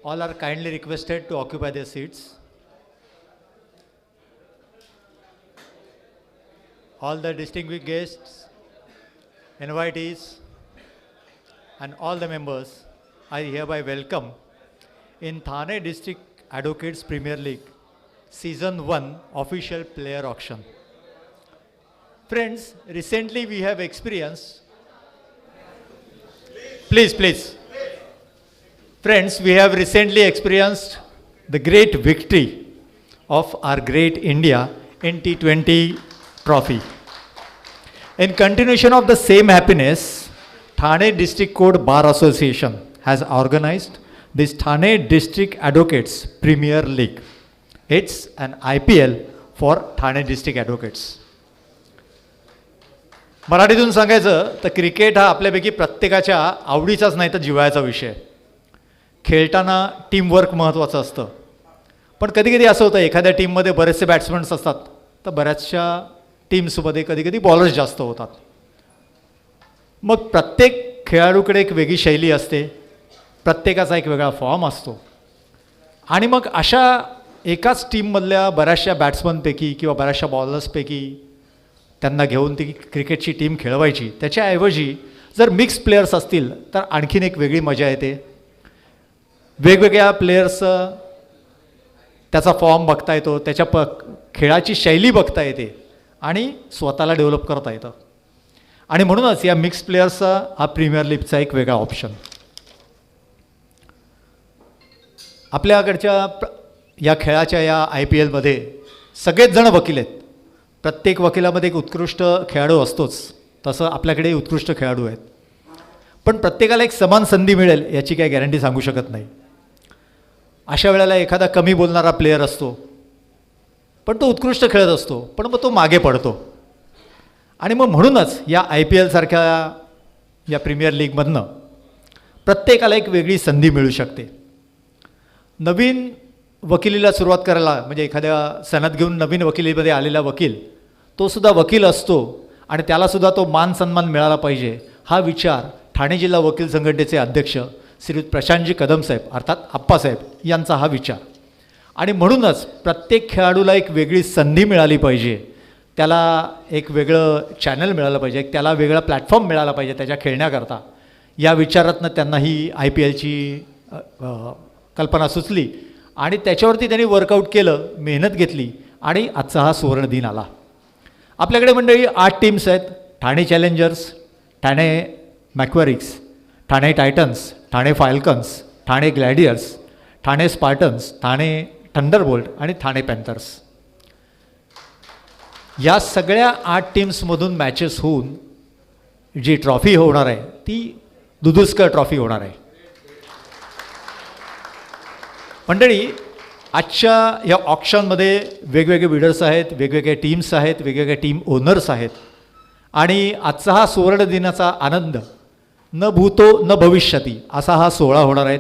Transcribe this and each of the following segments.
All are kindly requested to occupy their seats. All the distinguished guests, invitees, and all the members, I hereby welcome in Thane District Advocates Premier League Season 1 official player auction. Friends, recently we have experienced, please. Friends, we have recently experienced the great victory of our great India in T20 trophy. In continuation of the same happiness, Thane District Court Bar Association has organized this Thane District Advocates Premier League. It's an IPL for Thane District Advocates. मराठीतून सांगायचं तर cricket हा आपल्यापैकी प्रत्येकाच्या आवडीचाच नाही तर जिव्हाळ्याचा विषय. खेळताना टीमवर्क महत्त्वाचं असतं, पण कधीकधी असं होतं एखाद्या टीममध्ये बरेचसे बॅट्समन्स असतात तर बऱ्याचशा टीम्समध्ये कधीकधी बॉलर्स जास्त होतात. मग प्रत्येक खेळाडूकडे एक वेगळी शैली असते, प्रत्येकाचा एक वेगळा फॉर्म असतो आणि मग अशा एकाच टीममधल्या बऱ्याचशा बॅट्समनपैकी किंवा बऱ्याचशा बॉलर्सपैकी त्यांना घेऊन ती क्रिकेटची टीम खेळवायची. त्याच्याऐवजी जर मिक्स प्लेयर्स असतील तर आणखीन एक वेगळी मजा येते. वेगवेगळ्या प्लेयर्स त्याचा फॉर्म बघता येतो, त्याच्या खेळाची शैली बघता येते आणि स्वतःला डेव्हलप करता येतं. आणि म्हणूनच या मिक्स प्लेयर्सचा हा प्रीमियर लीगचा एक वेगळा ऑप्शन. आपल्याकडच्या या खेळाच्या या IPLमध्ये सगळेच जण वकील आहेत. प्रत्येक वकिलामध्ये एक उत्कृष्ट खेळाडू असतोच, तसं आपल्याकडे उत्कृष्ट खेळाडू आहेत. पण प्रत्येकाला एक समान संधी मिळेल याची काही गॅरंटी सांगू शकत नाही. अशा वेळेला एखादा कमी बोलणारा प्लेयर असतो, पण तो उत्कृष्ट खेळत असतो, पण मग तो मागे पडतो. आणि मग म्हणूनच या IPL सारख्या या प्रीमियर लीगमधनं प्रत्येकाला एक वेगळी संधी मिळू शकते. नवीन वकिलीला सुरुवात करायला म्हणजे एखाद्या सनद घेऊन नवीन वकिलीमध्ये आलेला वकील तो सुद्धा वकील असतो आणि त्यालासुद्धा तो मान सन्मान मिळाला पाहिजे, हा विचार ठाणे जिल्हा वकील संघटनेचे अध्यक्ष श्रीयुत प्रशांतजी कदम साहेब अर्थात आप्पासाहेब यांचा हा विचार. आणि म्हणूनच प्रत्येक खेळाडूला एक वेगळी संधी मिळाली पाहिजे, त्याला एक वेगळं चॅनल मिळालं पाहिजे, त्याला वेगळा प्लॅटफॉर्म मिळाला पाहिजे त्याच्या खेळण्याकरता. या विचारातनं त्यांना ही IPLची कल्पना सुचली आणि त्याच्यावरती त्यांनी वर्कआउट केलं, मेहनत घेतली आणि आजचा हा सुवर्ण दिन आला. आपल्याकडे मंडळी 8 टीम्स आहेत. Thane Challengers, Thane Mavericks, Thane Titans, Thane Falcons, Thane Gladiators, Thane Spartans, Thane Thunderbolt आणि ठाणे पॅन्थर्स. या सगळ्या 8 टीम्समधून मॅचेस होऊन जी ट्रॉफी होणार आहे ती दुधुस्कर ट्रॉफी होणार आहे. मंडळी, आजच्या या ऑक्शनमध्ये वेगवेगळे बिडर्स आहेत, वेगवेगळे टीम्स आहेत, वेगवेगळे टीम ओनर्स आहेत आणि आजचा हा सुवर्ण दिनाचा आनंद न भूतो न भविष्यती असा हा सोहळा होणार आहे.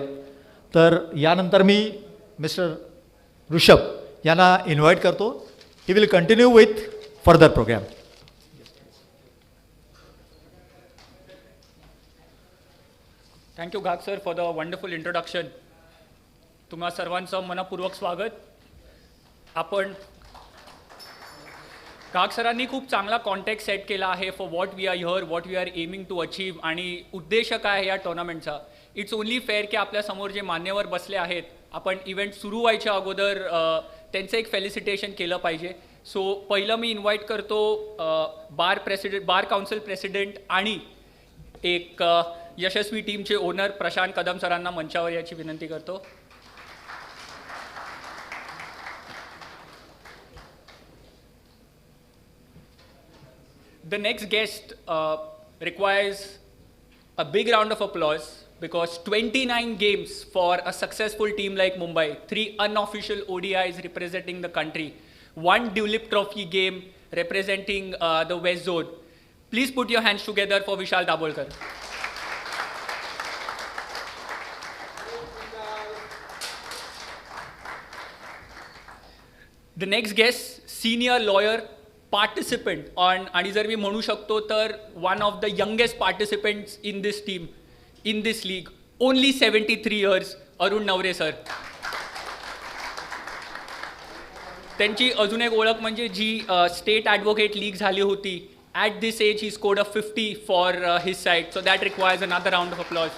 तर यानंतर मी मिस्टर ऋषभ यांना इन्व्हाइट करतो. He will continue with further programme. Thank you Ghag sir for the wonderful introduction. तुम्हा सर्वांचं मनपूर्वक स्वागत. आपण घाग सरांनी खूप चांगला कॉन्टेक्स्ट सेट केला आहे for what we are here, what we are aiming to achieve आणि उद्देश काय आहे या टुर्नामेंटचा. इट्स ओनली फेअर की आपल्यासमोर जे मान्यवर बसले आहेत आपण इव्हेंट सुरू व्हायच्या अगोदर त्यांचं एक फेलिसिटेशन केलं पाहिजे. सो पहिलं मी इन्व्हाइट करतो बार काउन्सिल प्रेसिडेंट आणि एक यशस्वी टीमचे ओनर प्रशांत कदम सरांना मंचावर याची विनंती करतो. The next guest requires a big round of applause because 29 games for a successful team like Mumbai, 3 unofficial ODIs representing the country, 1 Dulip Trophy game representing the West Zone. Please put your hands together for Vishal Dabolkar. The next guest, senior lawyer, participant on आणि जर मी म्हणू शकतो तर one of the youngest participants in this team, in this league, only 73 years, Arun Navare sir. त्यांची अजून एक ओळख म्हणजे जी स्टेट ॲडव्होकेट लीग झाली होती. At this age he scored a 50 for his side, so that requires another round of applause.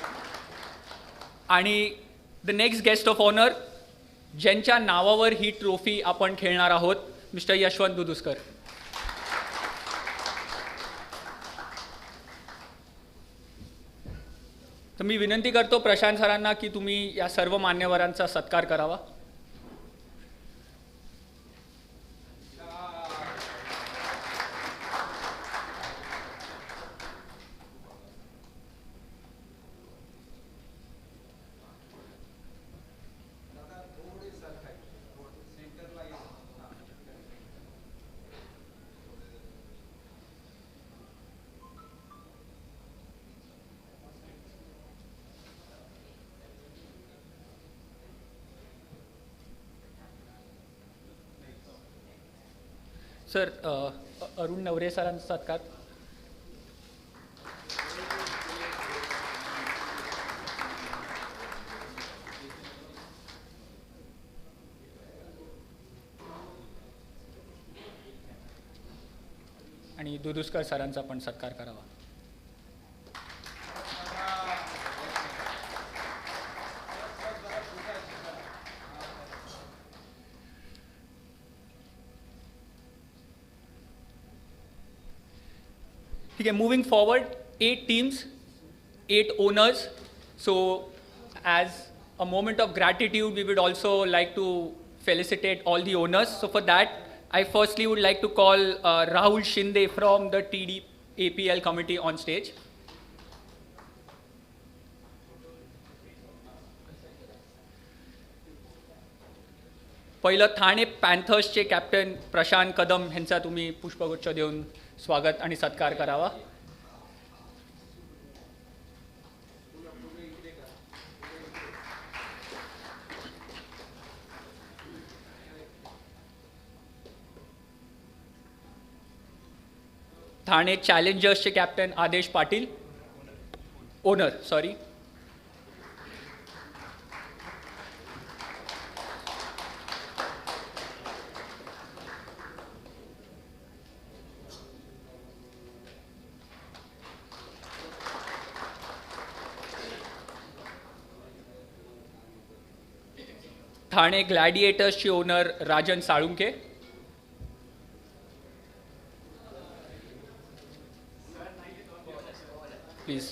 आणि the next guest of honour, ज्यांच्या नावावर ही ट्रॉफी आपण खेळणार आहोत, मिस्टर यशवंत दुदुस्कर. तर मी विनंती करतो प्रशांत सरांना की तुम्ही या सर्व मान्यवरांचा सत्कार करावा. सर, अरुण नवरे सरांचा सत्कार. आणि दुदुस्कर सरांचा पण सत्कार करावा. ठीक आहे, moving forward, 8 teams, 8 owners. So as a moment of gratitude, we would also like to felicitate all the owners. So for that, I firstly would like to call Rahul Shinde from the TDAPL committee on stage. पहिलं Thane पॅन्थर्सचे captain प्रशांत कदम यांचा तुम्ही पुष्पगुच्छ देऊन स्वागत आणि सत्कार करावा. ठाणे चॅलेंजर्सचे captain Aadesh Patil, owner sorry. Thane ग्लॅडिएटर्सचे owner Rajan Salunke. Please.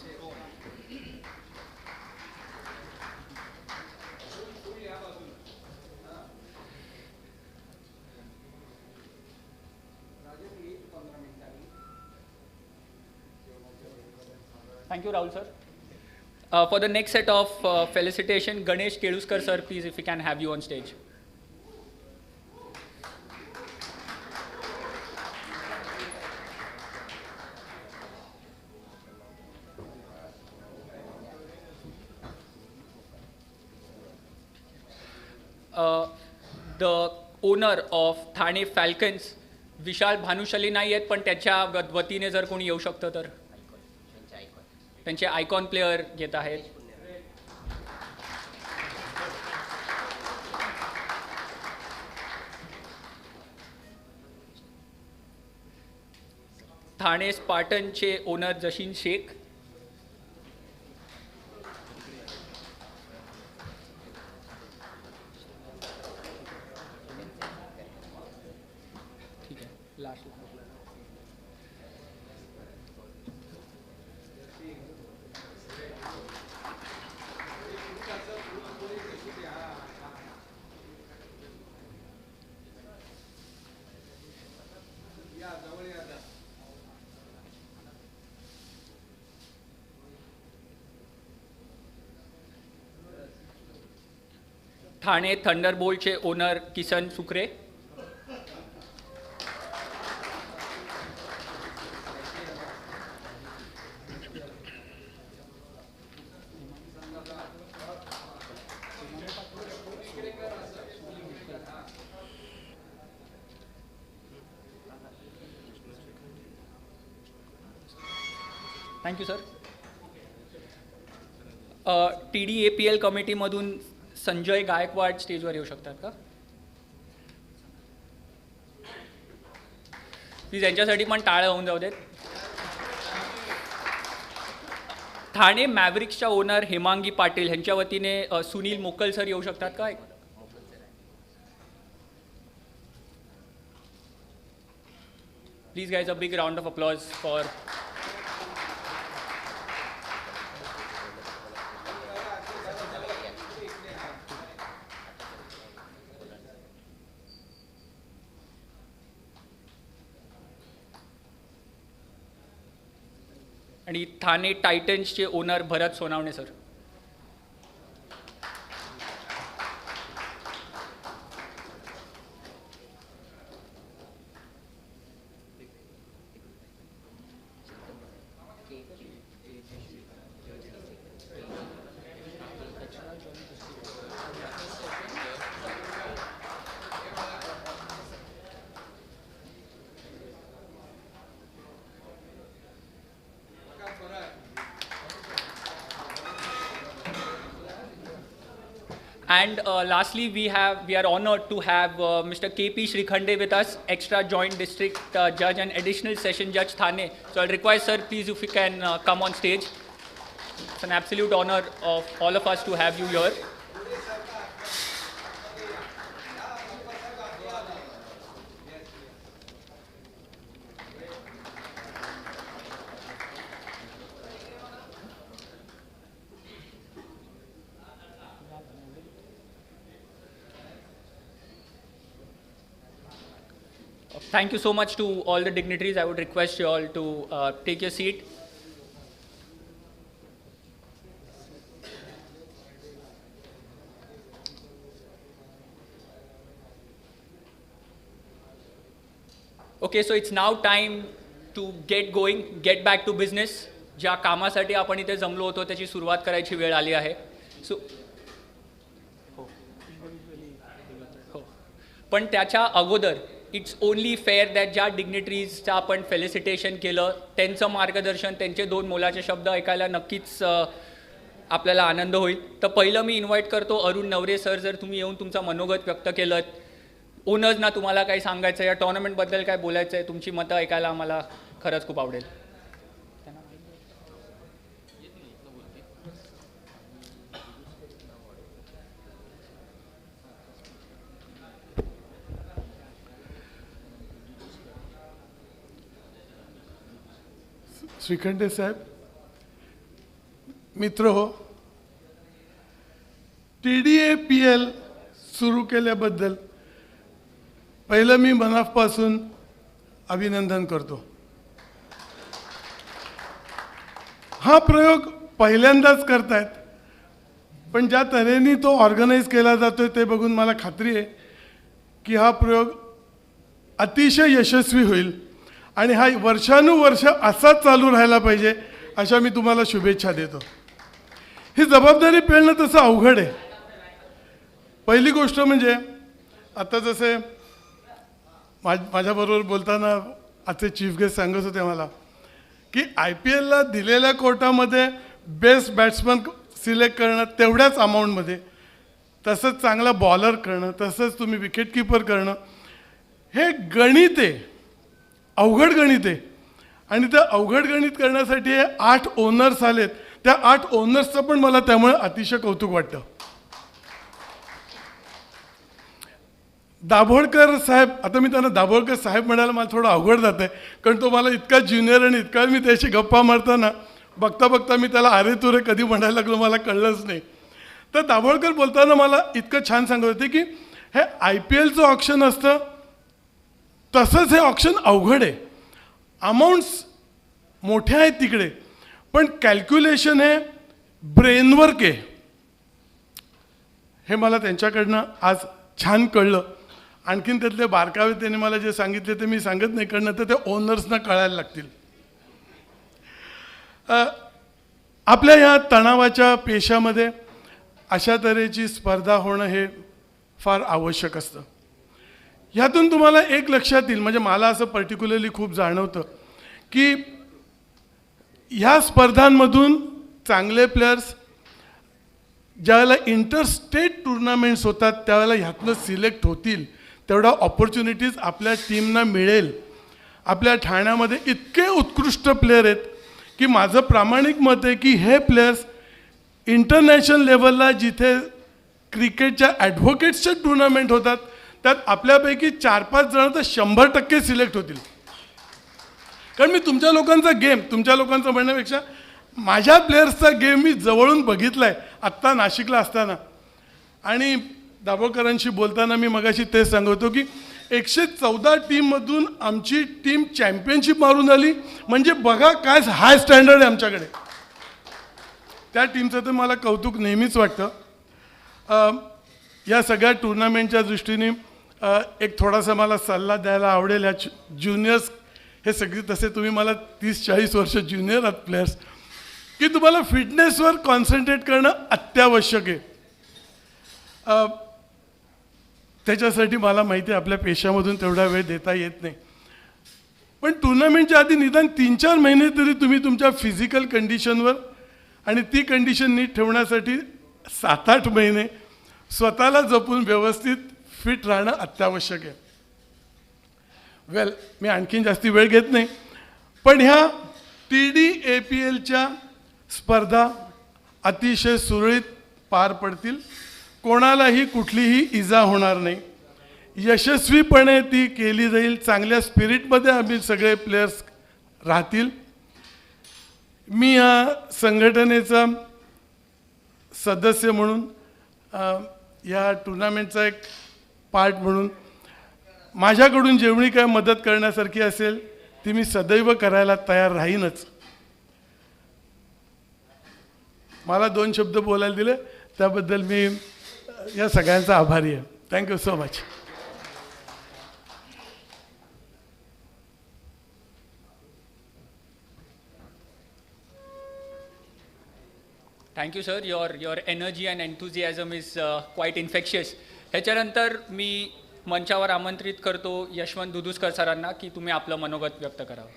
Thank you, Rahul sir. For the next set of felicitation, Ganesh Keluskar sir, please, if we can have you on stage. The owner of Thane Falcons, विशाल भानुशाली नाही आहेत, पण त्याच्या वतीने जर कोणी येऊ शकतं तर. त्यांचे आयकॉन प्लेयर घेत आहेत. ठाणे स्पार्टनचे ओनर जशीन शेख. ठीक आहे, लास्ट. ठाणे थंडरबोल्टचे owner Kisan Sukre. Thank you sir. TDAPL कमिटीमधून संजय गायकवाड स्टेजवर येऊ शकतात का? प्लीज यांच्यासाठी पण टाळ्या होऊन जाऊ देत. ठाणे मॅव्रिक्सच्या ओनर हेमांगी पाटील यांच्या वतीने सुनील मोकल सर येऊ शकतात का? Please guys a big round of applause for आणि ठाणे टायटन्सचे owner Bharat Sonawane sir. And lastly, we are honored to have Mr. KP Shrikhande with us, extra joint district judge and additional session judge Thane. So I'll request sir, please, if you can come on stage. It's an absolute honor of all of us to have you here. Thank you so much to all the dignitaries. I would request you all to take your seat. Okay, so it's now time to get going, get back to business. ज्या कामासाठी आपण इथे जमलो होतो त्याची सुरुवात करायची वेळ आली आहे. सो पण त्याच्या अगोदर इट्स ओनली फेअर दॅट ज्या डिग्निटरीजचं आपण फेलिसिटेशन केलं त्यांचं मार्गदर्शन, त्यांचे दोन मोलाचे शब्द ऐकायला नक्कीच आपल्याला आनंद होईल. तर पहिलं मी इन्व्हाइट करतो अरुण नवरे सर, जर तुम्ही येऊन तुमचा मनोगत व्यक्त केलं. ओनर्सना तुम्हाला काही सांगायचं आहे या टुर्नामेंटबद्दल काय बोलायचं आहे, तुमची मतं ऐकायला आम्हाला खरंच खूप आवडेल. श्रीखंडे साहेब, मित्र हो, TDAPL सुरू केल्याबद्दल पहिलं मी मनापासून अभिनंदन करतो. हा प्रयोग पहिल्यांदाच करतायत, पण ज्या तऱ्हेने तो ऑर्गनाईज केला जातोय ते बघून मला खात्री आहे की हा प्रयोग अतिशय यशस्वी होईल आणि हा वर्षानुवर्ष असाच चालू राहायला पाहिजे अशा मी तुम्हाला शुभेच्छा देतो. ही जबाबदारी पेलणं तसं अवघड आहे. पहिली गोष्ट म्हणजे आता जसे माझ्याबरोबर बोलताना आजचे चीफ गेस्ट सांगत होते मला की IPLला दिलेल्या कोर्टामध्ये बेस्ट बॅट्समन सिलेक्ट करणं तेवढ्याच अमाऊंटमध्ये, तसंच चांगला बॉलर करणं, तसंच तुम्ही विकेट कीपर करणं, हे गणित आहे, अवघड गणित आहे. आणि त्या अवघड गणित करण्यासाठी 8 ओनर्स आलेत. त्या 8 ओनर्सचं पण मला त्यामुळे अतिशय कौतुक वाटतं. दाभोळकर साहेब, आता मी त्यांना दाभोळकर साहेब म्हणायला मला थोडं अवघड जात आहे, कारण तो मला इतका ज्युनियर आणि इतका मी त्याशी गप्पा मारताना बघता बघता मी त्याला अरे तुरे कधी म्हणायला लागलो मला कळलंच नाही. तर दाभोळकर बोलताना मला इतकं छान सांगत होते की हे IPLचं ऑप्शन असतं तसंच हे ऑप्शन अवघड आहे. अमाऊंट्स मोठे आहेत तिकडे, पण कॅल्क्युलेशन हे ब्रेनवर्क आहे. हे मला त्यांच्याकडनं आज छान कळलं. आणखीन त्यातले बारकावे त्यांनी मला जे सांगितले ते मी सांगत नाही, कारण तर ते ओनर्सना कळायला लागतील. आपल्या ह्या तणावाच्या पेशामध्ये अशा तऱ्हेची स्पर्धा होणं हे फार आवश्यक असतं. ह्यातून तुम्हाला एक लक्षात येईल, म्हणजे मला असं पर्टिक्युलरली खूप जाणवतं की ह्या स्पर्धांमधून चांगले प्लेयर्स ज्यावेळेला इंटरस्टेट टुर्नामेंट्स होतात त्यावेळेला ह्यातनं सिलेक्ट होतील, तेवढ्या ऑपॉर्च्युनिटीज आपल्या टीमना मिळेल. आपल्या ठाण्यामध्ये इतके उत्कृष्ट प्लेयर आहेत की माझं प्रामाणिक मत आहे की हे प्लेयर्स इंटरनॅशनल लेवलला जिथे क्रिकेटच्या ॲडव्होकेट्सच्या टुर्नामेंट होतात त्यात आपल्यापैकी 4-5 जण तर 100% सिलेक्ट होतील. कारण मी तुमच्या लोकांचा गेम, तुमच्या लोकांचं म्हणण्यापेक्षा माझ्या प्लेयर्सचा गेम मी जवळून बघितला आहे आत्ता नाशिकला असताना. आणि दाभोळकरांशी बोलताना मी मगाशी तेच सांगतो की 114 टीममधून आमची टीम चॅम्पियनशिप मारून आली, म्हणजे बघा काय हाय स्टँडर्ड आहे आमच्याकडे. त्या टीमचं तर मला कौतुक नेहमीच वाटतं. या सगळ्या टुर्नामेंटच्या दृष्टीने एक थोडासा मला सल्ला द्यायला आवडेल. या ज्युनियर्स हे सगळे तसे तुम्ही मला 30-40 वर्ष ज्युनियर आहात प्लेयर्स, की तुम्हाला फिटनेसवर कॉन्सन्ट्रेट करणं अत्यावश्यक आहे. त्याच्यासाठी मला माहिती आहे आपल्या पेशामधून तेवढा वेळ देता येत नाही, पण टुर्नामेंटच्या आधी निदान 3-4 महिने तरी तुम्ही तुमच्या फिजिकल कंडिशनवर आणि ती कंडिशन नीट ठेवण्यासाठी 7-8 महिने स्वतःला जपून व्यवस्थित फिट राहणं अत्यावश्यक आहे. वेल, मी आणखीन जास्ती वेळ घेत नाही, पण ह्या TDAPLच्या स्पर्धा अतिशय सुरळीत पार पडतील, कोणालाही कुठलीही इजा होणार नाही, यशस्वीपणे ती केली जाईल. चांगल्या स्पिरिटमध्ये आम्ही सगळे प्लेयर्स राहतील. मी या संघटनेचा सदस्य म्हणून, या टुर्नामेंटचा एक पार्ट म्हणून माझ्याकडून जेवढी काय मदत करण्यासारखी असेल ती मी सदैव करायला तयार राहीनच. मला 2 शब्द बोलायला दिले त्याबद्दल मी या सगळ्यांचा आभारी आहे. Thank you so much. Thank you sir. Your energy and enthusiasm is quite infectious. ह्याच्यानंतर मी मंचावर आमंत्रित करतो यशवंत दुधुस्कर सरांना की तुम्ही आपलं मनोगत व्यक्त करावं.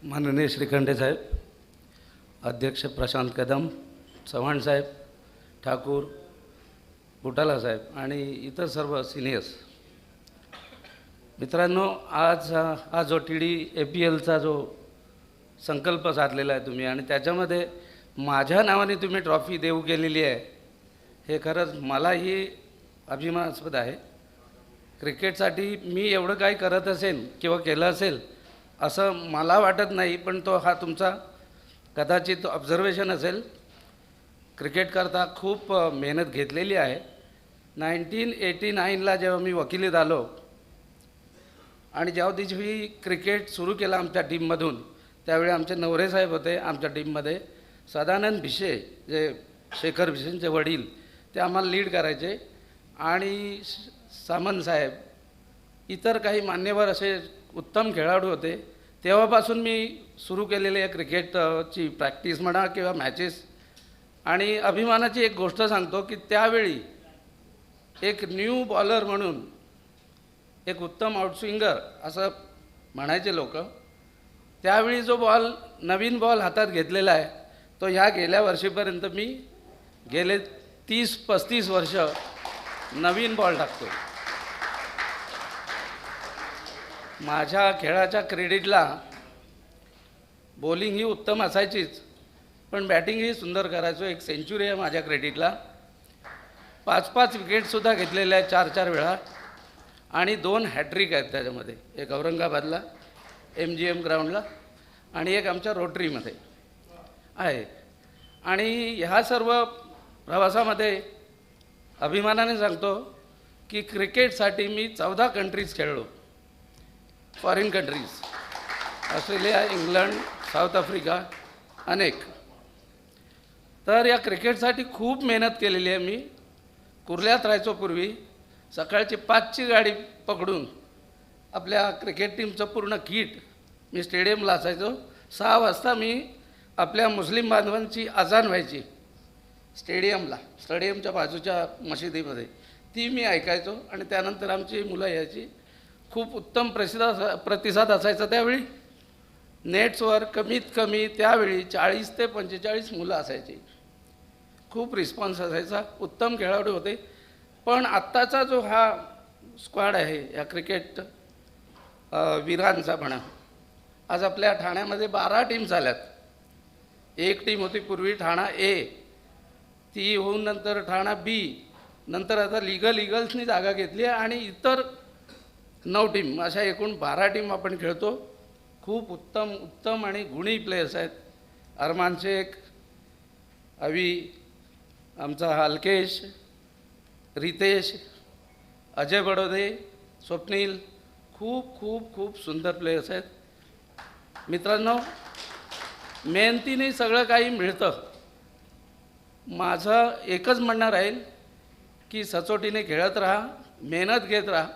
माननीय श्रीखंडे साहेब, अध्यक्ष प्रशांत कदम, चव्हाण साहेब, ठाकूर, बुटाला साहेब आणि इतर सर्व सिनियर्स मित्रांनो, आज हा जो TDAPLचा जो संकल्प साधलेला आहे तुम्ही आणि त्याच्यामध्ये माझ्या नावाने तुम्ही ट्रॉफी देऊ केलेली आहे, हे खरंच मलाही अभिमानास्पद आहे. क्रिकेटसाठी मी एवढं काही करत असेल किंवा केलं असेल असं मला वाटत नाही, पण तो हा तुमचा कदाचित ऑब्झर्वेशन असेल. क्रिकेटकरता खूप मेहनत घेतलेली आहे. 1989ला जेव्हा मी वकिलीत आलो आणि जेव्हा दिवशी क्रिकेट सुरू केलं आमच्या टीममधून, त्यावेळी आमचे नवरे साहेब होते आमच्या टीममध्ये. सदानंद भिशे जे शेखर भिशेंचे वडील ते आम्हाला लीड करायचे आणि सामंत साहेब, इतर काही मान्यवर असे उत्तम खेळाडू होते. तेव्हापासून मी सुरू केलेली आहे क्रिकेटची प्रॅक्टिस म्हणा किंवा मॅचेस. आणि अभिमानाची एक गोष्ट सांगतो की त्यावेळी एक न्यू बॉलर म्हणून एक उत्तम आउटस्विंगर असं म्हणायचे लोक. त्यावेळी जो बॉल नवीन बॉल हातात घेतलेला आहे तो ह्या गेल्या वर्षीपर्यंत मी गेले 30-35 वर्ष नवीन बॉल टाकतो. माझ्या खेळाच्या क्रेडिटला बॉलिंग ही उत्तम असायचीच, पण बॅटिंग ही सुंदर करायचो. एक सेंचुरी आहे माझ्या क्रेडिटला. 5-5 विकेटसुद्धा घेतलेल्या आहेत 4-4 वेळा आणि 2 हॅट्रिक आहेत त्याच्यामध्ये. एक औरंगाबादला MGM ग्राउंडला आणि एक आमच्या रोटरीमध्ये आहे. आणि ह्या सर्व प्रवासामध्ये अभिमानाने सांगतो की क्रिकेटसाठी मी 14 कंट्रीज खेळलो. Foreign countries, Australia, England, south Africa, अनेक. तर या क्रिकेटसाठी खूप मेहनत केलेली आहे मी. कुर्ल्यात राहायचो पूर्वी. सकाळची 5ची गाडी पकडून आपल्या क्रिकेट टीमचं पूर्ण किट मी स्टेडियमला असायचो. 6 वाजता मी आपल्या मुस्लिम बांधवांची अजान व्हायची स्टेडियमच्या बाजूच्या मशिदीमध्ये, ती मी ऐकायचो आणि त्यानंतर आमची मुलं यायची. खूप उत्तम प्रतिसाद असायचा त्यावेळी. नेट्सवर कमीत कमी त्यावेळी 40 ते 45 मुलं असायची. खूप रिस्पॉन्स असायचा, उत्तम खेळाडू होते. पण आत्ताचा जो हा स्क्वॉड आहे या क्रिकेट वीरांचा म्हणा, आज आपल्या ठाण्यामध्ये 12 टीम्स आल्यात. एक टीम होती पूर्वी ठाणा ए, ती होऊन नंतर ठाणा बी, नंतर आता ईगल्सनी जागा घेतली आहे आणि इतर 9 टीम, अशा एकूण 12 टीम आपण खेळतो. खूप उत्तम आणि गुणी प्लेयर्स आहेत. अरमान शेख, अवी, आमचा हलकेश, रितेश, अजय बडोदे, स्वप्नील, खूप खूप खूप सुंदर प्लेयर्स आहेत. मित्रांनो, मेहनतीने सगळं काही मिळतं. माझं एकच म्हणणं राहील की सचोटीने खेळत राहा, मेहनत घेत राहा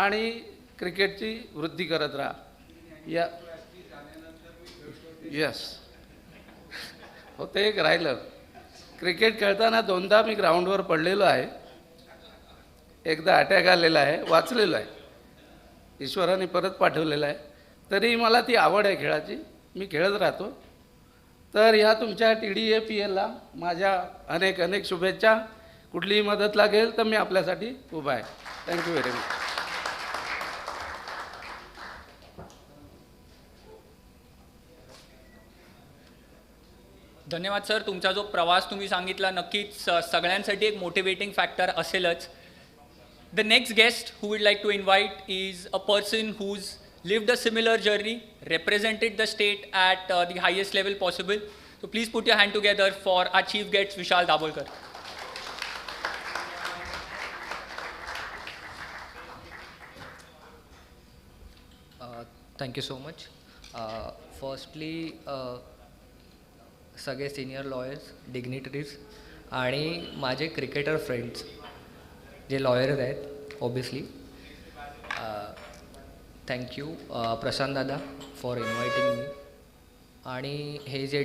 आणि क्रिकेटची वृद्धी करत राहा. यस, हो, ते एक राहिलं. क्रिकेट खेळताना 2दा मी ग्राउंडवर पडलेलो आहे. एकदा अटॅक आलेला आहे, वाचलेलो आहे, ईश्वराने परत पाठवलेला आहे. तरी मला ती आवड आहे खेळाची, मी खेळत राहतो. तर ह्या तुमच्या TDAPLला माझ्या अनेक अनेक शुभेच्छा. कुठलीही मदत लागेल तर मी आपल्यासाठी उभा आहे. Thank you very much. धन्यवाद सर. तुमचा जो प्रवास तुम्ही सांगितला नक्कीच सगळ्यांसाठी एक मोटिवेटिंग फॅक्टर असेलच. The next guest who would like to invite is a person whose lived a similar journey, represented the state at the highest level possible. So please put your hand together for our chief guest Vishal Dabolkar. Thank you so much. Firstly, सगळे senior lawyers, dignitaries आणि माझे cricketer friends जे lawyers आहेत obviously, thank you प्रशांत दादा for inviting मी. आणि हे जे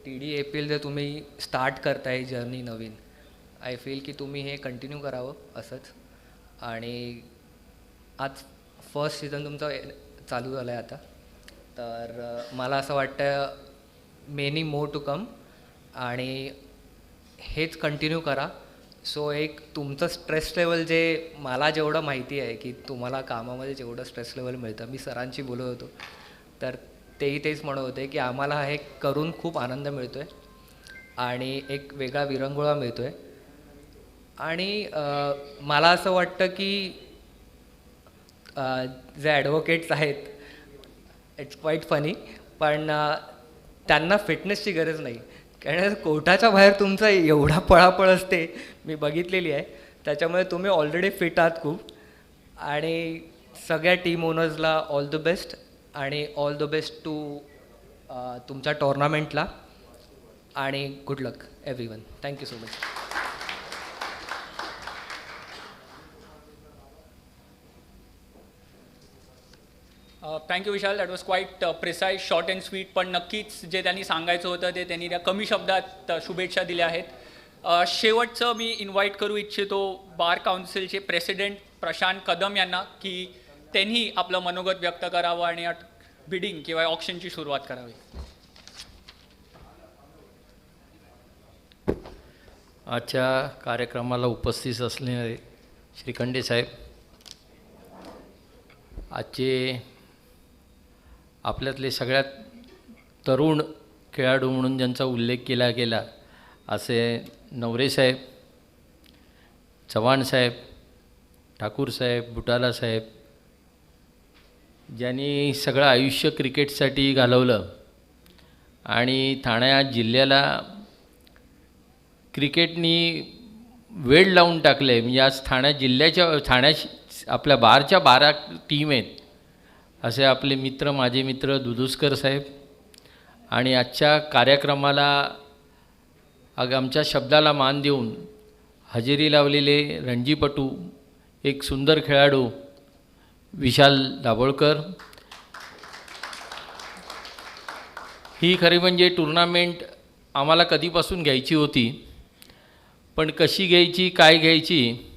TDAPL जे तुम्ही start करताय journey Naveen, I feel की तुम्ही हे कंटिन्यू करावं असंच. आणि आज फर्स्ट सीझन तुमचा चालू झाला आहे आता, तर मला असं वाटतं मेनी मोर टू कम आणि हेच कंटिन्यू करा. सो एक तुमचं स्ट्रेस लेवल जे मला जेवढं माहिती आहे की तुम्हाला कामामध्ये जेवढं स्ट्रेस लेवल मिळतं, मी सरांशी बोलत होतो तर तेही तेच म्हणत होते की आम्हाला हे करून खूप आनंद मिळतो आहे आणि एक वेगळा विरंगुळा मिळतो आहे. आणि मला असं वाटतं की जे ॲडव्होकेट्स आहेत, इट्स क्वाईट फनी, पण त्यांना फिटनेसची गरज नाही. कारण कोर्टाच्या बाहेर तुमचा एवढा पळापळ असते, मी बघितलेली आहे. त्याच्यामुळे तुम्ही ऑलरेडी फिट आहात खूप. आणि सगळ्या टीम ओनर्सला ऑल द बेस्ट आणि ऑल द बेस्ट टू तुमच्या टोर्नामेंटला आणि good luck everyone. Thank you so much. Thank you Vishal. That was quite precise, short and sweet. पण नक्कीच जे त्यांनी सांगायचं होतं ते त्यांनी त्या कमी शब्दात शुभेच्छा दिल्या आहेत. शेवटचं मी इन्व्हाइट करू इच्छितो बार काउन्सिलचे प्रेसिडेंट प्रशांत कदम यांना की त्यांनी आपलं मनोगत व्यक्त करावं आणि बिडिंग किंवा ऑक्शनची सुरुवात करावी. आजच्या कार्यक्रमाला उपस्थित असलेले श्रीखंडे साहेब, आजचे आपल्यातले सगळ्यात तरुण खेळाडू म्हणून ज्यांचा उल्लेख केला गेला असे नवरे साहेब, चव्हाण साहेब, ठाकूर साहेब, बुटाला साहेब, ज्यांनी सगळं आयुष्य क्रिकेटसाठी घालवलं आणि ठाणे जिल्ह्याला क्रिकेटनी वेळ लावून टाकले. म्हणजे आज ठाण्या आपल्या बारच्या 12 टीम आहेत. असे आपले मित्र, माझे मित्र दुधुस्कर साहेब आणि आजच्या कार्यक्रमाला आमच्या शब्दाला मान देऊन हजेरी लावलेले रणजीपटू, एक सुंदर खेळाडू विशाल दाभोळकर. ही खरी म्हणजे टुर्नामेंट आम्हाला कधीपासून घ्यायची होती, पण कशी घ्यायची, काय घ्यायची,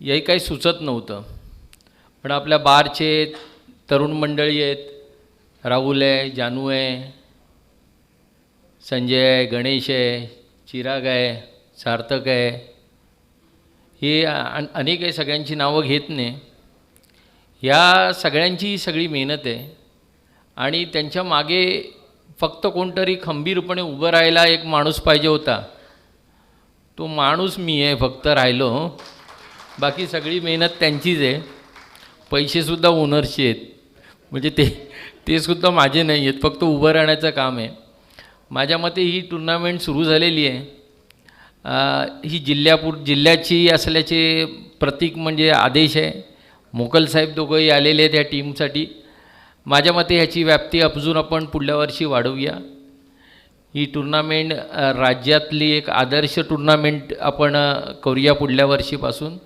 याही काही सुचत नव्हतं. पण आपल्या बारचे तरुण मंडळी आहेत, राहुल आहे, जानू आहे, संजय आहे, गणेश आहे, चिराग आहे, सार्थक आहे, हे अनेक आहे, सगळ्यांची नावं घेत नाही. ह्या सगळ्यांची सगळी मेहनत आहे आणि त्यांच्या मागे फक्त कोणतरी खंबीरपणे उभं राहायला एक माणूस पाहिजे होता. तो माणूस मी आहे फक्त राहिलो, बाकी सगळी मेहनत त्यांचीच आहे. पैसेसुद्धा ओनरचे आहेत, म्हणजे ते सुद्धा माझे नाही आहेत, फक्त उभं राहण्याचं काम आहे. माझ्या मते ही टुर्नामेंट सुरू झालेली आहे, ही जिल्ह्याची असल्याचे प्रतीक म्हणजे आदेश आहे. मोकल साहेब दोघंही आलेले आहेत या टीमसाठी. माझ्या मते ह्याची व्याप्ती अजून आपण पुढल्या वर्षी वाढवूया. ही टुर्नामेंट राज्यातली एक आदर्श टुर्नामेंट आपण करूया पुढल्या वर्षीपासून.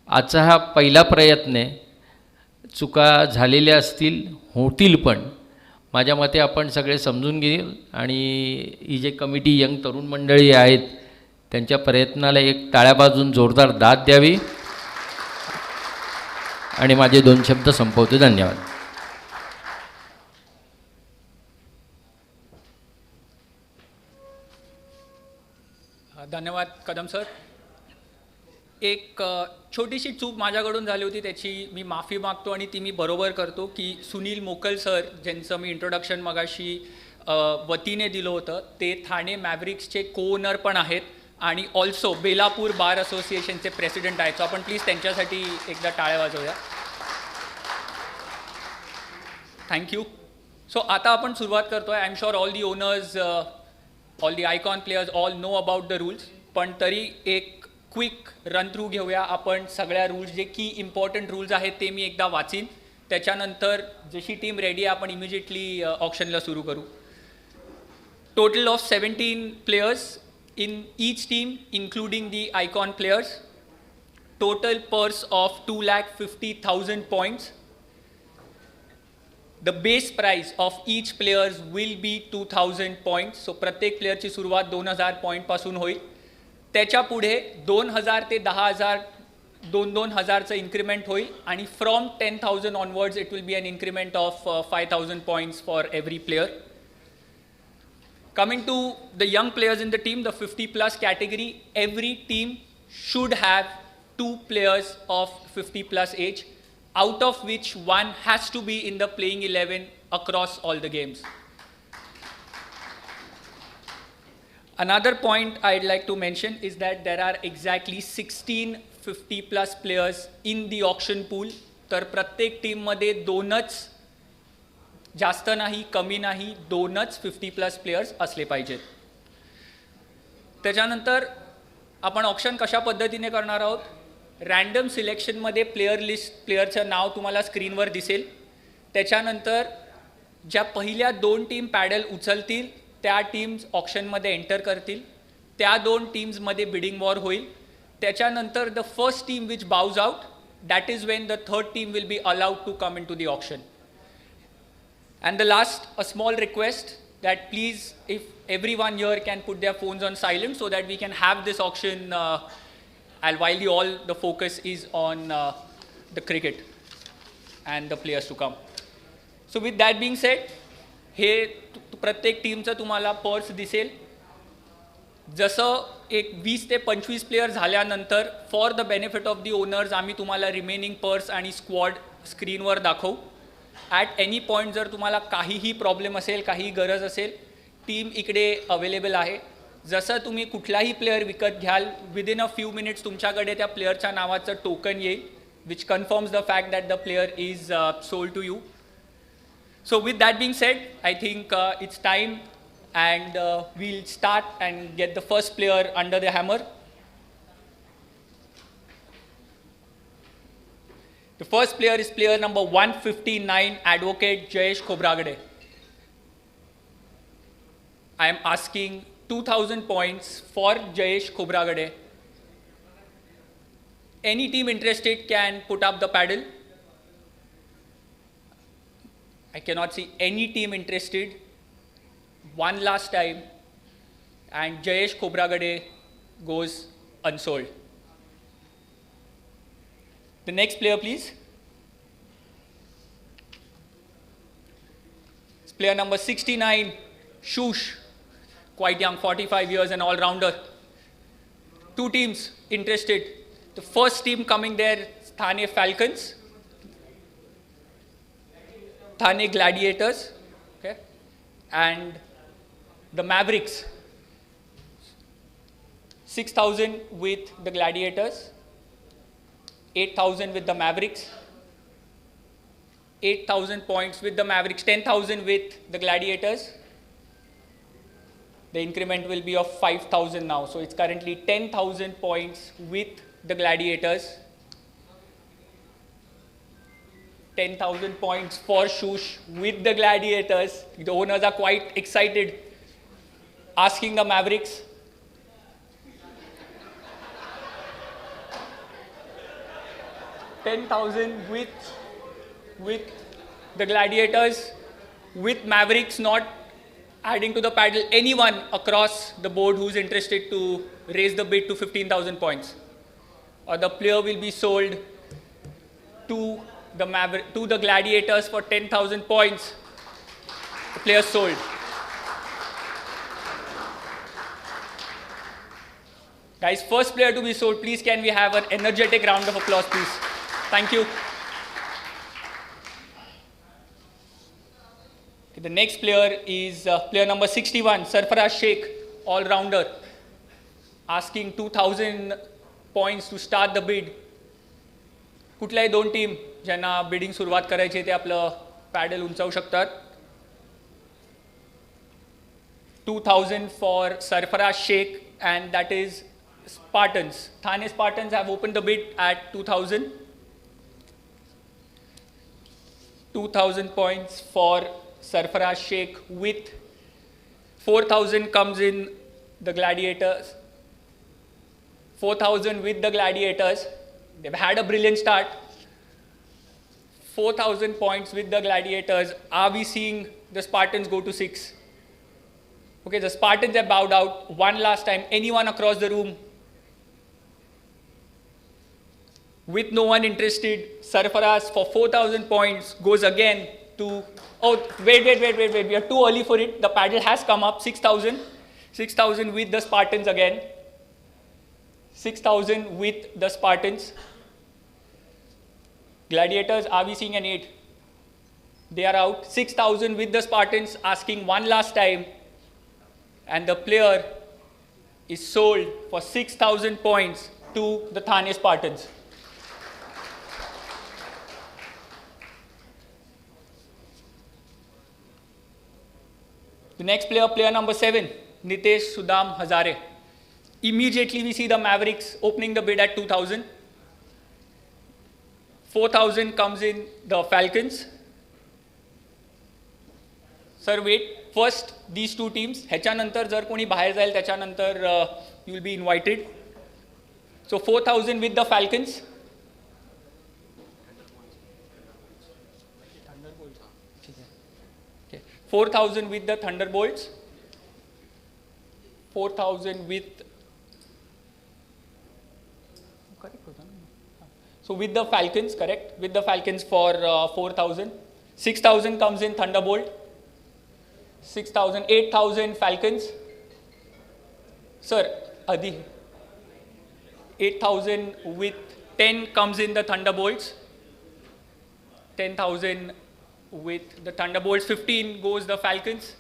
आजचा हा पहिला प्रयत्न आहे. चुका झालेल्या असतील, होतील, पण माझ्या मते आपण सगळे समजून घेऊ आणि ही जे कमिटी यंग तरुण मंडळी आहेत त्यांच्या प्रयत्नाला एक टाळ्या वाजवून जोरदार दाद द्यावी. आणि माझे 2 शब्द संपवतो. धन्यवाद. धन्यवाद कदम सर. एक छोटीशी चूक माझ्याकडून झाली होती, त्याची मी माफी मागतो आणि ती मी बरोबर करतो की सुनील मोकल सर ज्यांचं मी इंट्रोडक्शन मगाशी वतीने दिलं होतं, ते ठाणे मॅव्रिक्सचे को-ओनर पण आहेत आणि ऑल्सो बेलापूर बार असोसिएशनचे प्रेसिडेंट आहेत. सो आपण प्लीज त्यांच्यासाठी एकदा टाळ्या वाजवूया. थँक्यू. सो आता आपण सुरुवात करतो आहे. I am sure all the owners, all the icon players all know about the rules, पण तरी एक क्विक रन थ्रू घेऊया आपण सगळ्या रूल्स. जे की इम्पॉर्टंट रूल्स आहेत ते मी एकदा वाचीन, त्याच्यानंतर जशी टीम रेडी आहे आपण इमिजिएटली ऑप्शनला सुरू करू. Total of 17 players in each team including the icon players. Total purse of 2,50,000 points. The base price of each players will be 2,000 points. So प्रत्येक प्लेयरची सुरुवात 2,000 पॉईंट पासून होईल. त्याच्या पुढे 2,000 ते 10,000 2,000चं इन्क्रीमेंट होईल आणि from 10,000 onwards it will be an increment of 5,000 points for every player. Coming to the young players in the team, the 50+ category, every team should have 2 players of 50+ age, out of which one has to be in the playing 11 across all the games. Another point I'd like to mention is that there are exactly 16 50+ players in the auction pool. तर प्रत्येक टीममध्ये 2च, जास्त नाही कमी नाही, 2च 50+ players असले पाहिजेत. त्याच्यानंतर आपण ऑप्शन कशा पद्धतीने करणार आहोत. रँडम सिलेक्शनमध्ये प्लेयरचं नाव तुम्हाला स्क्रीनवर दिसेल. त्याच्यानंतर ज्या पहिल्या 2 टीम पॅडल उचलतील त्या टीम्स ऑप्शनमध्ये एंटर करतील. त्या 2 टीम्समध्ये बिडिंग वॉर होईल. त्याच्यानंतर the first team which bows out, that is when the third team will be allowed to come in to the option. And the last, a small request that please, if everyone here can put their phones on silent so that we can have this auction while all the focus is on the cricket and the players to come. So with that being said, हे प्रत्येक टीमचं तुम्हाला purse दिसेल. जसं एक 20 ते 25 player झाल्यानंतर for the benefit of the owners आम्ही तुम्हाला remaining purse आणि स्क्वॉड स्क्रीनवर दाखवू. ॲट एनी पॉईंट जर तुम्हाला काहीही प्रॉब्लेम असेल, काही गरज असेल, टीम इकडे अवेलेबल आहे. जसं तुम्ही कुठलाही प्लेयर विकत घ्याल, विदिन अ फ्यू मिनिट्स तुमच्याकडे त्या प्लेयरच्या नावाचं टोकन येईल which confirms the fact that the player is sold to you. So with that being said, I think it's time and we'll start and get the first player under the hammer. The first player is player number 159, Advocate Jayesh Khobragade. I am asking 2,000 points for Jayesh Khobragade. Any team interested can put up the paddle. I cannot see any team interested. One last time, and Jayesh Khobragade goes unsold. The next player, please. Player number 69, Shush, quite young, 45 years, an all-rounder. Two teams interested. The first team coming there, Thane Falcons, Thane Gladiators, okay, and the Mavericks. 6,000 with the Gladiators, 8,000 with the Mavericks, 8,000 points with the Mavericks, 10,000 with the Gladiators. The increment will be of 5,000 now. So it's currently 10,000 points with the Gladiators. 10,000 points for Shush with the Gladiators. The owners are quite excited, asking the Mavericks. $10,000 with the Gladiators, with Mavericks not adding to the paddle. Anyone across the board who's interested to raise the bid to 15,000 points, or the player will be sold to the Gladiators for 10,000 points. The player sold. Guys, first player to be sold, please can we have an energetic round of applause, please? Thank you. Okay, the next player is player number 61, Sarfaraz Sheikh, all-rounder, asking 2,000 points to start the bid. कुठल्याही दोन team ज्यांना bidding सुरुवात करायची ते आपलं paddle उंचावू शकतात. 2,000 for Sarfaraz Sheikh, and that is Spartans. Thane Spartans have opened the bid at 2,000. 2,000 points for Sarfaraz Sheikh with 4,000 comes in the Gladiators. 4,000 with the Gladiators. They've had a brilliant start. 4,000 points with the Gladiators. Are we seeing the Spartans go to 6? Okay, the Spartans have bowed out one last time. Anyone across the room? With no one interested, Sarfaraz for 4,000 points goes again to, oh, wait, we are too early for it. The paddle has come up, 6,000. 6,000 with the Spartans again. 6,000 with the Spartans. Gladiators, are we seeing an 8? They are out. 6,000 with the Spartans, asking one last time. And the player is sold for 6,000 points to the Thane Spartans. The next player, player number 7, Nitesh Sudham Hazare. Immediately we see the Mavericks opening the bid at 2,000. 4,000 comes in the Falcons. Sir, wait. First, these two teams. ह्याच्यानंतर जर कोणी बाहेर जाईल त्याच्यानंतर you will be invited. So 4,000 with the Falcons. Okay. 4,000 with the Thunderbolts. 4,000 with. So with the Falcons, correct? With the Falcons for 4,000. 6,000 comes in Thunderbolt. 6,000, 8,000 Falcons. Sir, Adi. 8,000 with 10 comes in the Thunderbolts. 10,000 with the Thunderbolts. 15 goes the Falcons.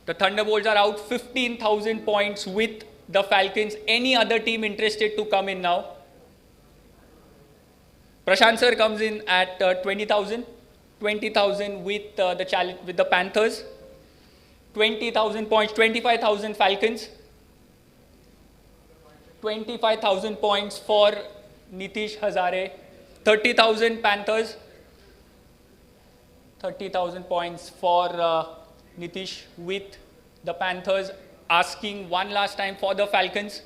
The Thunderbolts are out. 15,000 points with the Falcons. Any other team interested to come in now? Prashant sir comes in at 20,000. 20,000 with the challenge with the Panthers. 20,000 points. 25,000 Falcons. 25,000 points for Nitesh Hazare. 30,000 Panthers. 30,000 points for Nitish with the Panthers, asking one last time for the Falcons.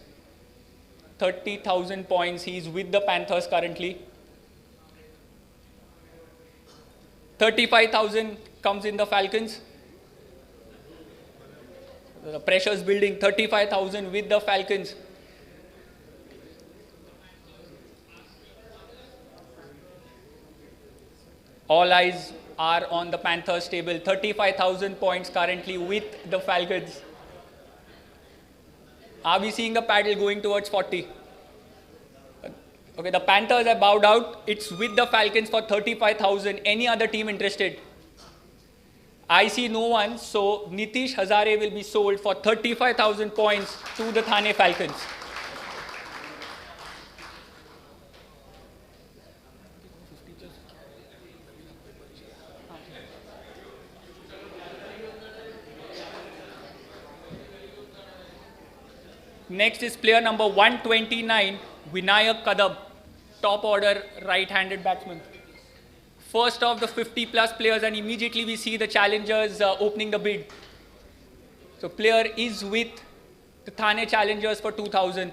30,000 points, he's with the Panthers currently. 35,000 comes in the Falcons. The pressure's building. 35,000 with the Falcons. All eyes are on the Panthers table. 35,000 points currently with the Falcons. Are we seeing a paddle going towards 40? Okay, the Panthers have bowed out. It's with the Falcons for 35,000. Any other team interested? I see no one, so Nitish Hazare will be sold for 35,000 points to the Thane Falcons. Next is player number 129, Vinayak Kadam, top order right-handed batsman. First of the 50 plus players, and immediately we see the challengers opening the bid. So player is with the Thane Challengers for 2,000.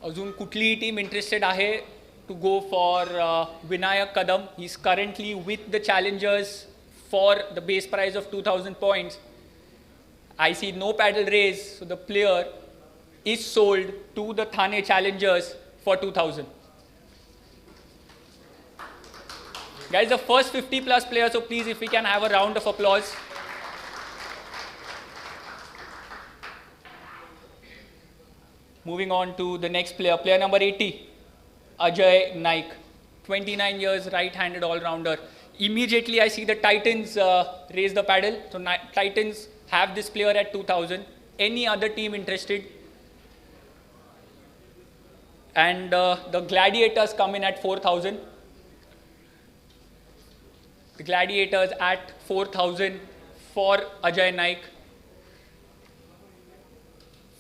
अजून कुठलीही team interested आहे to go for Vinayak Kadam. He's currently with the Challengers for the base price of 2,000 points. I see no paddle raise, so the player is sold to the Thane Challengers for 2,000. Guys, the first 50 plus players, so please if we can have a round of applause. Moving on to the next player, player number 80, Ajay Naik, 29 years, right-handed all-rounder. Immediately I see the Titans raise the paddle. So Titans have this player at 2,000. Any other team interested? And the Gladiators come in at 4,000. The Gladiators at 4,000 for Ajay Naik.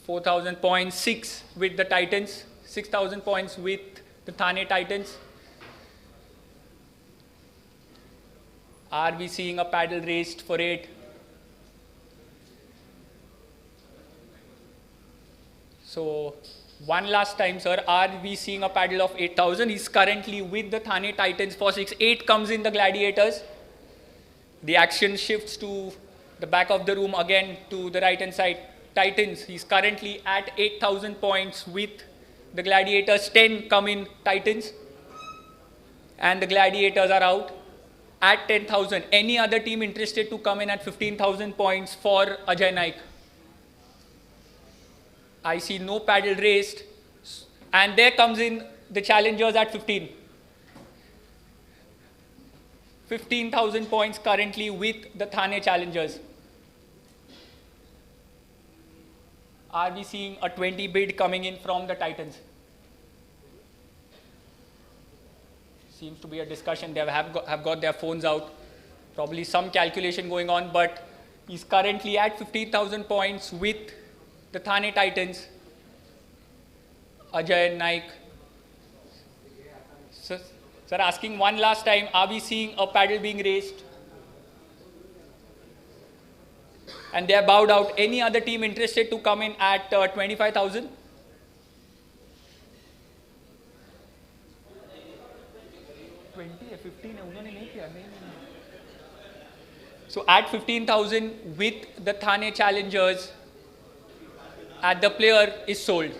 4,000 points, 6 with the Titans, 6,000 points with the Thane Titans. Are we seeing a paddle raised for it? So one last time, sir, are we seeing a paddle of 8,000? He's currently with the Thane Titans for 6. 8 comes in the Gladiators. The action shifts to the back of the room again to the right hand side. Titans, he's currently at 8,000 points with the Gladiators. 10 come in Titans. And the Gladiators are out at 10,000. Any other team interested to come in at 15,000 points for Ajay Naik? I see no paddle raised. And there comes in the Challengers at 15. 15,000 points currently with the Thane Challengers. Are we seeing a 20 bid coming in from the Titans? Seems to be a discussion. They have got their phones out. Probably some calculation going on, but he's currently at 15,000 points with the Thane Titans. Ajay Naik. Sir, asking one last time, are we seeing a paddle being raised? And they are bowed out. Any other team interested to come in at 25,000? So at 15,000 with the Thane Challengers, and the player is sold.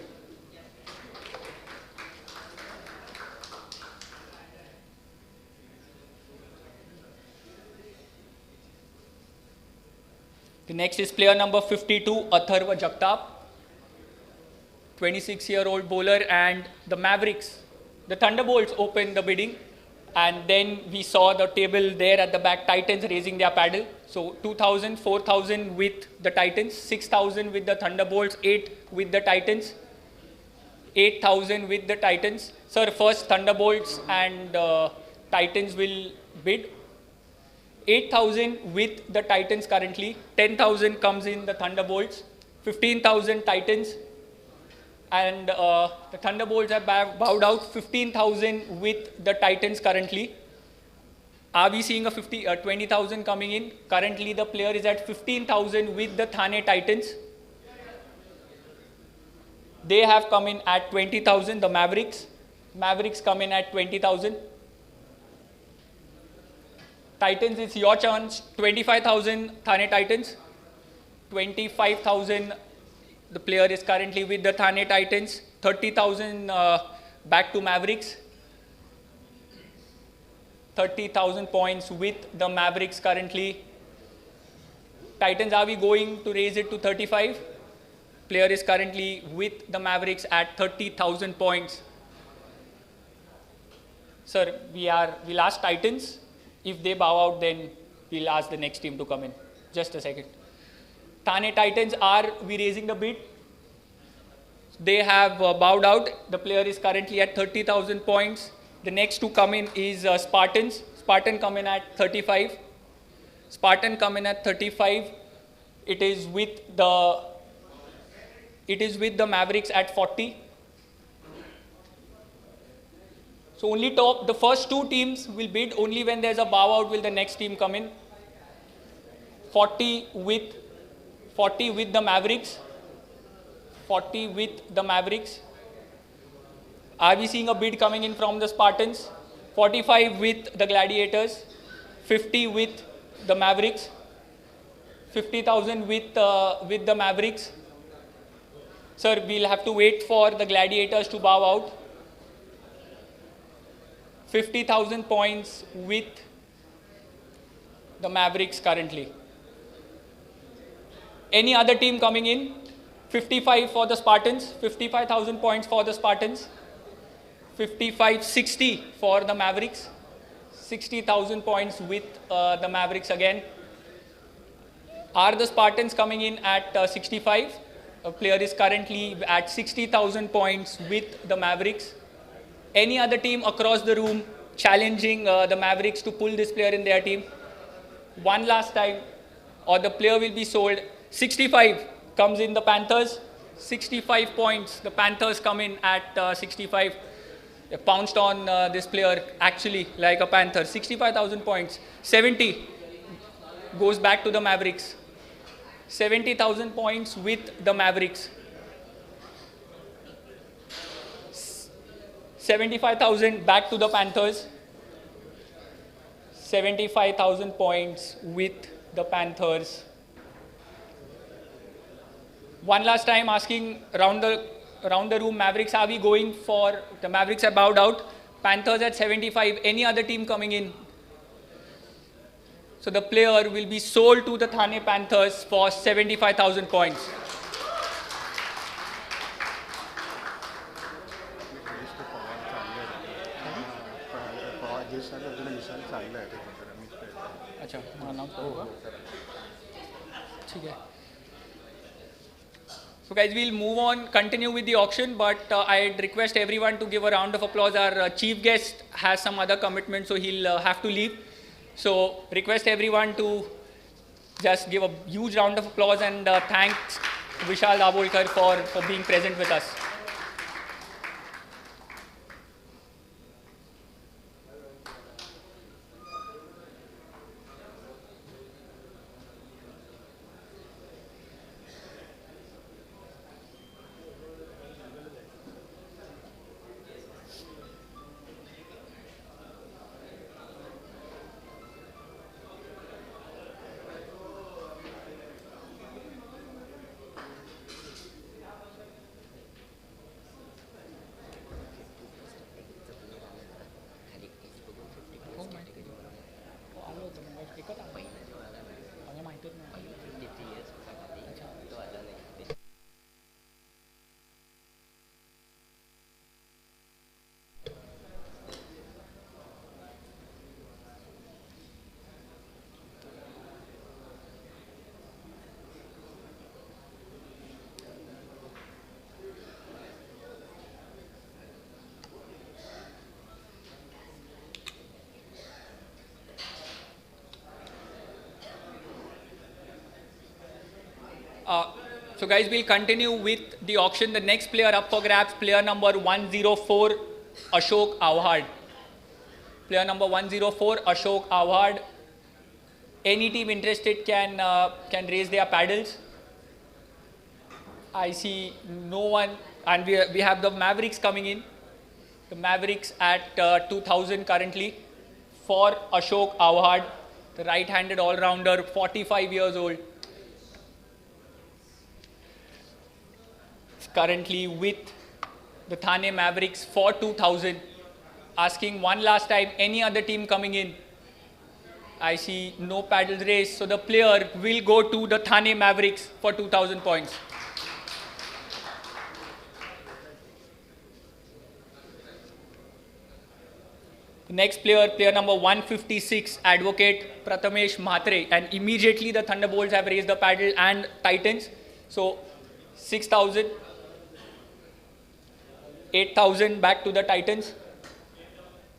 The next is player number 52, Atharva Jagtap, 26-year-old bowler, and the Mavericks, the Thunderbolts opened the bidding, and then we saw the table there at the back, Titans raising their paddle. So 2,000, 4,000 with the Titans, 6,000 with the Thunderbolts, 8 with the Titans, 8,000 with the Titans. Sir, first Thunderbolts and Titans will bid. 8,000 with the Titans currently, 10,000 comes in the Thunderbolts, 15,000 Titans, and the Thunderbolts have bowed out. 15,000 with the Titans currently. Are we seeing a 20,000 coming in? Currently the player is at 15,000 with the Thane Titans. They have come in at 20,000, the Mavericks. Mavericks come in at 20,000. Titans, it's your chance. 25,000 Thane Titans. 25,000 the player is currently with the Thane Titans. 30,000 back to Mavericks. 30,000 points with the Mavericks currently. Titans, are we going to raise it to 35? Player is currently with the Mavericks at 30,000 points. Sir, we'll ask Titans. If they bow out, then we'll ask the next team to come in. Just a second. Thane Titans, are we raising the bid? They have bowed out. The player is currently at 30,000 points. The next to come in is Spartans. Spartan come in at 35. Spartan come in at 35. It is with the Mavericks at 40. So only the first two teams will bid. Only when there's a bow out will the next team come in. 40 with the Mavericks. 40 with the Mavericks. Are we seeing a bid coming in from the Spartans? 45 with the Gladiators. 50 with the Mavericks. 50,000 with the Mavericks. Sir, we'll have to wait for the Gladiators to bow out. 50,000 points with the Mavericks currently. Any other team coming in? 55 for the Spartans. 55,000 points for the Spartans. 55-60 for the Mavericks. 60,000 points with the Mavericks again. Are the Spartans coming in at 65? A player is currently at 60,000 points with the Mavericks. Any other team across the room challenging the Mavericks to pull this player in their team? One last time, or the player will be sold. 65 comes in the Panthers. 65 points. The Panthers come in at 65. They pounced on this player actually like a Panther. 65,000 points. 70 goes back to the Mavericks. 70,000 points with the Mavericks. 75,000 back to the Panthers. 75,000 points with the Panthers. One last time asking around the room, Mavericks, are we going for, the Mavericks have bowed out. Panthers at 75, any other team coming in? So the player will be sold to the Thane Panthers for 75,000 points. अच्छा announce होगा ठीक है. So guys, we'll move on, continue with the auction, but I'd request everyone to give a round of applause. Our chief guest has some other commitment, so he'll have to leave. So request everyone to just give a huge round of applause and thanks Vishal Dabolkar for being present with us. So guys, we'll continue with the auction. The next player up for grabs, player number 104, Ashok Avhad. Player number 104, Ashok Avhad. Any team interested can raise their paddles. I see no one, and we have the Mavericks coming in. The Mavericks at 2,000 currently for Ashok Avhad, the right-handed all-rounder, 45 years old. Currently with the Thane Mavericks for 2000. Asking one last time, any other team coming in? I see no paddle race, so the player will go to the Thane Mavericks for 2000 points. The next player, player number 156, Advocate Prathamesh MHATRE, and immediately the Thunderbolts have raised the paddle and Titans. So 6,000, 8,000 back to the Titans,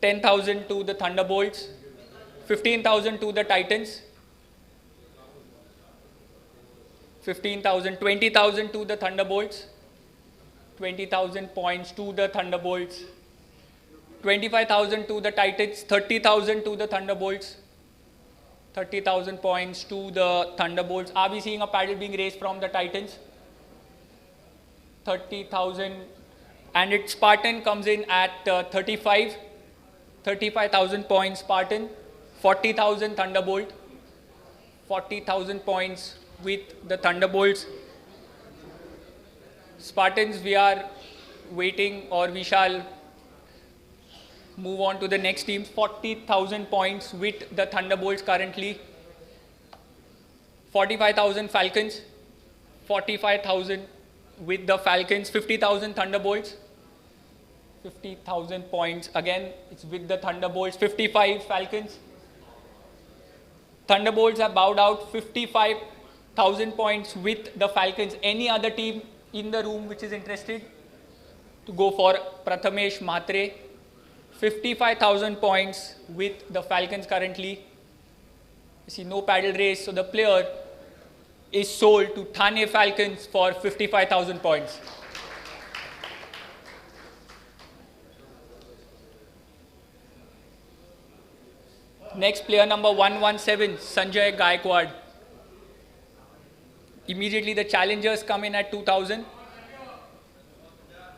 10,000 to the Thunderbolts, 15,000 to the Titans, 15,000, 20,000 to the Thunderbolts, 20,000 points to the Thunderbolts, 25,000 to the Titans, 30,000 to the Thunderbolts, 30,000 points to the Thunderbolts. Are we seeing a paddle being raised from the Titans? 30,000, and its Spartan comes in at 35,000 points Spartan, 40,000 Thunderbolt, 40,000 points with the Thunderbolts. Spartans, we are waiting, or we shall move on to the next team. 40,000 points with the Thunderbolts currently. 45,000 Falcons, 45,000 with the Falcons, 50,000 Thunderbolts, 50,000 points. Again, it's with the Thunderbolts, 55 Falcons. Thunderbolts have bowed out, 55,000 points with the Falcons. Any other team in the room which is interested to go for Prathamesh MHATRE? 55,000 points with the Falcons currently. You see no paddle race, so the player is sold to Thane Falcons for 55,000 points. Next player number 117, Sanjay Gaikwad. Immediately the challengers come in at 2,000.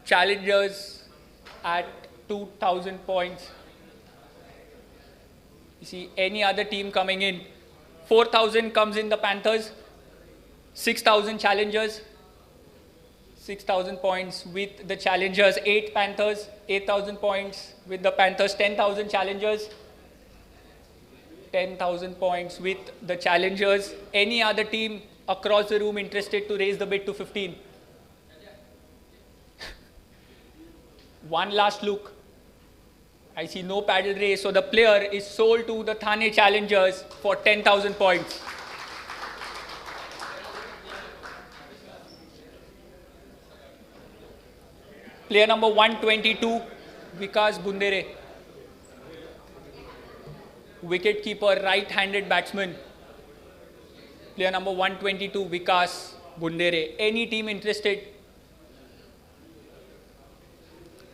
Challengers at 2,000 points. You see any other team coming in. 4,000 comes in the Panthers. 6,000 challengers. 6,000 points with the challengers. 8 Panthers. 8,000 points with the Panthers. 10,000 challengers. 10,000 points with the challengers. Any other team across the room interested to raise the bid to 15? One last look. I see no paddle race, so the player is sold to the Thane Challengers for 10,000 points. Player number 122, Vikas Bundere. Wicket keeper, right-handed batsman. Player number 122, Vikas Bundere. Any team interested?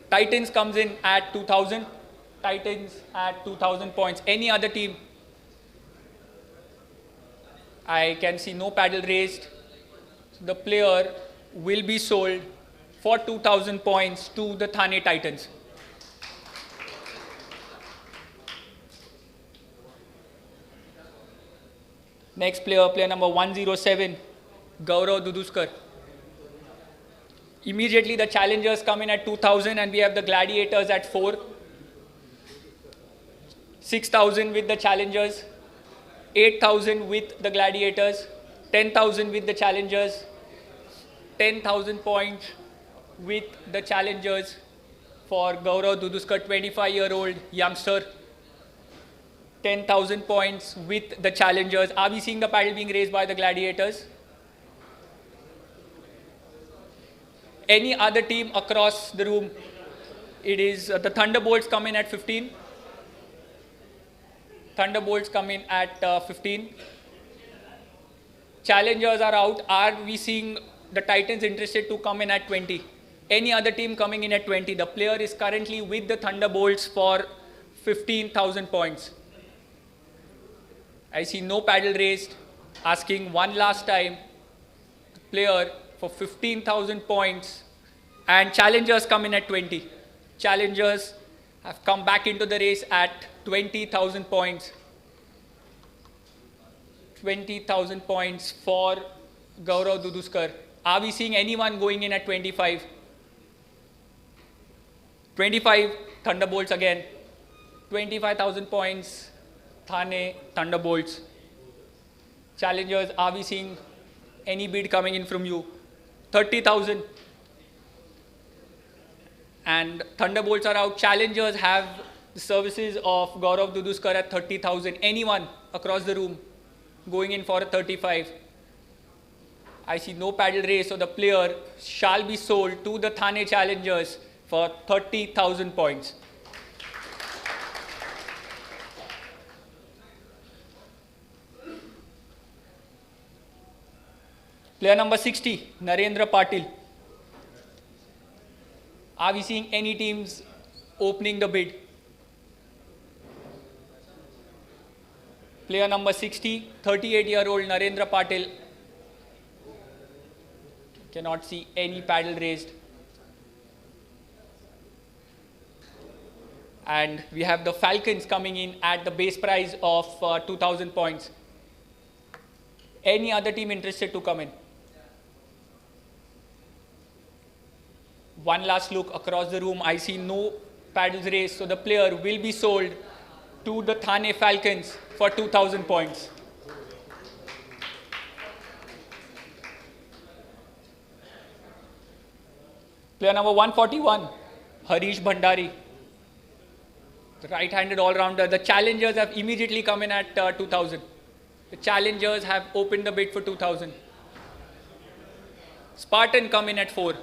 Titans comes in at 2,000. Titans at 2,000 points. Any other team? I can see no paddle raised. The player will be sold for 2,000 points to the Thane Titans. Next player, player number 107, Gaurav Duduskar. Immediately the challengers come in at 2,000 and we have the gladiators at 4. 6,000 with the challengers, 8,000 with the gladiators, 10,000 with the challengers, 10,000 points with the challengers for Gaurav Duduskar, 25-year-old youngster. 10,000 points with the challengers. Are we seeing the paddle being raised by the gladiators? Any other team across the room? It is the Thunderbolts come in at 15. Thunderbolts come in at 15. Challengers are out. Are we seeing the Titans interested to come in at 20? Any other team coming in at 20? The player is currently with the Thunderbolts for 15,000 points. I see no paddle raised. Asking one last time. The player for 15,000 points. And challengers come in at 20. Challengers have come back into the race at 20,000 points. 20,000 points for Gaurav Duduskar. Are we seeing anyone going in at 25? 25 Thunderbolts again. 25,000 points, Thane Thunderbolts. Challengers, are we seeing any bid coming in from you? 30,000. And Thunderbolts are out. Challengers have the services of Gaurav Duduskar at 30,000. Anyone across the room going in for a 35. I see no paddle race, so the player shall be sold to the Thane Challengers for 30,000 points. Player number 60, Narendra Patil. Are we seeing any teams opening the bid? Player number 60, 38-year-old Narendra Patil. Cannot see any paddle raised. And we have the Falcons coming in at the base price of 2,000 points. Any other team interested to come in? One last look across the room. I see no paddles raised, so the player will be sold to the Thane Falcons for 2,000 points. Player number 141, Harish Bhandari. The right-handed all-rounder. The challengers have immediately come in at 2,000. The challengers have opened the bid for 2,000. Spartan come in at 4.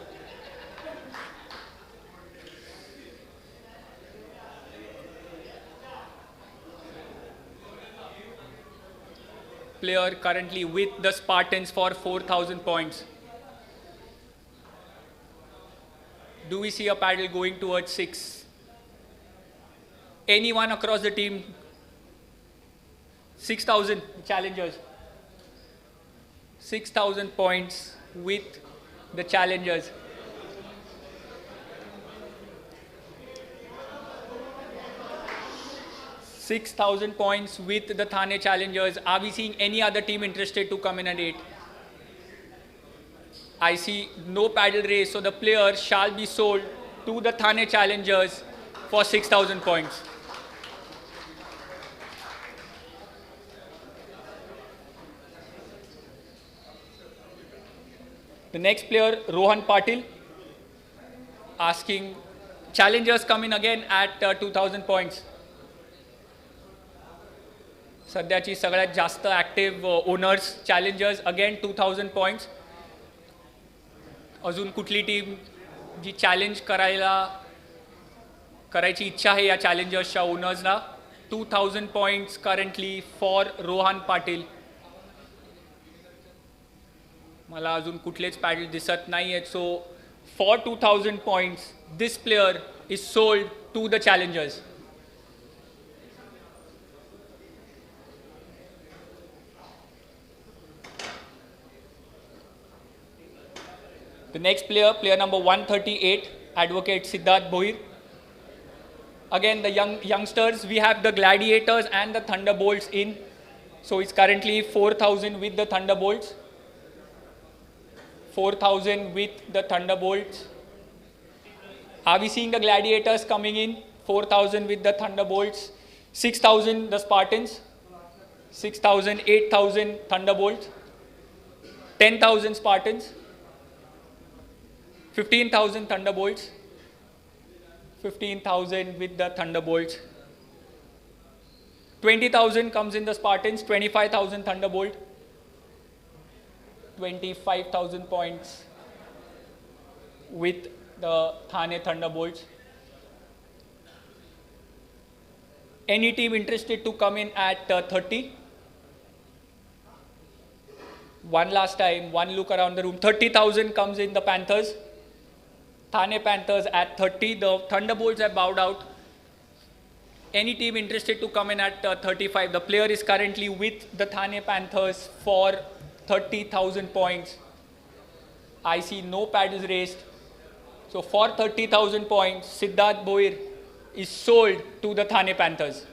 Player currently with the Spartans for 4,000 points. Do we see a paddle going towards 6? Anyone across the team? 6,000 challengers. 6,000 points with the challengers. $6,000 points with the Thane Challengers. Are we seeing any other team interested to come in at 8? I see no paddle race, so the player shall be sold to the Thane Challengers for 6,000 points. The next player, Rohan Patil, asking challengers come in again at 2,000 points. सध्याची सगळ्यात जास्त active owners Challengers again 2,000 points. अजून कुठली team जी challenge करायची इच्छा आहे या चॅलेंजर्सच्या ओनर्सला? 2,000 points currently for Rohan Patil. मला अजून कुठलेच पॅडल दिसत नाही आहेत. So for 2,000 points this player is sold to the Challengers. The next player, player number 138, Advocate Siddharth Bohir. Again, the youngsters, we have the Gladiators and the Thunderbolts in. So it's currently 4,000 with the Thunderbolts. 4,000 with the Thunderbolts. Are we seeing the Gladiators coming in? 4,000 with the Thunderbolts. 6,000 the Spartans. 6,000, 8,000 Thunderbolts. 10,000 Spartans. 15,000 Thunderbolts. 15,000 with the Thunderbolts. 20,000 comes in the Spartans. 25,000 Thunderbolt. 25,000 points with the Thane Thunderbolts. Any team interested to come in at 30? One last time, one look around the room. 30,000 comes in the Panthers. Thane Panthers at 30. The Thunderbolts have bowed out. Any team interested to come in at 35? The player is currently with the Thane Panthers for 30,000 points. I see no paddles raised. So for 30,000 points, Siddharth Bohir is sold to the Thane Panthers.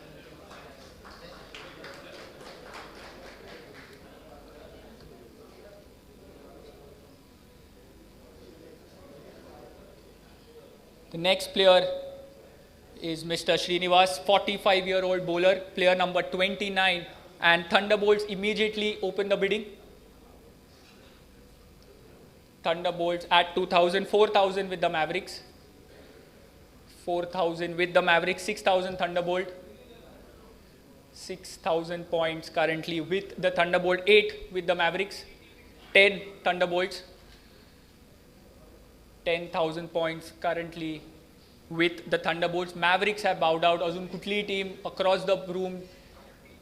The next player, is Mr. Srinivas, 45-year-old bowler, player number 29, and Thunderbolts immediately open the bidding. Thunderbolts at 2,000, 4,000 with the Mavericks. 4,000 with the Mavericks, 6,000 Thunderbolt. 6,000 points currently with the Thunderbolt, 8 with the Mavericks, 10 Thunderbolts. 10,000 points currently with the Thunderbolts. Mavericks have bowed out. Azun kutli team across the room.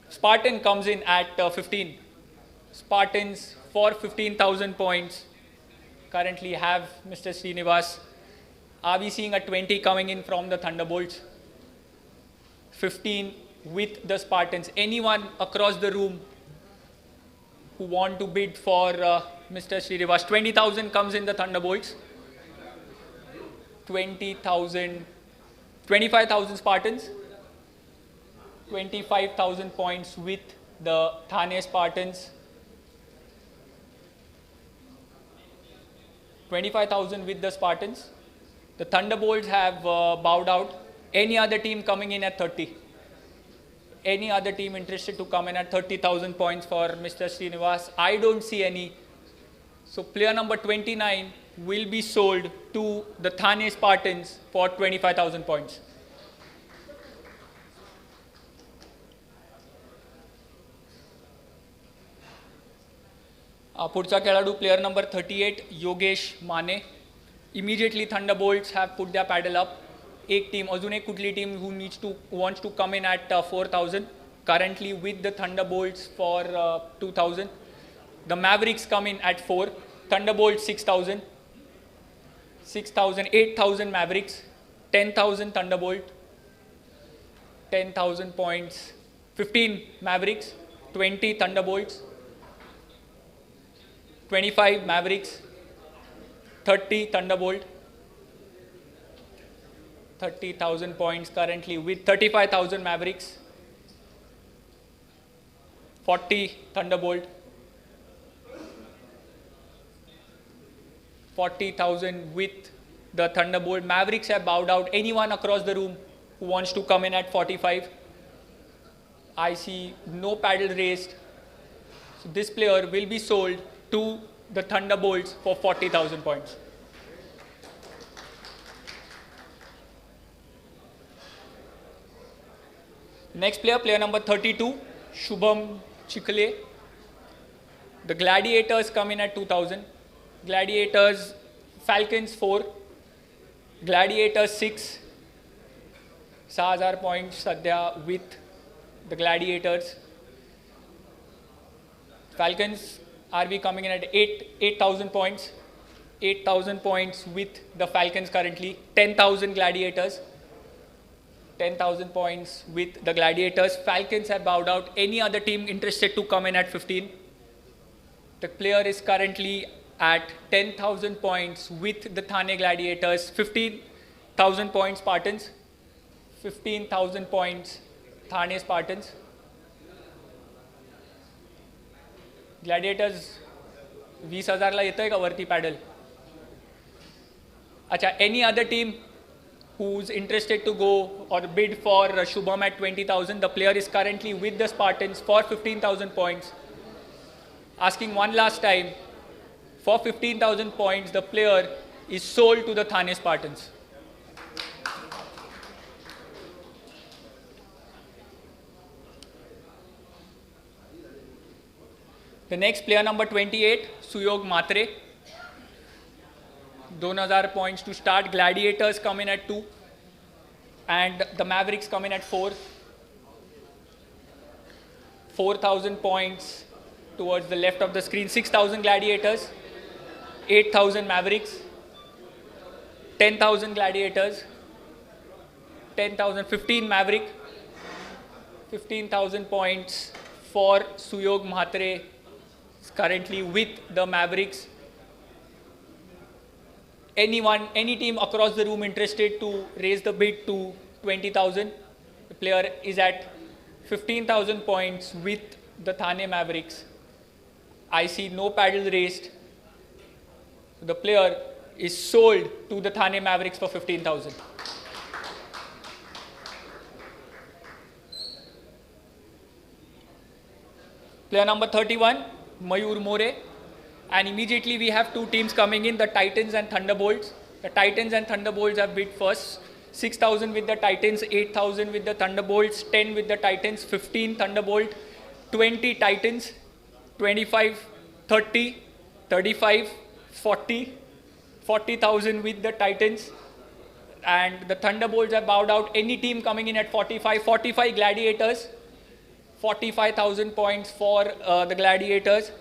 Spartan comes in at 15. Spartans for 15,000 points currently have Mr. Srinivas. Are we seeing a 20 coming in from the Thunderbolts? 15 with the Spartans. Anyone across the room who want to bid for Mr. Srinivas? 20,000 comes in the Thunderbolts. 20,000, 25,000 Spartans. 25,000 points with the Thane Spartans. 25,000 with the Spartans. The Thunderbolts have bowed out. Any other team coming in at 30? Any other team interested to come in at 30,000 points for Mr. Srinivas? I don't see any. So player number 29 will be sold to the Thane Spartans for 25,000 points. पुढचा खेळाडू player number 38 Yogesh माने. Immediately Thunderbolts have put their paddle up. एक team, अजून एक कुठली team who wants to come in at 4,000 currently with the Thunderbolts for 2,000. The Mavericks come in at 4. Thunderbolts 6,000. 6,000, 8,000 Mavericks, 10,000 Thunderbolt, 10,000 points, 15 Mavericks, 20 Thunderbolts, 25 Mavericks, 30 Thunderbolt, 30,000 points currently with 35,000 Mavericks, 40 Thunderbolt, 40,000 with the Thunderbolt. Mavericks have bowed out. Anyone across the room who wants to come in at 45? I see no paddle raised. So this player will be sold to the Thunderbolts for 40,000 points. Next player, player number 32, Shubham Chikale. The Gladiators come in at 2,000. Gladiators, Falcons 4, Gladiators 6, 6,000 points sadhya with the Gladiators. Falcons are we coming in at 8,000 points, 8,000 points with the Falcons currently, 10,000 Gladiators, 10,000 points with the Gladiators. Falcons have bowed out. Any other team interested to come in at 15? The player is currently at 10,000 points with the Thane Gladiators, 15,000 points Spartans, 15,000 points Thane Spartans. Gladiators 20,000 ला येतोय का वरती paddle? अच्छा, any other team who's interested to go or bid for Shubham at 20,000? The player is currently with the Spartans for 15,000 points. Asking one last time, for 15,000 points, the player is sold to the Thane Spartans. The next player number 28, Suyog MHATRE. 2,000 points to start. Gladiators come in at 2 and the Mavericks come in at 4. 4,000 points towards the left of the screen. 6,000 Gladiators, 8,000 Mavericks, 10,000 Gladiators, 10,000, 15 Maverick, 15,000 points for Suyog MHATRE currently with the Mavericks. Anyone, any team across the room interested to raise the bid to 20,000? The player is at 15,000 points with the Thane Mavericks. I see no paddle raised. The player is sold to the Thane Mavericks for 15,000. Player number 31, Mayur More. And immediately we have two teams coming in, the Titans and Thunderbolts. The Titans and Thunderbolts have bid first. 6,000 with the Titans, 8,000 with the Thunderbolts, 10 with the Titans, 15 Thunderbolt, 20 Titans, 25, 30, 35, 40, 40,000 with the Titans. And the Thunderbolts have bowed out. Any team coming in at 45, 45 Gladiators, 45,000 points for the Gladiators.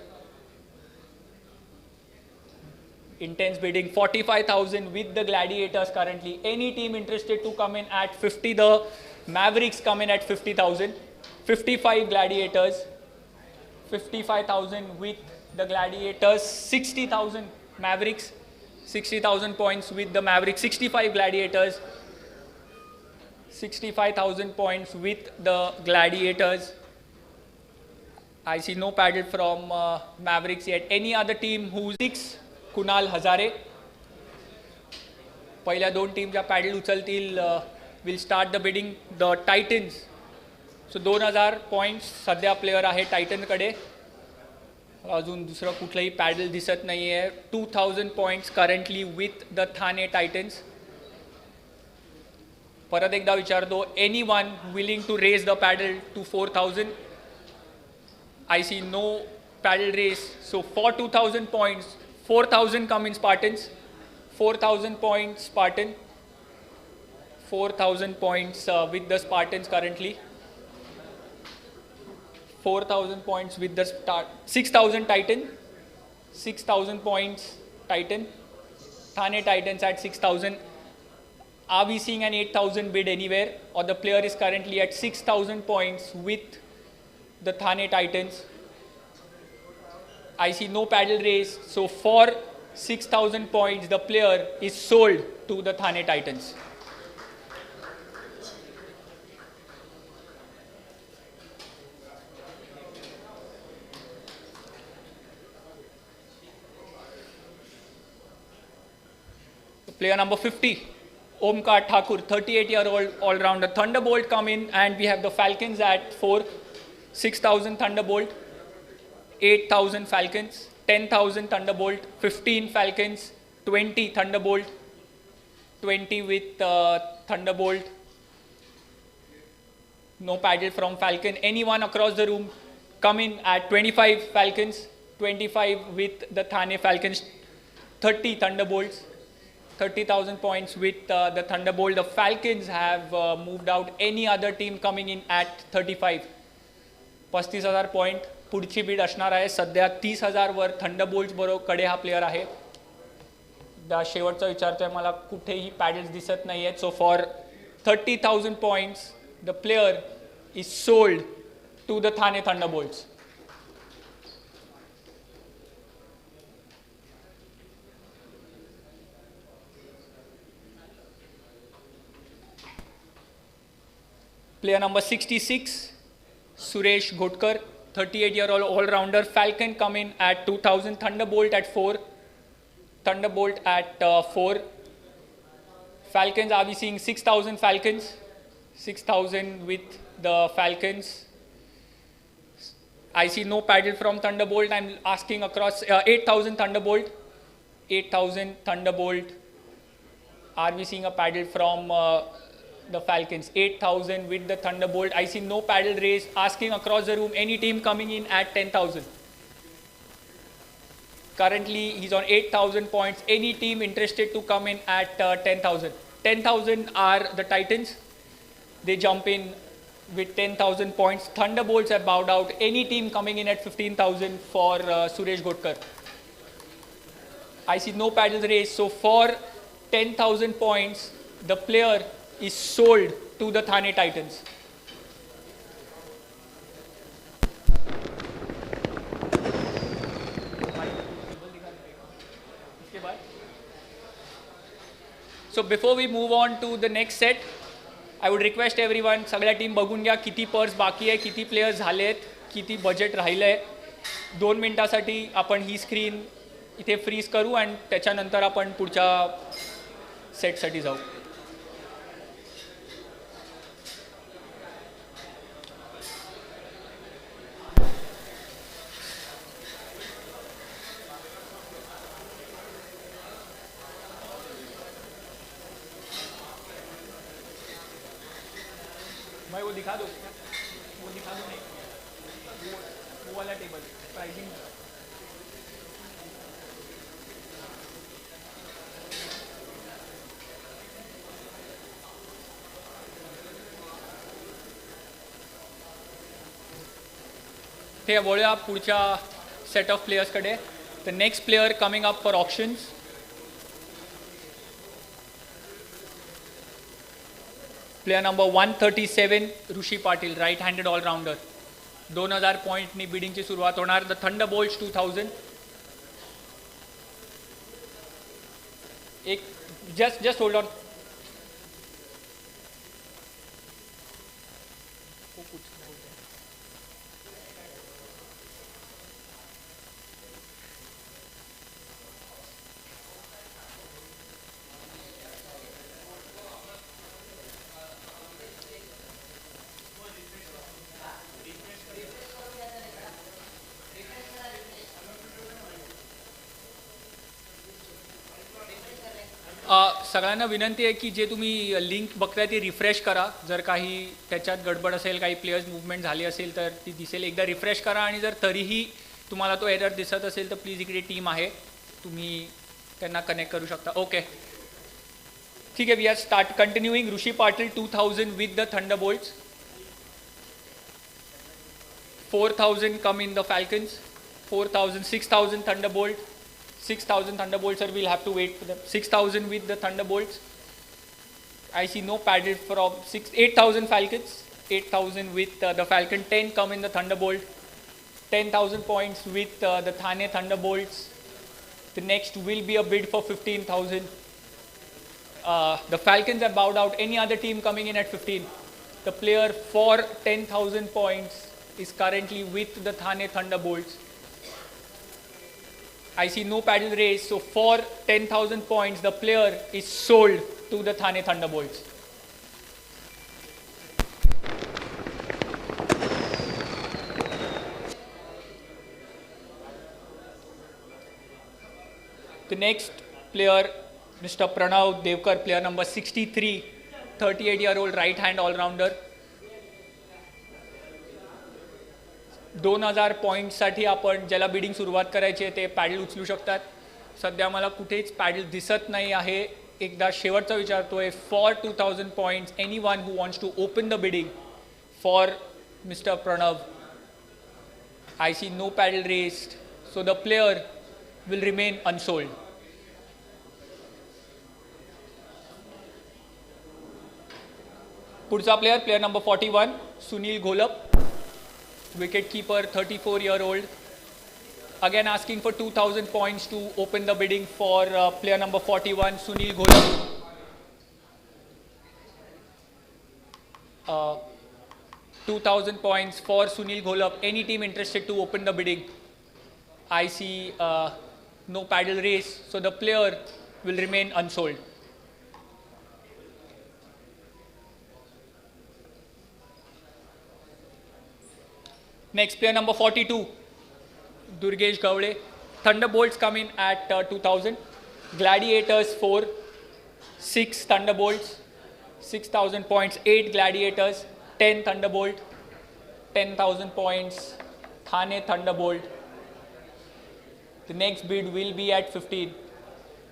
Intense bidding, 45,000 with the Gladiators currently. Any team interested to come in at 50, the Mavericks come in at 50,000. 55 Gladiators, 55,000 with the Gladiators. 60,000 Mavericks, 60,000 points with the Mavericks. 65 Gladiators, 65,000 points with the Gladiators. I see no paddle from Mavericks yet. Any other team who's 6? Kunal Hazare. पहिल्या दोन टीमच्या paddle उचलतील. Will start the bidding. The Titans. So 2,000 points सध्या player आहे टायटनकडे. अजून दुसरं कुठलंही पॅडल दिसत नाही आहे. 2,000 points currently with the Thane Titans. परत एकदा विचारतो, any one willing to raise the paddle to 4,000? I see no paddle raise. So for 2,000 points, 4,000 come in Spartans. 4,000 points Spartan. 4,000 points with the Spartans currently. 4,000 points with the start. 6,000 Titan. 6,000 points Titan. Thane Titans at 6,000. Are we seeing an 8,000 bid anywhere? Or the player is currently at 6,000 points with the Thane Titans. I see no paddle race. So for 6,000 points, the player is sold to the Thane Titans. Player number 50, Omkar Thakur, 38-year-old all-rounder. Thunderbolt come in, and we have the Falcons at 4. 6,000 Thunderbolt. 8,000 Falcons, 10,000 Thunderbolt, 15 Falcons, 20 Thunderbolt, 20 with Thunderbolt. No paddle from Falcon. Anyone across the room come in at 25 Falcons, 25 with the Thane Falcons, 30 Thunderbolts, 30,000 points with the Thunderbolt. The Falcons have moved out. Any other team coming in at 35. 35,000 point पुढची बीड असणार आहे. सध्या 30,000 वर Thunderbolts बरोबर कडे हा player आहे. शेवटचा विचारतोय, मला कुठेही पॅडल्स दिसत नाही आहेत. So for 30,000 points the player is sold to the Thane Thunderbolts. Player number 66, Suresh Ghotkar, 38-year-old all-rounder. Falcon come in at 2,000. Thunderbolt at 4. Thunderbolt at 4. Falcons, are we seeing 6,000 Falcons? 6,000 with the Falcons. I see no paddle from Thunderbolt. I'm asking across 8,000 Thunderbolt. 8,000 Thunderbolt. Are we seeing a paddle from the Falcons? 8,000 with the Thunderbolt. I see no paddle race. Asking across the room, any team coming in at 10,000. Currently, he's on 8,000 points. Any team interested to come in at 10,000? 10,000 are the Titans. They jump in with 10,000 points. Thunderbolts have bowed out. Any team coming in at 15,000 for Suresh Ghotkar? I see no paddle race. So for 10,000 points, the player is sold to the Thane Titans. So before we move on to the next set, I would request everyone, सगळ्या team बघून घ्या किती purse बाकी आहे, किती players झाले आहेत, किती बजेट राहिलं आहे. 2 मिनिटासाठी आपण ही स्क्रीन इथे फ्रीज करू आणि त्याच्यानंतर आपण पुढच्या सेटसाठी जाऊ. दिखा दो वो दिखा दो नहीं वो वाला टेबल प्राइसिंग ते वळूया पुढच्या सेट ऑफ प्लेयर्सकडे. The next player coming up for options. Player number 137 Rishi Patil, right handed allrounder. 2000 पॉईंटनी बिडिंगची सुरुवात होणार. The Thunderbolts 2000. एक जस्ट होल्ड ऑन. सगळ्यांना विनंती आहे की जे तुम्ही लिंक बघताय ती रिफ्रेश करा. जर काही त्याच्यात गडबड असेल, काही प्लेयर्स मूवमेंट झाली असेल तर ती दिसेल. एकदा रिफ्रेश करा आणि जर तरीही तुम्हाला तो एरर दिसत असेल तर प्लीज इकडे टीम आहे, तुम्ही त्यांना कनेक्ट करू शकता. ओके ठीक आहे. We are continuing. Rishi Patil 2000 with the Thunderbolts. 4000 come in the Falcons. 4000, 6000 Thunderbolt. 6000 Thunderbolts, sir, we'll have to wait for them. 6000 with the Thunderbolts. I see no padded from 8,000 Falcons. 8,000 with the Falcon. 10 come in the Thunderbolt. 10,000 points with the Thane Thunderbolts. The next will be a bid for 15,000. The Falcons have bowed out. Any other team coming in at 15? The player for 10,000 points is currently with the Thane Thunderbolts. I see no paddle raise, so for 10,000 points, the player is sold to the Thane Thunderbolts. The next player, Mr. Pranav Devkar, player number 63, 38-year-old right-hand all-rounder. 2000 पॉईंटसाठी आपण ज्याला bidding सुरुवात करायची आहे ते paddle उचलू शकतात. सध्या मला कुठेच पॅडल दिसत नाही आहे. एकदा शेवटचा विचारतोय. For 2000 points, anyone who wants to open the bidding for mister Pranav. I see no paddle raised, so the player will remain unsold. पुढचा player, player number 41, Sunil Gholap, wicket keeper, 34-year-old. Again asking for 2000 points to open the bidding for player number 41, Sunil Gholap. 2000 points for Sunil Gholap. Any team interested to open the bidding? I see no paddle race, so the player will remain unsold. Next, player number 42, Durgesh Gowde. Thunderbolts come in at 2000. Gladiators 4, 6 Thunderbolts, 6,000 points, 8 Gladiators, 10 Thunderbolt, 10,000 points, Thane Thunderbolt. The next bid will be at 15.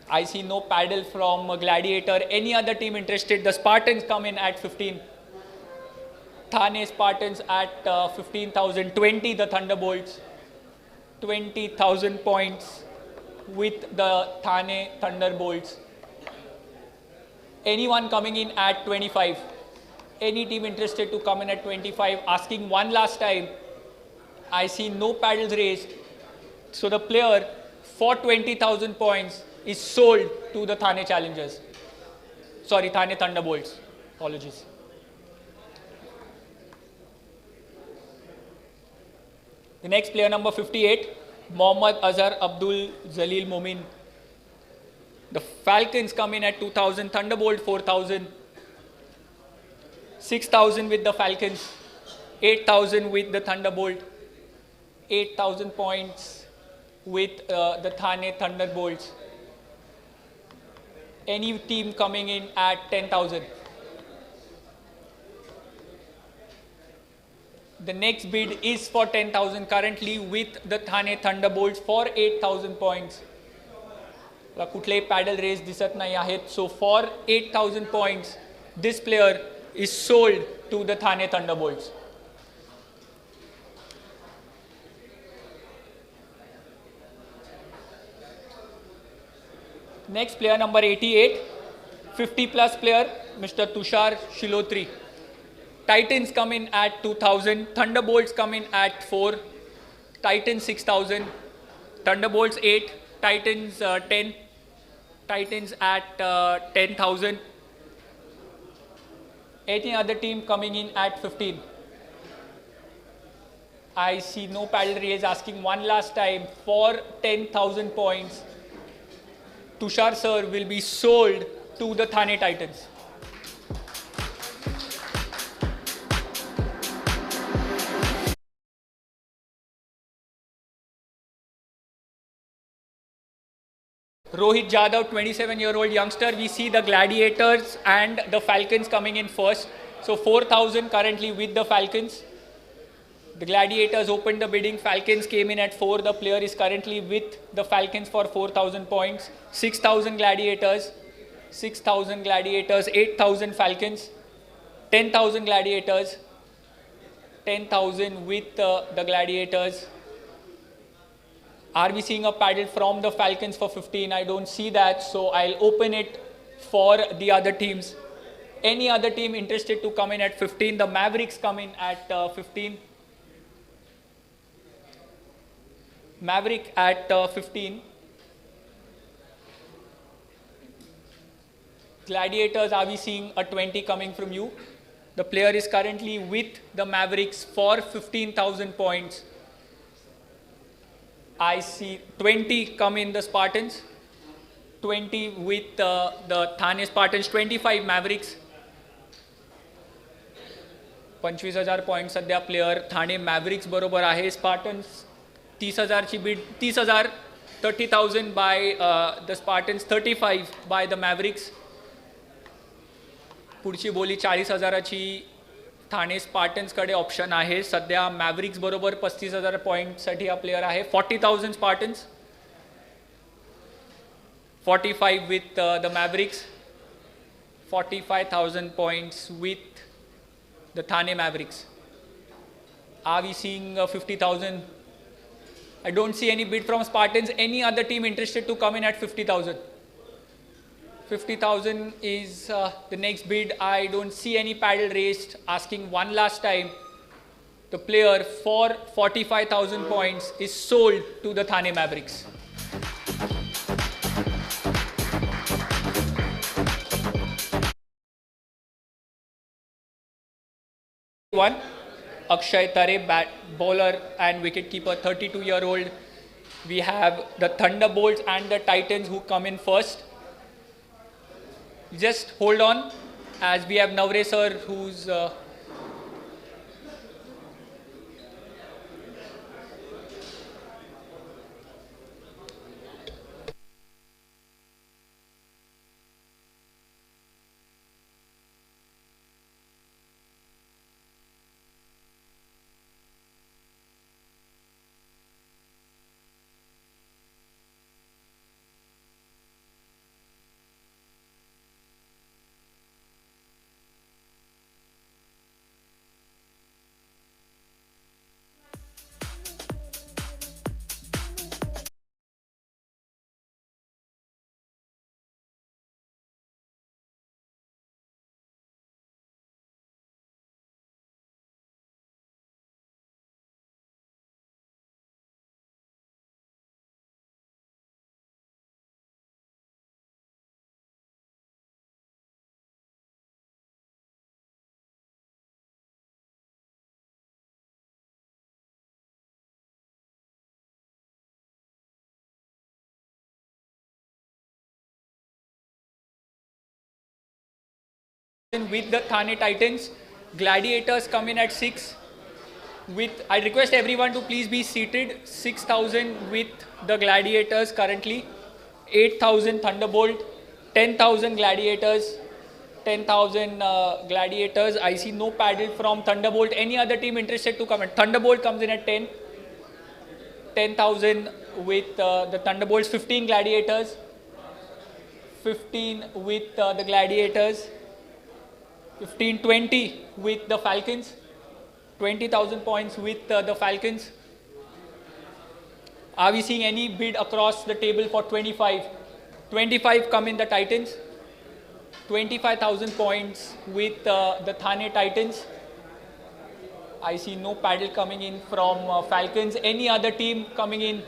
I see no paddle from Gladiator. Any other team interested? The Spartans come in at 15. Thane Spartans at 15,000, 20 the Thunderbolts, 20,000 points with the Thane Thunderbolts. Anyone coming in at 25? Any team interested to come in at 25? Asking one last time. I see no paddles raised, so the player for 20,000 points is sold to the Thane Challengers. Sorry, Thane Thunderbolts. Apologies. The next player, number 58, Mohammad Azhar Abdul Jalil Momin. The Falcons come in at 2000, Thunderbolt 4000, 6,000 with the Falcons, 8,000 with the Thunderbolt, 8,000 points with the Thane Thunderbolts. Any team coming in at 10,000? The next bid is for 10,000 currently with the Thane Thunderbolts for 8,000 points. मला कुठलेही paddle race दिसत नाही आहेत. So for 8,000 points, this player is sold to the Thane Thunderbolts. Next player number 88, 50 plus player, Mr. Tushar Shilotri. Titans come in at 2,000, Thunderbolts come in at 4, Titans 6,000, Thunderbolts 8, Titans 10, Titans at 10,000. Any other team coming in at 15? I see no paddle raise, asking one last time for 10,000 points. Tushar sir will be sold to the Thane Titans. Rohit Jadhav, 27-year-old youngster. We see the Gladiators and the Falcons coming in first. So 4,000 currently with the Falcons. The Gladiators opened the bidding. Falcons came in at 4. The player is currently with the Falcons for 4,000 points. 6,000 Gladiators. 6,000 Gladiators. 8,000 Falcons. 10,000 Gladiators. 10,000 with the Gladiators. Are we seeing a paddle from the Falcons for 15? I don't see that, so I'll open it for the other teams. Any other team interested to come in at 15? The Mavericks come in at 15. Maverick at 15. Gladiators, are we seeing a 20 coming from you? The player is currently with the Mavericks for 15,000 points. I see 20 come in the Spartans, 20 with the Thane Spartans, 25 Mavericks. 25,000 point सध्या player Thane Mavericks बरोबर आहे. Spartans 30,000ची bid, 30,000, 30,000 by the Spartans, 35 by the Mavericks. पुढची बोली 40,000ची Thane स्पार्टन्सकडे option आहे. सध्या मॅव्रिक्स बरोबर 35,000 पॉईंटसाठी हा प्लेयर आहे. 40,000 Spartans, 45 with the Mavericks, 45,000 points with the Thane Mavericks. Are we seeing 50,000? I don't see any bid from Spartans. Any other team interested to come in at 50,000? 50,000 is the next bid. I don't see any paddle raised. Asking one last time. The player for 45,000 points is sold to the Thane Mavericks. One, Akshay Tare, bowler and wicketkeeper, 32-year-old. We have the Thunderbolts and the Titans who come in first. Just hold on, as we have Navre sir, who's with the Thane Titans. Gladiators come in at 6. With, I request everyone to please be seated. 6,000 with the Gladiators currently. 8,000 Thunderbolt. 10,000 Gladiators. 10,000 gladiators. I see no paddle from Thunderbolt. Any other team interested to come in? Thunderbolt comes in at 10. 10,000 with the Thunderbolts. 15 gladiators. 15 with the gladiators. 15-20 with the Falcons. 20,000 points with the Falcons. Are we seeing any bid across the table for 25? 25 come in the Titans. 25,000 points with the Thane Titans. I see no paddle coming in from Falcons. Any other team coming in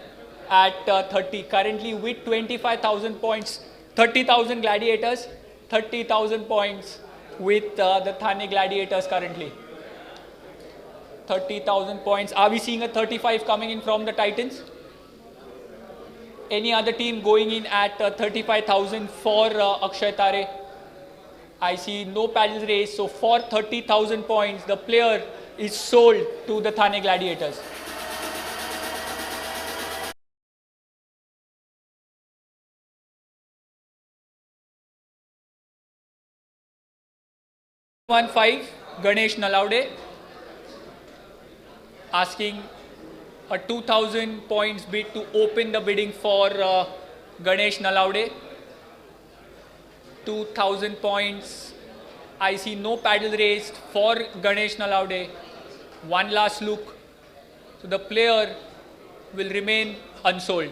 at 30? Currently with 25,000 points, 30,000 gladiators, 30,000 points with the Thane Gladiators currently. 30,000 points. Are we seeing a 35 coming in from the Titans? Any other team going in at 35,000 for MHATRE? I see no paddles race. So for 30,000 points, the player is sold to the Thane Gladiators. $1.5 Ganesh Nalaude asking a 2,000 points bid to open the bidding for Ganesh Nalaude. 2,000 points. I see no paddle raised for Ganesh Nalaude. One last look. So the player will remain unsold.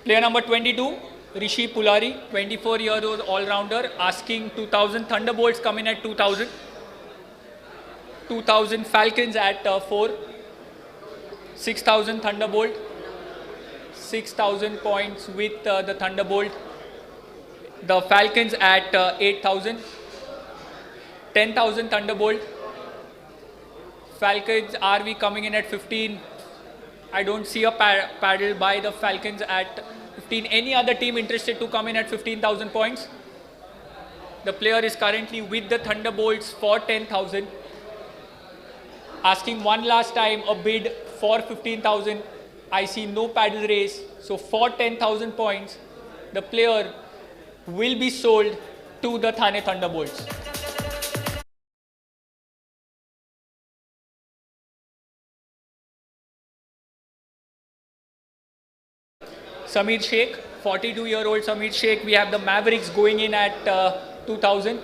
Player number 22, Rishi Pulari, 24-year-old all-rounder, asking 2,000. Thunderbolts come in at 2,000. 2,000 Falcons at 4. 6,000 Thunderbolt. 6,000 points with the Thunderbolt. The Falcons at 8,000. 10,000 Thunderbolt. Falcons, are we coming in at 15? I don't see a paddle by the Falcons at 15. Any other team interested to come in at 15,000 points? The player is currently with the Thunderbolts for 10,000. Asking one last time a bid for 15,000. I see no paddle race. So for 10,000 points, the player will be sold to the Thane Thunderbolts. Samir Sheikh, 42-year-old Samir Sheikh. We have the Mavericks going in at 2,000.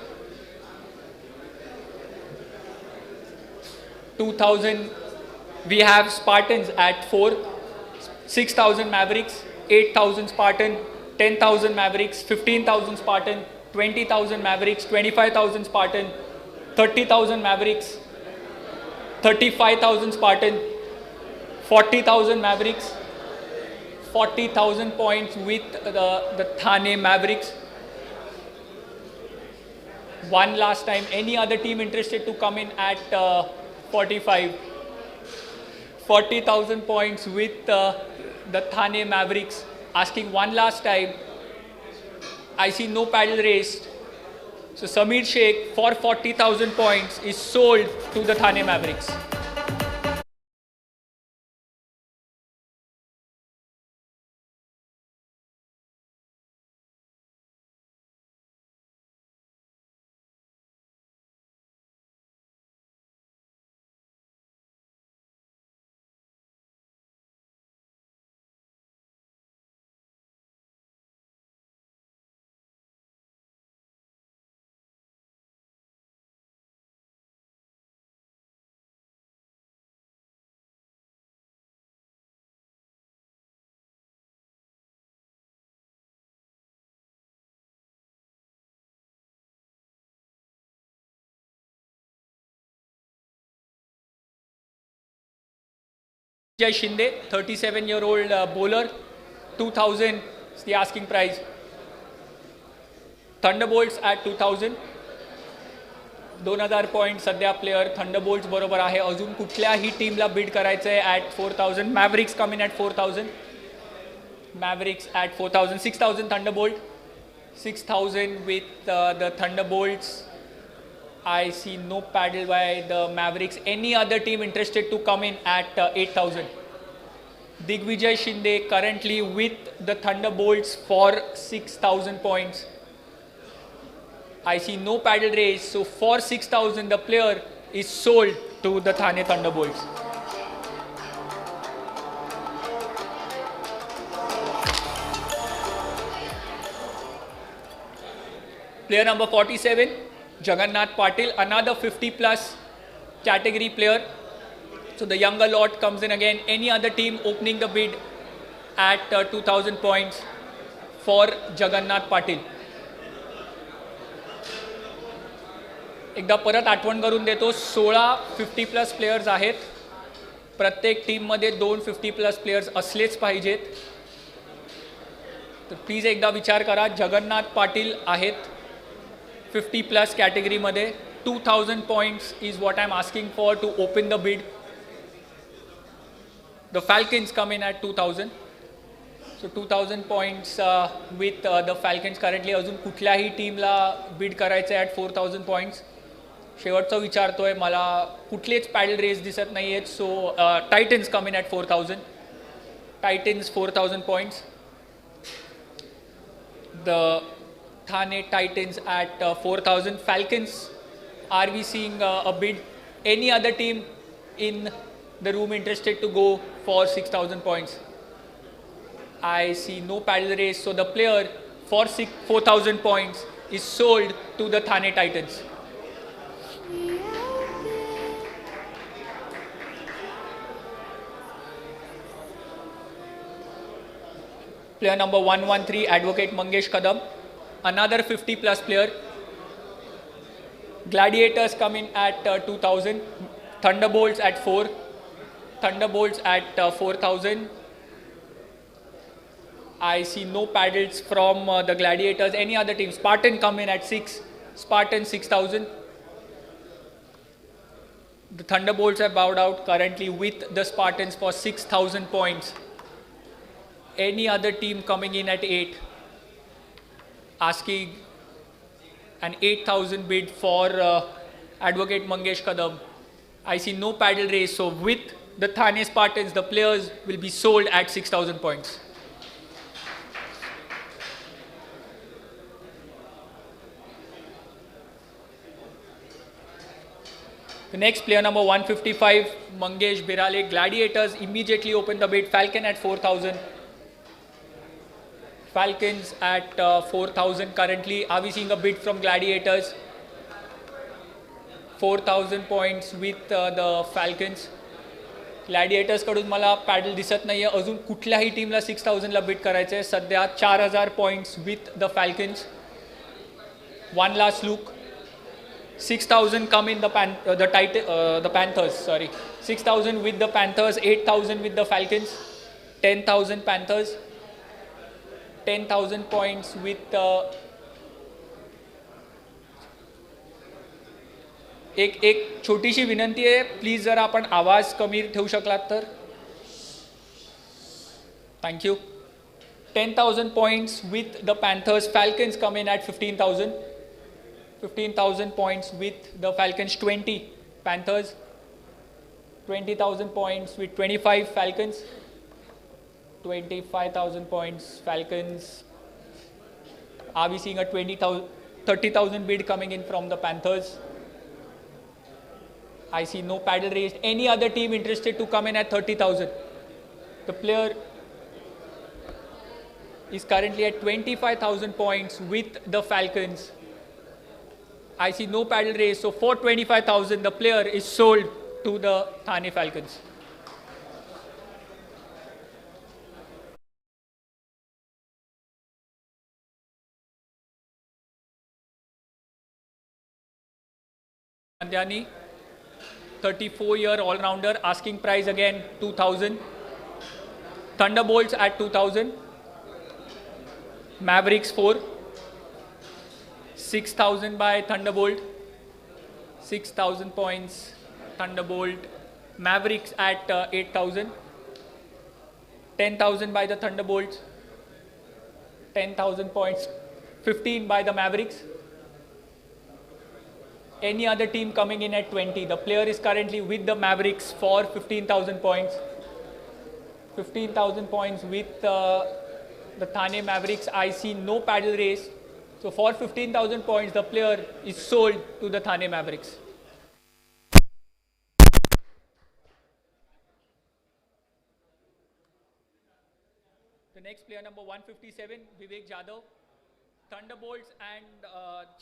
2,000. We have Spartans at 4. 6,000 Mavericks, 8,000 Spartan, 10,000 Mavericks, 15,000 Spartan, 20,000 Mavericks, 25,000 Spartan, 30,000 Mavericks, 35,000 Spartan, 40,000 Mavericks, 40,000 points with the Thane Mavericks. One last time, any other team interested to come in at 45. 40,000 points with the Thane Mavericks. Asking one last time. I see no paddle raised. So Samir Sheikh for 40,000 points is sold to the Thane Mavericks. Jai Shinde, 37-year-old bowler, 2,000 is the asking price. Thunderbolts at 2,000. 2,000 point सध्या player Thunderbolts बरोबर आहे. अजून कुठल्याही टीमला bid करायचं आहे at 4,000. Mavericks come in at 4,000. Mavericks at 4,000. 6,000 Thunderbolt. 6,000 with the Thunderbolts. I see no paddle by the Mavericks. Any other team interested to come in at 8,000? Digvijay Shinde currently with the Thunderbolts for 6,000 points. I see no paddle raise, so for 6,000 the player is sold to the Thane Thunderbolts. Player number 47, Jagannath Patil, another 50 plus category player. So the younger lot comes in again. Any other team opening the bid at 2,000 points for Jagannath Patil. एकदा परत आठवण करून देतो, 16 50 plus players आहेत. प्रत्येक टीममध्ये 2 50 plus players असलेच पाहिजेत. तर प्लीज एकदा विचार करा. जगन्नाथ पाटील आहेत 50 प्लस कॅटेगरीमध्ये. 2,000 points is what I'm asking for to open the bid. The Falcons come in at 2,000. So 2,000 points with the Falcons currently. अजून कुठल्याही टीमला बिड करायचं आहे at 4,000 points. शेवटचं विचारतोय, मला कुठलेच पॅडल रेस दिसत नाही आहेत. So Titans come in at 4,000. Titans 4,000 points. The Thane Titans at 4,000. Falcons, are we seeing a bid? Any other team in the room interested to go for 6,000 points? I see no paddle race, so the player for 4,000 points is sold to the Thane Titans. Player number 113, Advocate Mangesh Kadam, another 50 plus player. Gladiators come in at 2,000. Thunderbolts at 4. Thunderbolts at 4,000. I see no paddles from the Gladiators. Any other team? Spartan come in at 6. Spartan 6,000. The Thunderbolts have bowed out currently with the Spartans for 6,000 points. Any other team coming in at 8, asking an 8,000 bid for Advocate Mangesh Kadam. I see no paddle race, so with the Thane Spartans, the players will be sold at 6,000 points. The next player number 155, Mangesh Birale. Gladiators immediately open the bid. Falcon at 4,000. Falcons at 4,000 currently. Are we seeing a bid from Gladiators? 4,000 points with the Falcons. Gladiators कडून मला paddle दिसत नाही आहे. अजून कुठल्याही टीमला 6,000 ला bid करायचं आहे. सध्या 4,000 points with the Falcons. One last look. 6,000 come in the Panthers. Sorry, 6,000 with the Panthers. 8,000 with the Falcons. 10,000 Panthers. 10,000 points with एक छोटीशी विनंती आहे, प्लीज जर आपण आवाज कमी ठेवू शकलात तर. Thank you. 10,000 points with the Panthers. Falcons come in at 15,000. 15,000 points with the Falcons. 20 Panthers. 20,000 points with 25 Falcons. 25,000 points Falcons. Are we seeing a 30,000 bid coming in from the Panthers? I see no paddle raised. Any other team interested to come in at 30,000? The player is currently at 25,000 points with the Falcons. I see no paddle raise, so for 25,000 the player is sold to the Thane Falcons. Andhyani, 34-year all-rounder, asking price again 2,000. Thunderbolts at 2,000. Mavericks 4. 6,000 by Thunderbolt. 6,000 points. Thunderbolt. Mavericks at 8,000. 10,000 by the Thunderbolts. 10,000 points. 15 by the Mavericks. Any other team coming in at 20. The player is currently with the Mavericks for 15,000 points. 15,000 points with the Thane Mavericks. I see no paddle race. So for 15,000 points, the player is sold to the Thane Mavericks. The next player, number 157, Vivek Jadhav. Thunderbolts and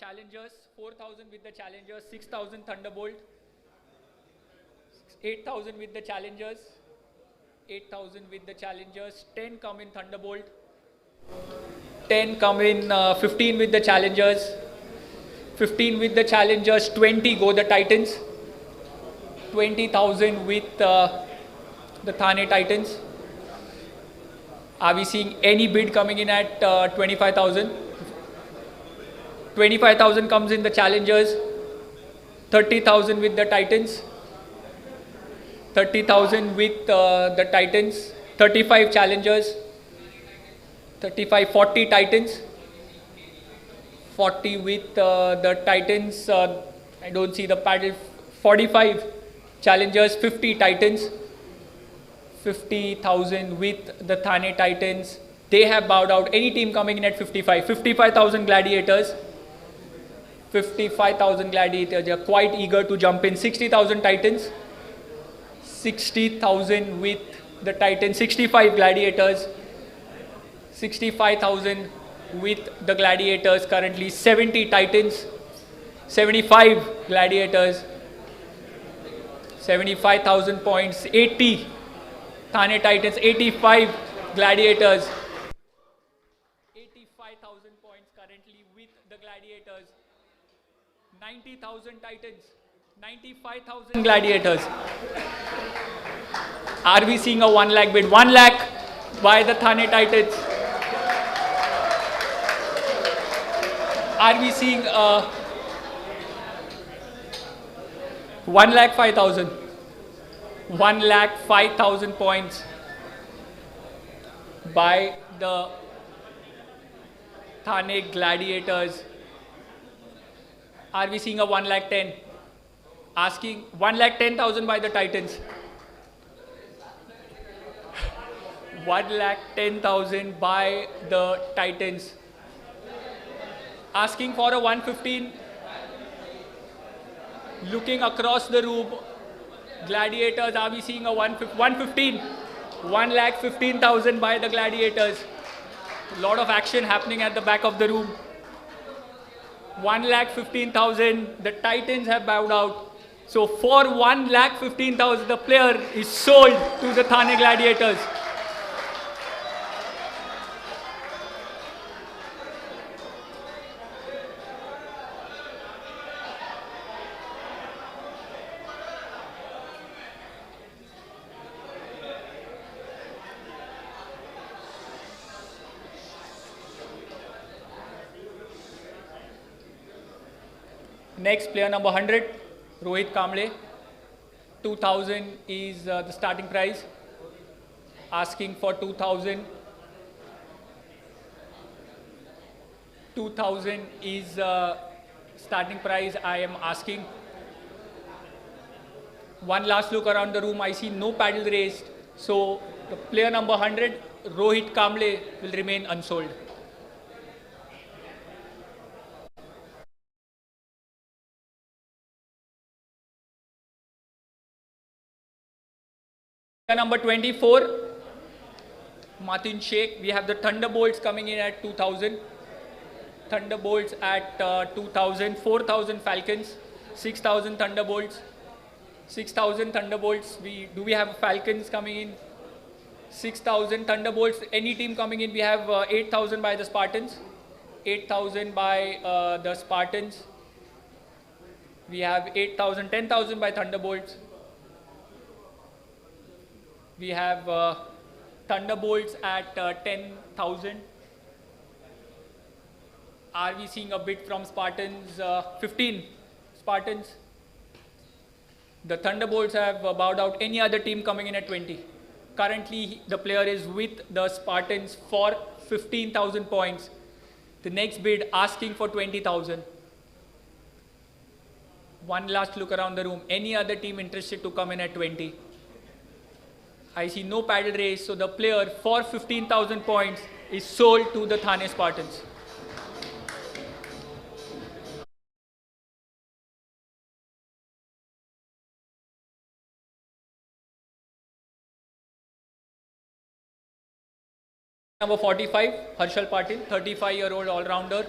challengers, 4,000 with the challengers, 6,000 Thunderbolt, 8,000 with the challengers, 8,000 with the challengers, 10 come in Thunderbolt, 10 come in 15 with the challengers, 15 with the challengers, 20 go the Titans, 20,000 with the Thane Titans. Are we seeing any bid coming in at 25,000? 25,000 comes in the challengers, 30,000 with the Titans, 30,000 with the Titans, 35 challengers, 35, 40 Titans, 40 with the Titans, I don't see the paddle, 45 challengers, 50 Titans, 50,000 with the Thane Titans. They have bowed out. Any team coming in at 55, 55,000 gladiators, 55,000 gladiators, they are quite eager to jump in. 60,000 Titans, 60,000 with the Titans, 65 gladiators, 65,000 with the gladiators, currently 70 Titans, 75 gladiators, 75,000 points, 80 Thane Titans, 85 gladiators, 85,000 points currently with the gladiators, 90,000 Titans, 95,000 gladiators. Are we seeing a 1 lakh bid? 1 lakh by the Thane Titans. Are we seeing 1 lakh 5,000? 1 lakh 5,000 points by the Thane Gladiators. Are we seeing a 1 lakh 10? Asking 1 lakh 10,000 by the Titans. 1 lakh 10,000 by the Titans. Asking for a 115. Looking across the room. Gladiators, are we seeing a 115? 1 lakh 15,000 by the Gladiators. A lot of action happening at the back of the room. 1 lakh 15,000. The Titans have bowed out. So for 1 lakh 15,000, the player is sold to the Thane Gladiators. Next, player number 100, Rohit Kamble. 2,000 is the starting price. Asking for 2,000. 2,000 is starting price I am asking. One last look around the room. I see no paddle raised. So the player number 100, Rohit Kamble, will remain unsold. Number 24, Martin Sheikh. We have the Thunderbolts coming in at 2,000. Thunderbolts at 2,000. 4,000 Falcons. 6,000 Thunderbolts. 6,000 Thunderbolts. Do we have Falcons coming in? 6,000 Thunderbolts. Any team coming in? We have 8,000 by the Spartans. 8,000 by the Spartans. We have 8,000. 10,000 by Thunderbolts. We have Thunderbolts at 10,000. Are we seeing a bid from Spartans? 15 Spartans. The Thunderbolts have bowed out. Any other team coming in at 20? Currently, the player is with the Spartans for 15,000 points. The next bid asking for 20,000. One last look around the room. Any other team interested to come in at 20? I see no paddle raise, so the player for 15,000 points is sold to the Thane Spartans. Number 45, Harshal Patil, 35-year-old all-rounder,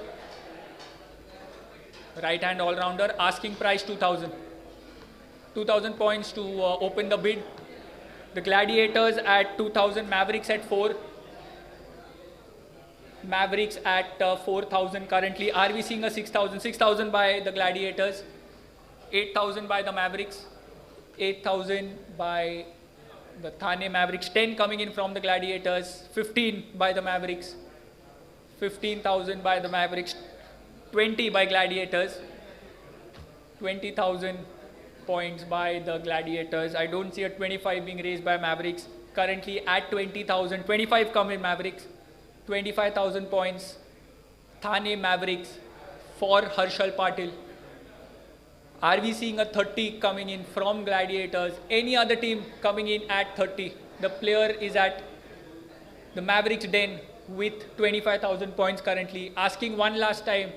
right-hand all-rounder, asking price 2,000. 2,000 points to open the bid. The Gladiators at 2,000, Mavericks at 4. Mavericks at 4,000 currently. Are we seeing a 6,000? 6,000 by the Gladiators, 8,000 by the Mavericks, 8,000 by the Thane Mavericks, 10 coming in from the Gladiators, 15 by the Mavericks, 15,000 by the Mavericks, 20 by Gladiators, 20,000 points by the Gladiators. I don't see a 25 being raised by Mavericks. Currently at 20,000, 25 come in Mavericks, 25,000 points, Thane Mavericks for Harshal Patil. Are we seeing a 30 coming in from Gladiators? Any other team coming in at 30? The player is at the Mavericks den with 25,000 points currently. Asking one last time,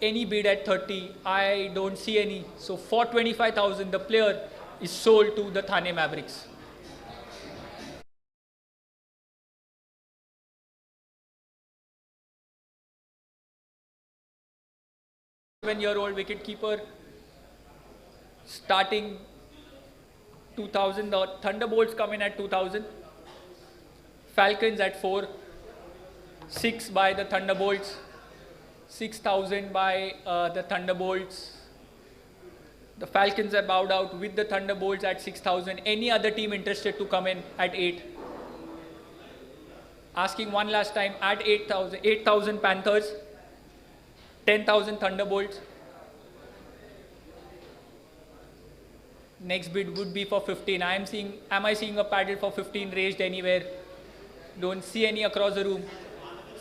any bid at 30? I don't see any. So for 25,000, the player is sold to the Thane Mavericks. Seven-year-old wicketkeeper, starting 2,000. The Thunderbolts come in at 2,000. Falcons at 4. 6 by the Thunderbolts. 6,000 by the Thunderbolts. The Falcons are bowed out with the Thunderbolts at 6,000. Any other team interested to come in at 8? Asking one last time at 8,000. 8,000 Panthers. 10,000 Thunderbolts. Next bid would be for 15. Am I seeing a paddle for 15 raised anywhere? Don't see any across the room.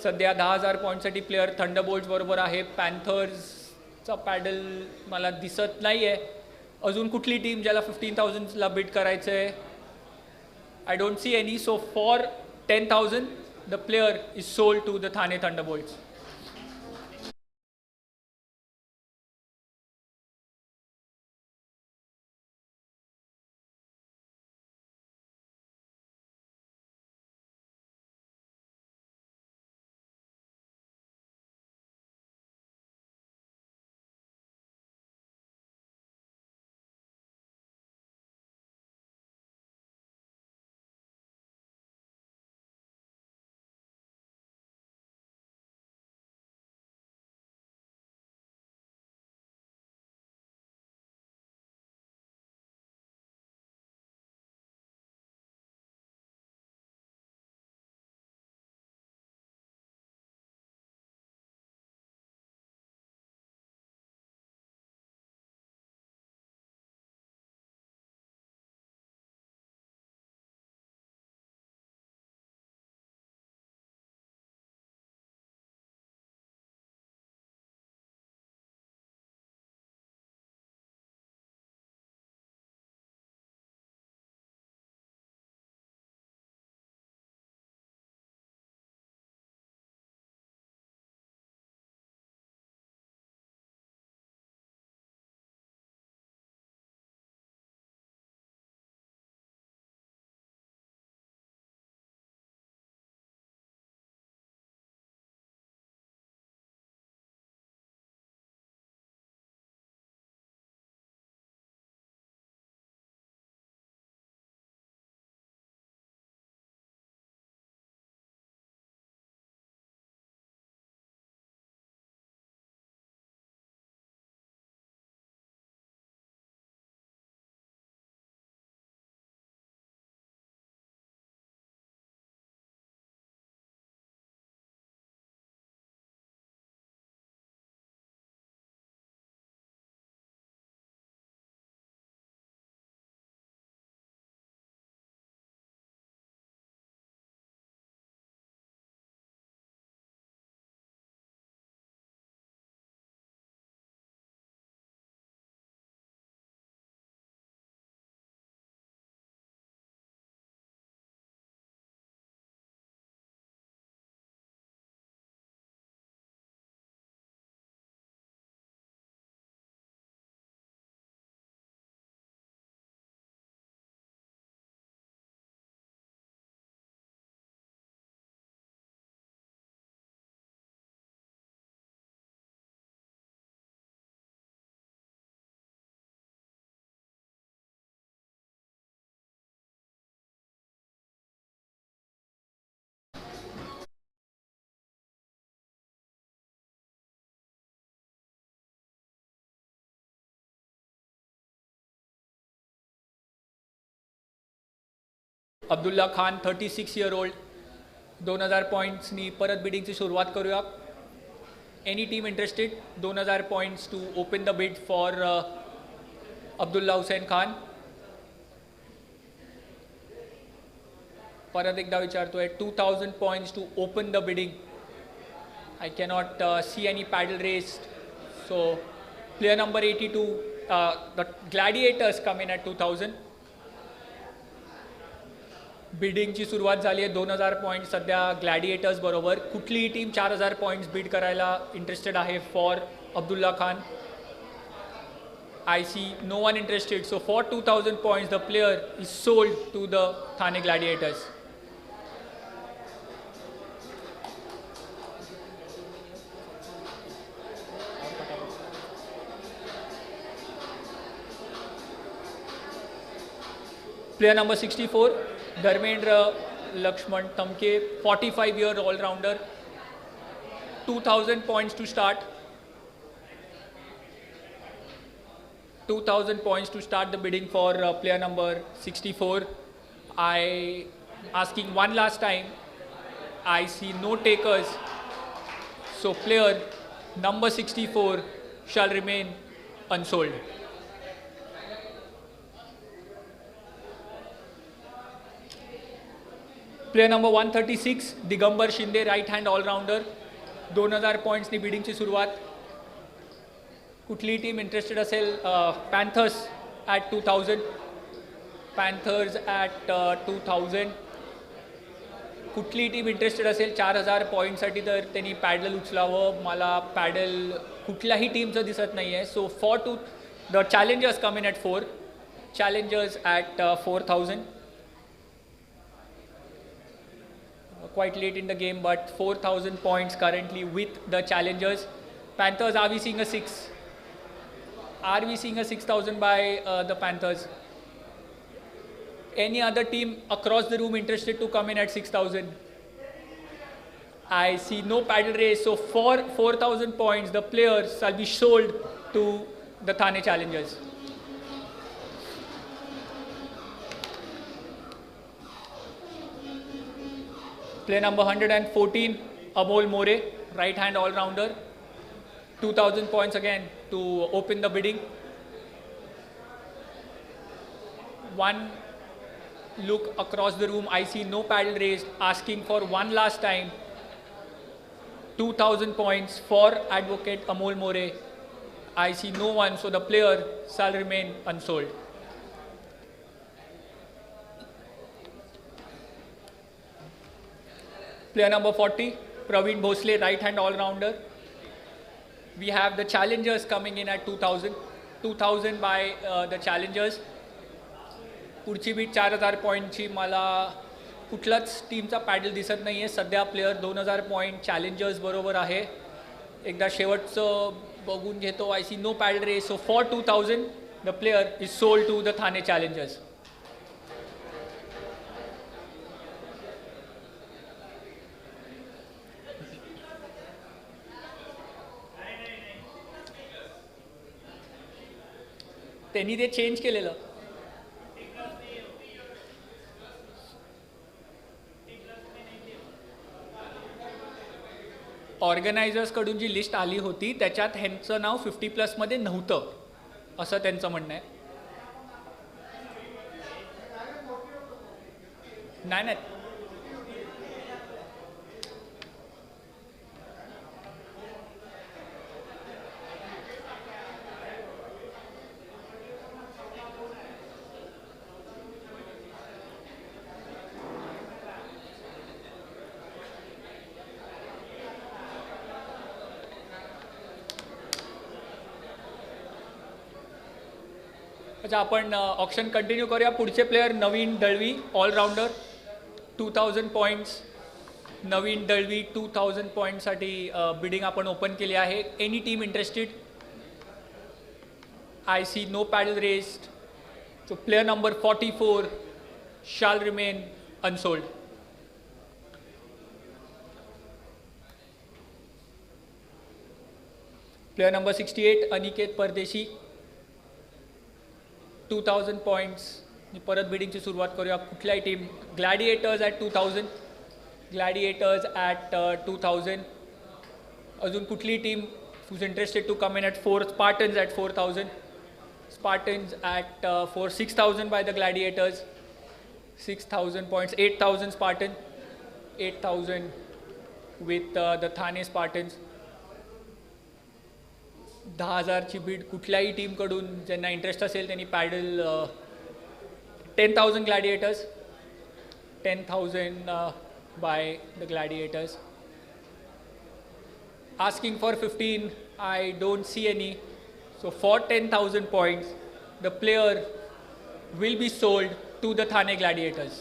सध्या 10,000 पॉईंटसाठी player Thunderbolts बरोबर आहे. पॅन्थर्सचा paddle मला दिसत नाही आहे. अजून कुठली team ज्याला 15,000ला बिड करायचं आहे? I don't see any. So for 10,000 the player is sold to the Thane Thunderbolts. Abdullah Khan 36 year old 2000 पॉईंट्सनी परत बिडिंगची सुरुवात करूया. Any team interested 2000 points to open the bid for Abdullah Hussain Khan. परत एकदा विचारतोय 2000 points to open the bidding. I cannot see any paddle raised. So player number 82, the gladiators come in at 2000. बिडिंगची सुरुवात झाली आहे. 2000 पॉईंट सध्या ग्लॅडिएटर्स बरोबर. कुठलीही टीम 4000 पॉईंट्स बीड करायला इंटरेस्टेड आहे for Abdullah Khan. I see no one interested. So for 2000 points the player is sold to the Thane Gladiators. Player number 64, Dharmendra Lakshman Tamke, 45-year all-rounder, 2000 points to start. 2000 points to start the bidding for player number 64. I asking one last time. I see no takers. So player number 64 shall remain unsold. Player number 136 Digambar Shinde right hand allrounder. 2000 पॉईंट्सनी बिडिंगची सुरुवात. कुठलीही team interested असेल Panthers at 2000. Panthers at 2000. कुठलीही team interested असेल 4000 पॉईंटसाठी तर त्यांनी paddle उचलावं. मला पॅडल कुठल्याही टीमचं दिसत नाही आहे. So for two the Challengers come in at 4. Challengers at 4000. Quite late in the game, but 4000 points currently with the challengers. Panthers, are we seeing a 6? Are we seeing a 6000 by the Panthers? Any other team across the room interested to come in at 6000? I see no paddle race. So for 4000 points, the players shall be sold to the Thane challengers. Player number 114, Amol More, right hand all-rounder. 2000 points again to open the bidding. One look across the room, I see no paddle raised, asking for one last time. 2000 points for advocate Amol More. I see no one, so the player shall remain unsold. Player number 40, Praveen Bhosle, right hand all-rounder. We have the challengers coming in at 2000. 2000 by the challengers. पुढची beat 4000 पॉईंटची. मला कुठलाच टीमचा paddle दिसत नाही आहे सध्या. Player 2000 point challengers बरोबर आहे. एकदा शेवटचं बघून घेतो. I see no paddle raise. So for 2000 the player is sold to the Thane Challengers. त्यांनी ते चेंज केलेलं. ऑर्गनायझर्सकडून जी लिस्ट आली होती त्याच्यात ह्यांचं नाव 50+ मध्ये नव्हतं असं त्यांचं म्हणणं आहे. नाही नाही अच्छा आपण ऑप्शन कंटिन्यू करूया. पुढचे player Navin Dalvi allrounder 2000 points. Navin Dalvi 2000 पॉईंटसाठी बिडिंग आपण ओपन केली आहे. Any team interested? I see no paddle raised. So player number 44 shall remain unsold. Player number 68 Aniket Pardeshi 2000 points आणि परत बिडिंगची सुरुवात करूया. कुठल्याही team. Gladiators at 2000. Gladiators at 2000. अजून कुठली team who's interested to come in at 4. Spartans at 4000. Spartans at 6,000 by the Gladiators. 6,000 points. 8,000 Spartan. 8,000 with the Thane Spartans. 10,000 ची बीड कुठल्याही टीमकडून ज्यांना इंटरेस्ट असेल त्यांनी paddle. 10,000 Gladiators. 10,000 by the Gladiators. Asking for 15, I don't see any. So for 10,000 points, the player will be sold to the Thane Gladiators.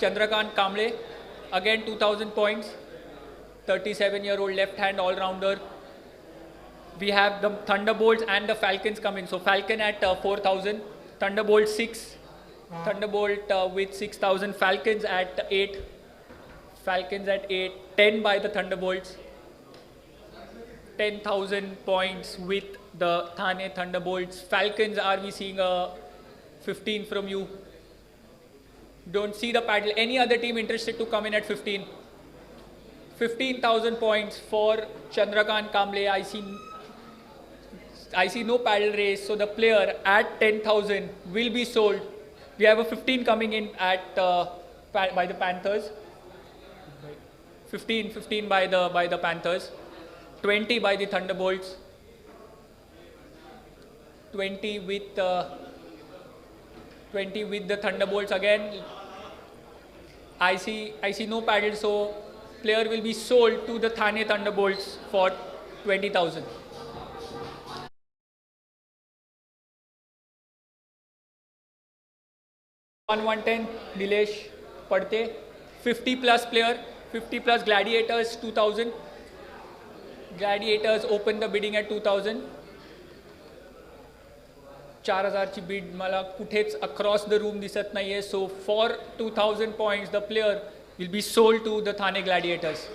Chandrakant Kamble, again 2,000 points. 37-year-old left-hand all-rounder. We have the Thunderbolts and the Falcons coming. So Falcon at 4,000. Thunderbolt 6, Thunderbolt with 6,000, Falcons at 8, Falcons at 8, 10 by the Thunderbolts, 10,000 points with the Thane Thunderbolts. Falcons, are we seeing a 15 from you? Don't see the paddle. Any other team interested to come in at 15? 15,000 points for Chandrakant Kamble. I see no paddle race, so the player at 10,000 will be sold. We have a 15 coming in at by the Panthers. 15 by the Panthers. 20 by the Thunderbolts. 20 with the Thunderbolts again. I see no paddle, so player will be sold to the Thane Thunderbolts for 20,000. 110 Nilesh Padte. 50 plus player. 50 plus Gladiators 2,000. Gladiators open the bidding at 2,000. 4,000 ची बीड मला कुठेच across the room दिसत नाहीये. So for 2,000 points the player will be sold to the Thane Gladiators.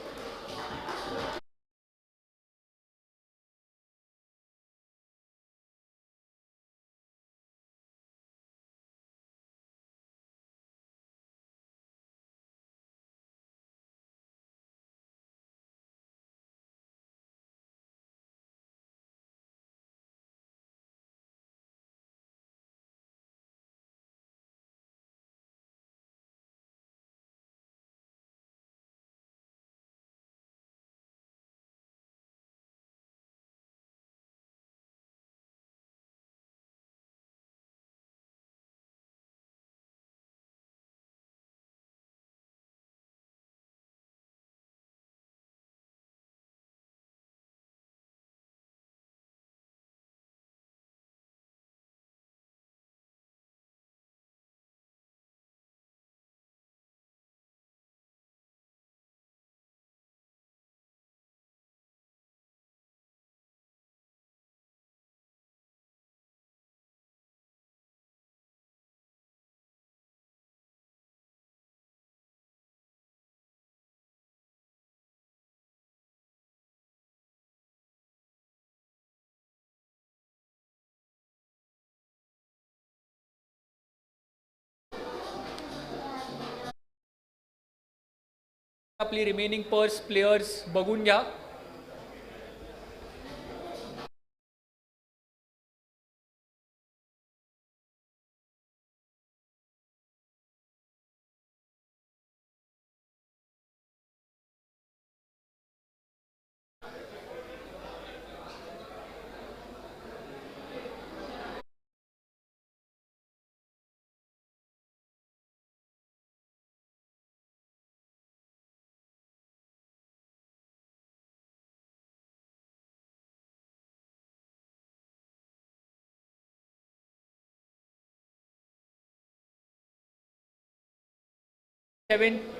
आपली remaining purse players बघून घ्या.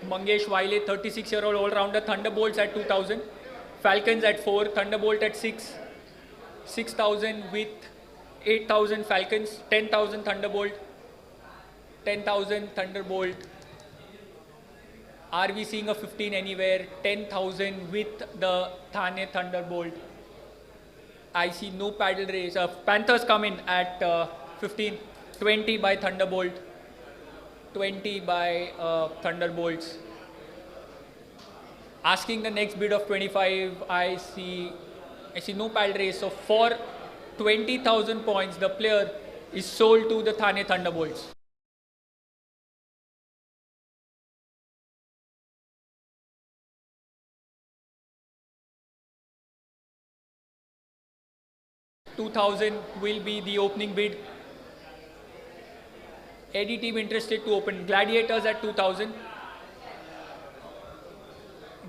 Mangesh Waile, 36-year-old all-rounder. Thunderbolts at 2,000. Falcons at 4. Thunderbolt at 6. 6,000 with 8,000 Falcons. 10,000 Thunderbolt. 10,000 Thunderbolt. Are we seeing a 15 anywhere? 10,000 with the Thane Thunderbolt. I see no paddle race. Panthers come in at 15. 20 by Thunderbolt. 20 by Thunderbolts. Asking the next bid of 25. I see no paddle race. So for 20,000 points, the player is sold to the Thane Thunderbolts. $2,000 will be the opening bid. Any team interested to open? Gladiators at 2,000.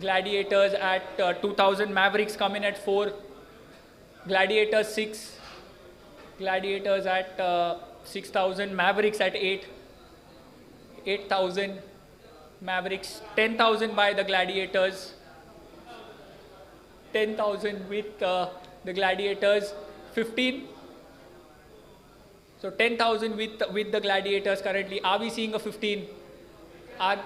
Gladiators at 2,000. Mavericks come in at 4. Gladiators 6. Gladiators at 6,000. Mavericks at 8. 8,000. Mavericks 10,000 by the Gladiators. 10,000 with the Gladiators. 15. So 10,000 with the Gladiators currently. Are we seeing a 15? Are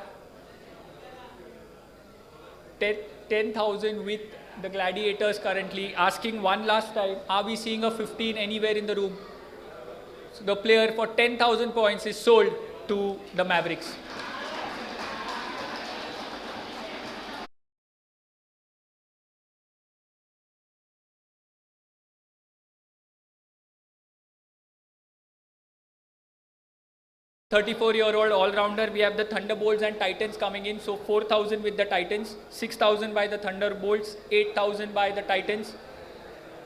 10,000 with the Gladiators currently. Asking one last time, are we seeing a 15 anywhere in the room? So the player for 10,000 points is sold to the Mavericks. "34-year-old all-rounder." We have the Thunderbolts and Titans coming in. So 4,000 with the Titans, 6,000 by the Thunderbolts, 8,000 by the Titans,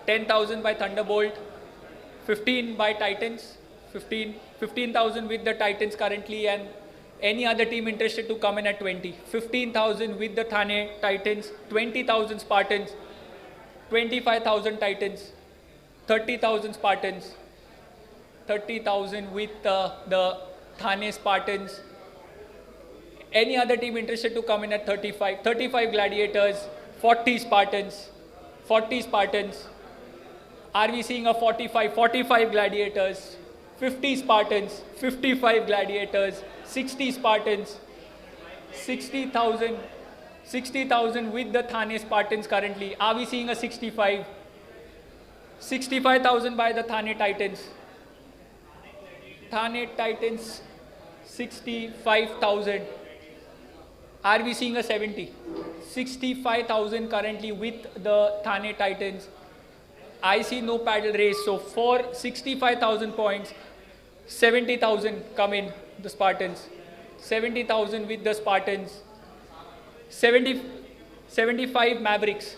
10,000 by Thunderbolt, 15 by Titans, 15,000 with the Titans currently, and any other team interested to come in at 20. 15,000 with the Thane Titans, 20,000 Spartans, 25,000 Titans, 30,000 Spartans, 30,000 with the Thane Spartans. Any other team interested to come in at 35. 35 Gladiators, 40 Spartans, 40 Spartans. Are we seeing a 45? 45 Gladiators, 50 Spartans, 55 Gladiators, 60 Spartans, 60,000. 60,000 with the Thane Spartans currently. Are we seeing a 65? 65,000 by the Thane Titans. Thane Titans, 65,000. Are we seeing a 70? 65,000 currently with the Thane Titans. I see no paddle race. So for 65,000 points, 70,000 come in, the Spartans. 70,000 with the Spartans. 75 Mavericks.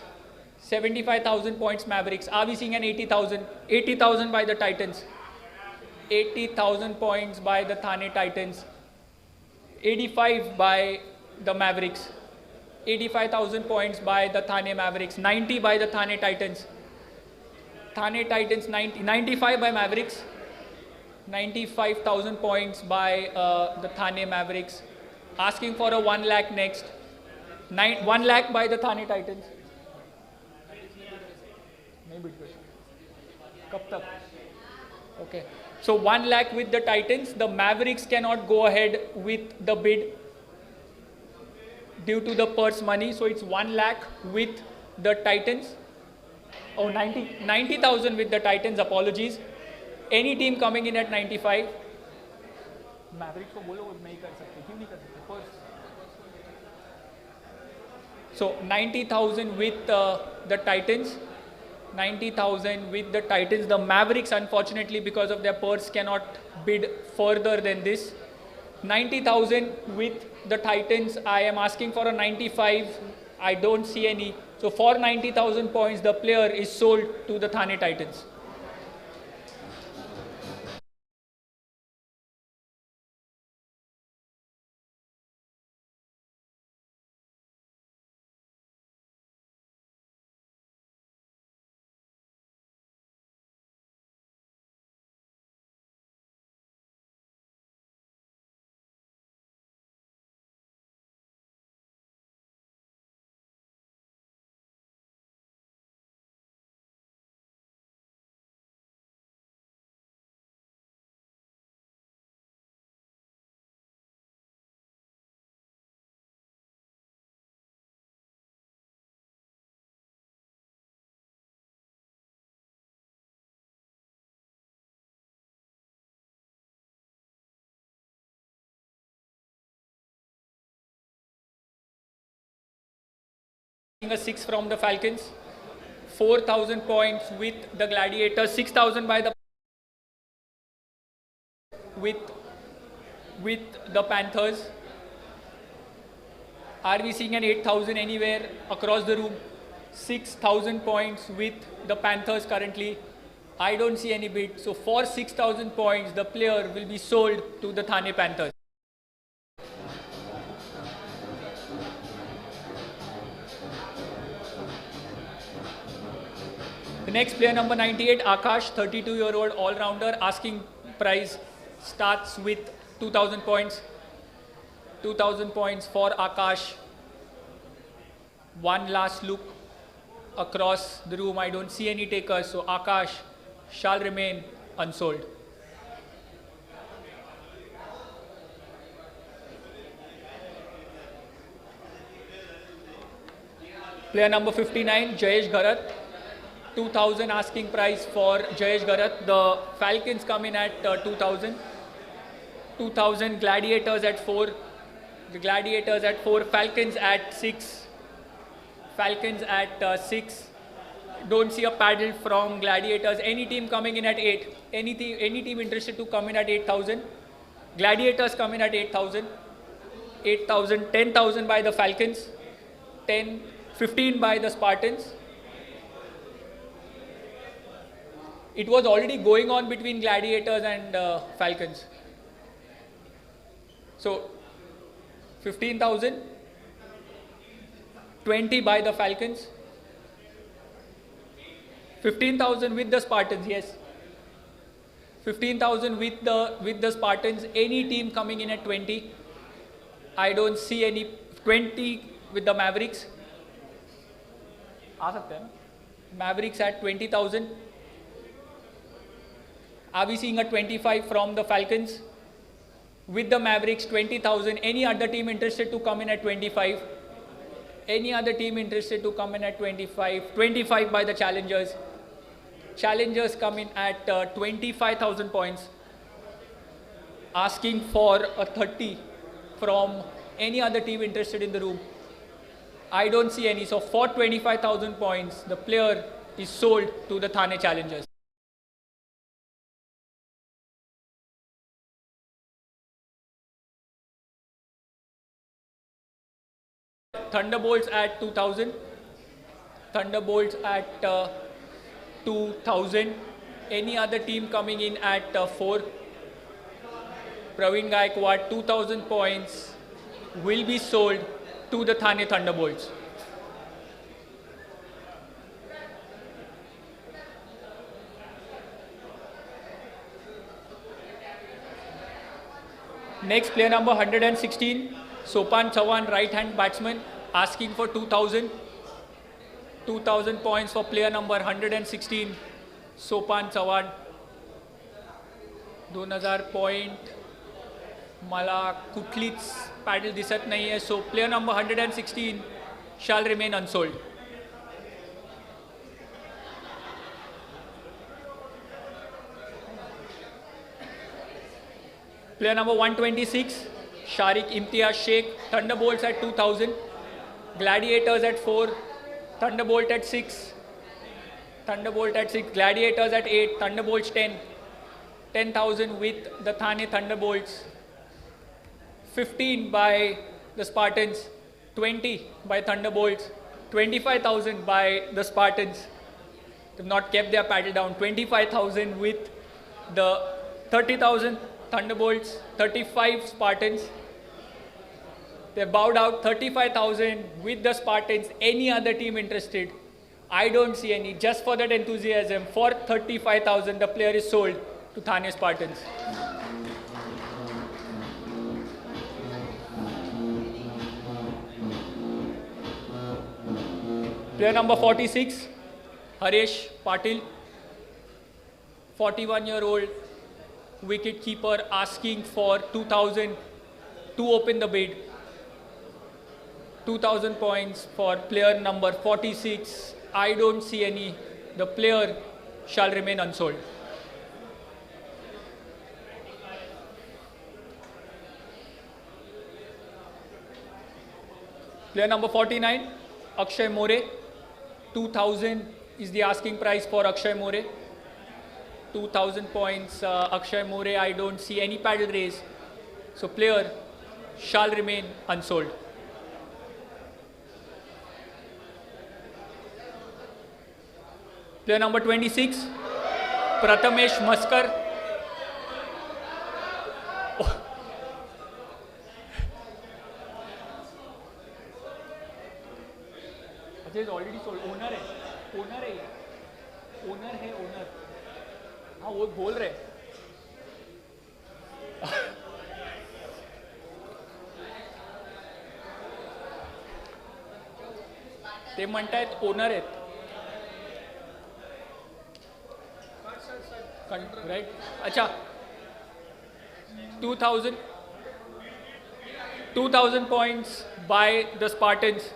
75,000 points Mavericks. Are we seeing an 80,000? 80,000 by the Titans. 80,000 points by the Thane Titans. 85 by the Mavericks. 85,000 points by the Thane Mavericks. 90 by the Thane Titans. Thane Titans 90. 95 by Mavericks. 95,000 points by the Thane Mavericks. Asking for a 1 lakh next. 1 lakh by the Thane Titans. Okay. So 1 lakh with the Titans. The Mavericks cannot go ahead with the bid due to the purse money. So it's 1 lakh with the Titans. Oh, 90,000 with the Titans. Apologies. Any team coming in at 95? Mavericks को बोलो नहीं कर सकते, क्यों नहीं कर सकते? Purse. So 90,000 with the Titans. 90,000 with the Titans. The Mavericks, unfortunately, because of their purse, cannot bid further than this. 90,000 with the Titans. I am asking for a 95. I don't see any. So for 90,000 points, the player is sold to the Thane Titans. A 6 from the Falcons, 4,000 points with the Gladiators, 6,000 by the with the Panthers. Are we seeing an 8,000 anywhere across the room? 6,000 points with the Panthers currently. I don't see any bid. So for 6,000 points, the player will be sold to the Thane Panthers. The next player, number 98, Akash, 32-year-old all-rounder. Asking price starts with 2,000 points. 2,000 points for Akash. One last look across the room. I don't see any takers, so Akash shall remain unsold. Player number 59, Jayesh Gharat. 2,000 asking price for Jayesh Gharat. The Falcons come in at 2,000. 2,000, Gladiators at 4. The Gladiators at 4, Falcons at 6. Falcons at 6. Don't see a paddle from Gladiators. Any team coming in at 8. Any team interested to come in at 8,000. Gladiators come in at 8,000. 8,000, 10,000 by the Falcons. 15 by the Spartans. It was already going on between Gladiators and Falcons. So 15,000, 20 by the Falcons, 15,000 with the Spartans, yes. 15,000 with the Spartans. Any team coming in at 20. I don't see any. 20 with the Mavericks. Mavericks at 20,000. Are we seeing a 25 from the Falcons? With the Mavericks, 20,000. Any other team interested to come in at 25? Any other team interested to come in at 25? 25 by the Challengers. Challengers come in at 25,000 points. Asking for a 30 from any other team interested in the room. I don't see any. So for 25,000 points, the player is sold to the Thane Challengers. Thunderbolts at 2,000. Thunderbolts at 2,000. Any other team coming in at 4. Praveen Gaikwad, 2,000 points will be sold to the Thane Thunderbolts. Next player number 116, Sopan Chavan, right-hand batsman, asking for 2,000. 2,000 points for player number 116, Sopan Chavan. 2,000 point मला कुठलीच paddle दिसत नाही आहे. सो player number 116 shall remain unsold. Player number 126, Sharik Imtiaz Sheikh, Thunderbolts at 2,000, Gladiators at 4, Thunderbolt at 6, Thunderbolt at 6, Gladiators at 8, Thunderbolts 10, 10,000 with the Thane Thunderbolts, 15 by the Spartans, 20 by Thunderbolts, 25,000 by the Spartans. They've not kept their paddle down. 25,000 with the 30,000 Thunderbolts, 35 Spartans. They bowed out. 35,000 with the Spartans. Any other team interested? I don't see any. Just for that enthusiasm, for 35,000, the player is sold to Thane Spartans. Player number 46, Haresh Patil, 41-year-old wicket keeper, asking for 2,000 to open the bid. 2,000 points for player number 46. I don't see any. The player shall remain unsold. Player number 49, Akshay More. 2,000 is the asking price for Akshay More. 2,000 points. Akshay More, I don't see any paddle raise. So player shall remain unsold. Player number 26, Prathamesh Maskar. Oh. Ajay is already sold. Owner है ये. Owner है owner. हाँ वो बोल रहे. ते म्हणतायत owner आहेत. Right? अच्छा 2,000 points by the Spartans.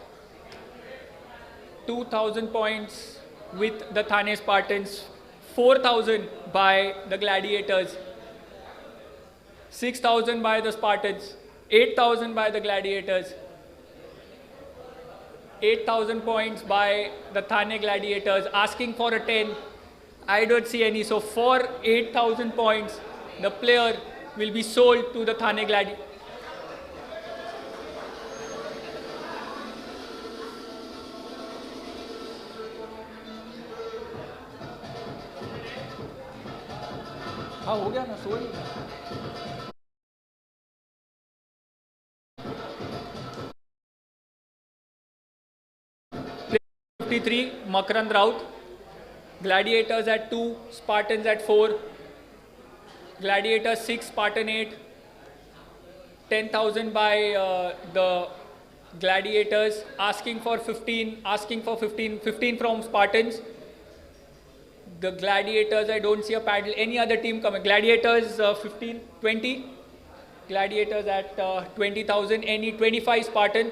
2,000 points with the Thane Spartans. 4,000 by the Gladiators. 6,000 by the Spartans. 8,000 by the Gladiators. 8,000 points by the Thane Gladiators. Asking for a 10. I don't see any. So for 8,000 points, the player will be sold to the Thane Gladiators. हाँ हो गया ना, sold. 53, Makarand Raut. Gladiators at 2, Spartans at 4. Gladiators 6, Spartan 8. 10,000 by the Gladiators. Asking for 15. 15 from Spartans. The Gladiators, I don't see a paddle. Any other team coming? Gladiators 15, 20. Gladiators at 20,000. Any 25 Spartan.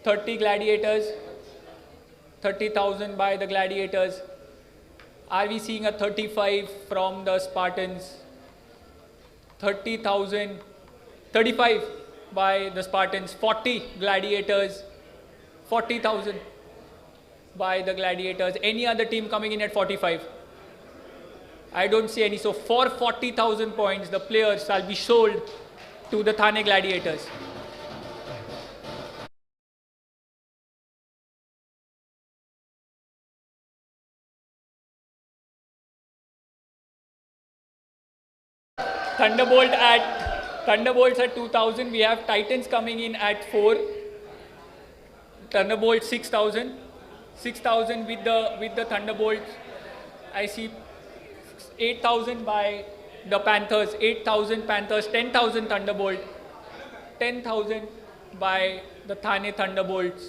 30 Gladiators. 30,000 by the Gladiators. Are we seeing a 35 from the Spartans? 30,000. 35 by the Spartans. 40 Gladiators. 40,000 by the Gladiators. Any other team coming in at 45? I don't see any. So for 40,000 points, the players shall be sold to the Thane Gladiators. Thunderbolts at 2,000. We have Titans coming in at 4. Thunderbolts 6,000. 6,000 with the Thunderbolts. I see 8,000 by the Panthers. 8,000 Panthers. 10,000 Thunderbolt. 10,000 by the Thane Thunderbolts.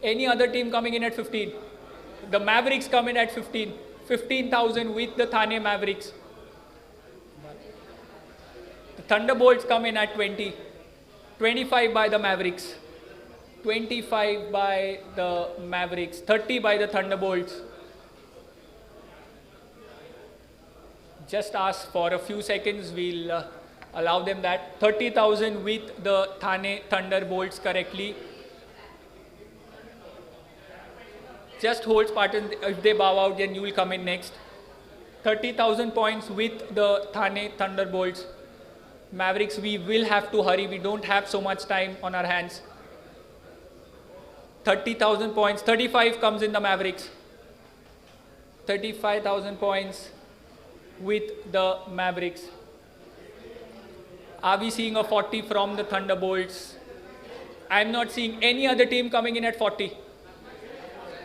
Any other team coming in at 15? The Mavericks come in at 15. 15,000 with the Thane Mavericks. The Thunderbolts come in at 20. 25 by the Mavericks. 25 by the Mavericks. 30 by the Thunderbolts. Just ask for a few seconds. We'll allow them that. 30,000 with the Thane Thunderbolts correctly. Just hold Spartans. If they bow out, then you will come in next. 30,000 points with the Thane Thunderbolts. Mavericks, we will have to hurry. We don't have so much time on our hands. 30,000 points. 35 comes in the Mavericks. 35,000 points with the Mavericks. Are we seeing a 40 from the Thunderbolts? I'm not seeing any other team coming in at 40.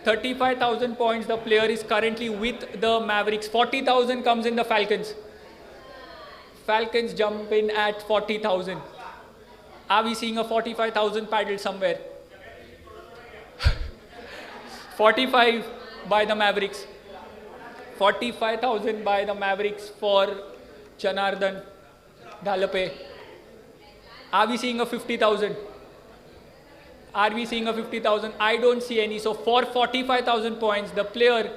35,000 points. The player is currently with the Mavericks. 40,000 comes in the Falcons. Falcons jump in at 40,000. Are we seeing a 45,000 paddle somewhere? 45 by the Mavericks. 45,000 by the Mavericks for Janardhan Dhalape. Are we seeing a 50,000? Are we seeing a 50,000? I don't see any. So for 45,000 points, the player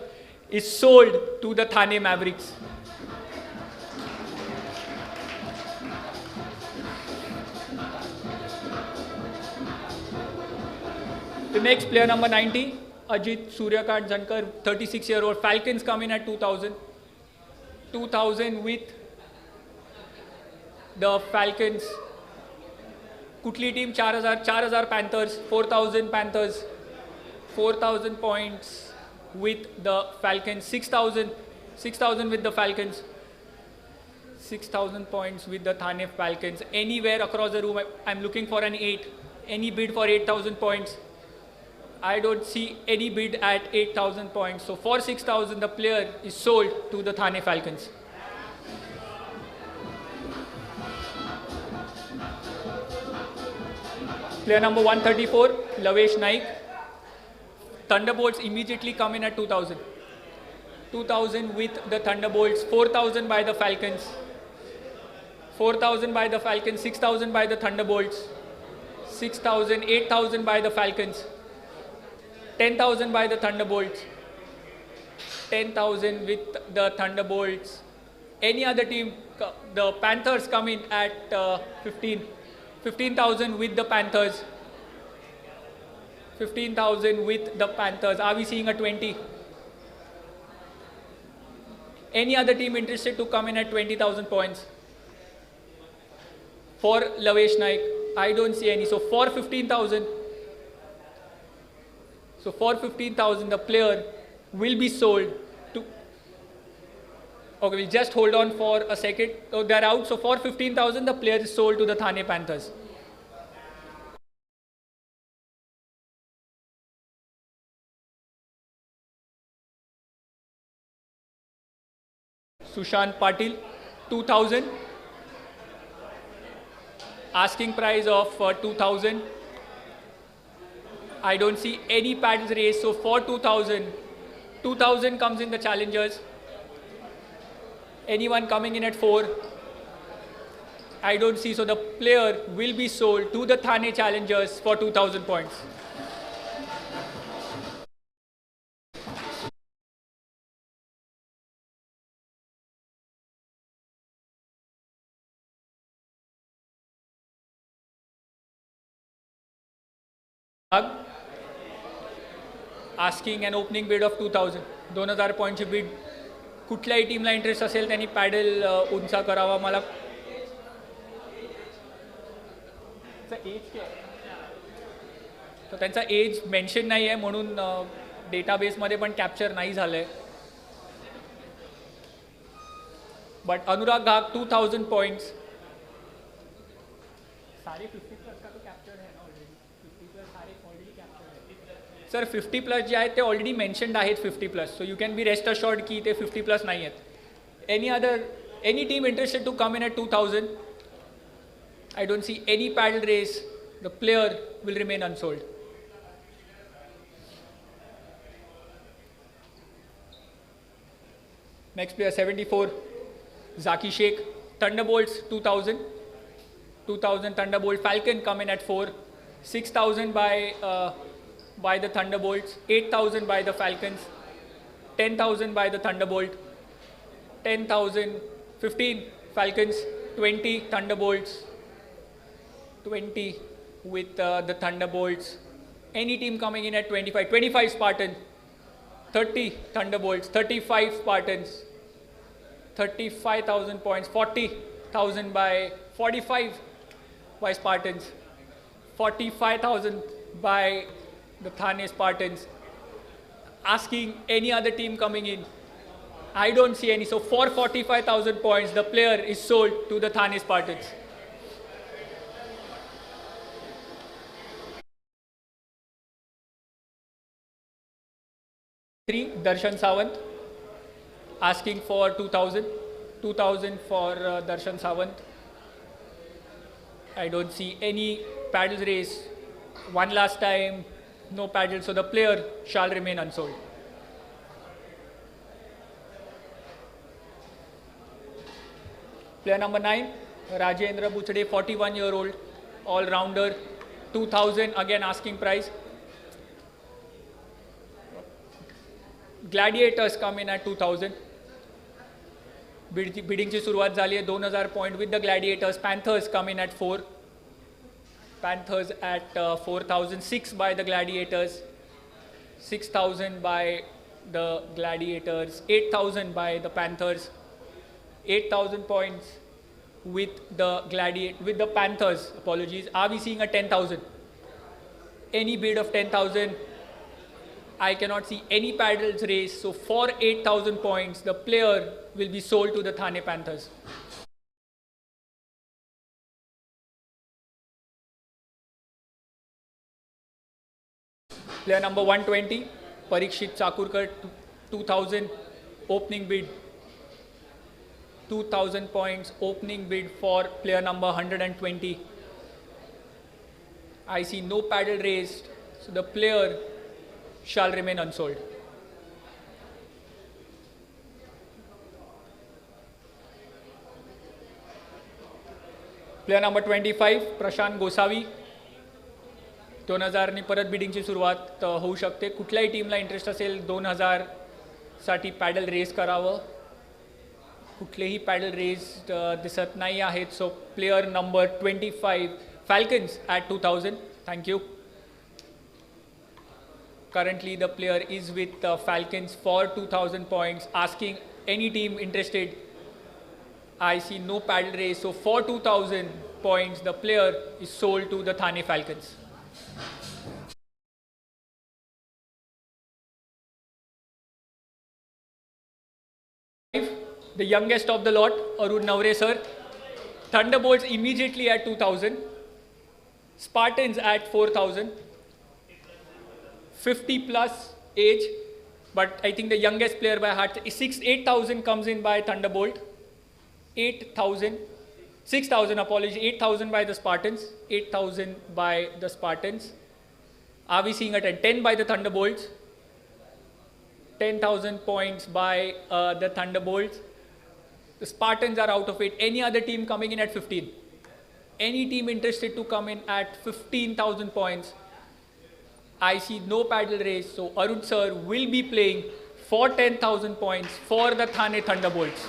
is sold to the Thane Mavericks. The next player, number 90, Ajit Suryakant Zankar, 36-year-old. Falcons come in at 2,000. 2,000 with the Falcons. Kutli team 4,000 Panthers, 4,000 Panthers, 4,000 points with the Falcons, 6,000 with the Falcons, 6,000 points with the Thane Falcons. Anywhere across the room, I'm looking for an 8. Any bid for 8,000 points? I don't see any bid at 8,000 points. So for 6,000, the player is sold to the Thane Falcons. Player number 134, Lavesh Naik. Thunderbolts immediately come in at 2,000. 2,000 with the Thunderbolts, 4,000 by the Falcons. 4,000 by the Falcons, 6,000 by the Thunderbolts. 6,000, 8,000 by the Falcons. 10,000 by the Thunderbolts. 10,000 with the Thunderbolts. Any other team, the Panthers come in at 15,000 with the Panthers. 15,000 with the Panthers. Are we seeing a 20? Any other team interested to come in at 20,000 points? For Lavesh Naik, I don't see any. So for 15,000, the player will be sold to. Okay, we'll just hold on for a second. Oh, they're out. So for 15,000, the player is sold to the Thane Panthers. Sushant Patil, 2,000. Asking price of 2,000. I don't see any paddles race. So for 2,000, 2,000 comes in the challengers. Anyone coming in at 4? I don't see. So the player will be sold to the Thane challengers for 2,000 points. Asking an opening bid of 2,000. 2,000 पॉईंटची Beed. कुठल्याही टीमला interest असेल त्यांनी paddle उंचा करावा. मला तर त्यांचा as mention नाही आहे म्हणून डेटाबेसमध्ये पण कॅप्चर नाही झालंय. But Anurag Ghag 2,000 points. सारे 50 प्लस का तो कैप्चर है ना ऑलरेडी. 50 प्लस सारे ऑलरेडी कैप्चर है सर. 50 प्लस जे आहेत ते ऑलरेडी मेन्शन्ड आहेत 50 plus. So you can be rest assured की ते 50 प्लस नाही आहेत. Any team interested to come in at 2,000? I don't see any paddle race. The player will remain unsold. Next player 74, Zaki Sheikh. Thunderbolts 2,000. 2,000 Thunderbolt. Falcon come in at 4. 6,000 by the Thunderbolts. 8,000 by the Falcons. 10,000 by the Thunderbolt. 10,000. 15 Falcons. 20 Thunderbolts. 20 with the Thunderbolts. Any team coming in at 25. 25 Spartans. 30 Thunderbolts. 35 Spartans. 35,000 points. 40,000 by 45 by Spartans. 45,000 by the Thane Spartans. Asking any other team coming in. I don't see any. So for 45,000 points, the player is sold to the Thane Spartans. Three, Darshan Sawant, asking for 2,000. 2,000 for Darshan Sawant. I don't see any paddles race. One last time, no paddles, so the player shall remain unsold. Player number 9, Rajendra Buchade, 41-year-old, all-rounder, 2,000, again asking price. Gladiators come in at 2,000. Bidding ची सुरुवात झाली आहे. 2,000 point with the Gladiators. Panthers come in at 4. Panthers at 4,006 by the Gladiators, 6,000 by the Gladiators, 8,000 by the Panthers, 8,000 points with the Panthers. Apologies. Are we seeing a 10,000? Any bid of 10,000? I cannot see any paddles raised. So for 8,000 points, the player will be sold to the Thane Panthers. Player number 120, Parikshit Chakurkar, 2,000 opening bid. 2,000 points opening bid for player number 120. I see no paddle raised, so the player shall remain unsold. Player number 25, Prashant Gosavi. 2000 परत बिडिंगची सुरुवात होऊ शकते. कुठल्याही टीमला interest असेल 2000 साठी paddle raise करावं. कुठलेही पॅडल रेज दिसत नाही आहेत. सो player number 25 Falcons at 2000. Thank you. Currently the player is with Falcons for 2000 points, asking any team interested. I see no paddle raise, so for 2000 points the player is sold to the Thane Falcons. The youngest of the lot, Arun Navre sir. Thunderbolts immediately at 2000. Spartans at 4,000. 50 plus age, but I think the youngest player by heart, 8,000 comes in by Thunderbolt. 8,000, 6,000 apology, 8,000 by the Spartans. 8,000 by the Spartans. Are we seeing a 10 by the Thunderbolts? 10,000 points by the Thunderbolts. The Spartans are out of it. Any other team coming in at 15? Any team interested to come in at 15,000 points? I see no paddle raise, so Arun sir will be playing for 10,000 points for the Thane Thunderbolts.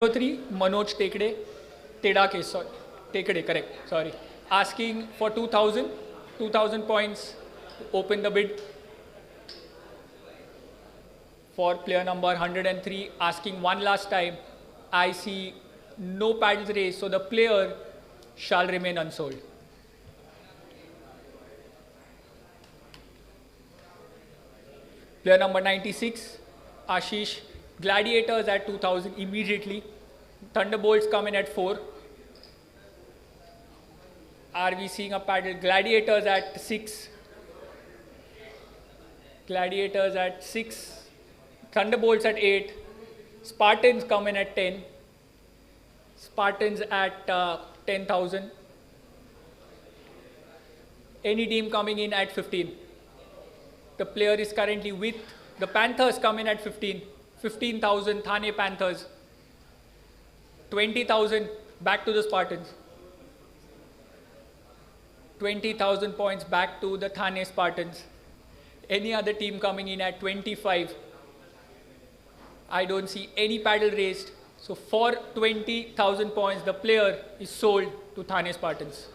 Number 3, Manoj Tekde, Tedake, sorry, Tekde, correct, sorry. Asking for 2,000 points to open the bid. For player number 103, asking one last time. I see no paddles raised, so the player shall remain unsold. Player number 96, Ashish, Gladiators at 2000 immediately. Thunderbolts come in at 4. Are we seeing a paddle? Gladiators at 6. Gladiators at 6. Thunderbolts at 8. Spartans come in at 10. Spartans at 10,000. Any team coming in at 15. The player is currently with the Panthers come in at 15. 15,000 Thane Panthers. 20,000 back to the Spartans. 20,000 points back to the Thane Spartans. Any other team coming in at 25. I don't see any paddle raised. So for 20,000 points, the player is sold to Thane Spartans.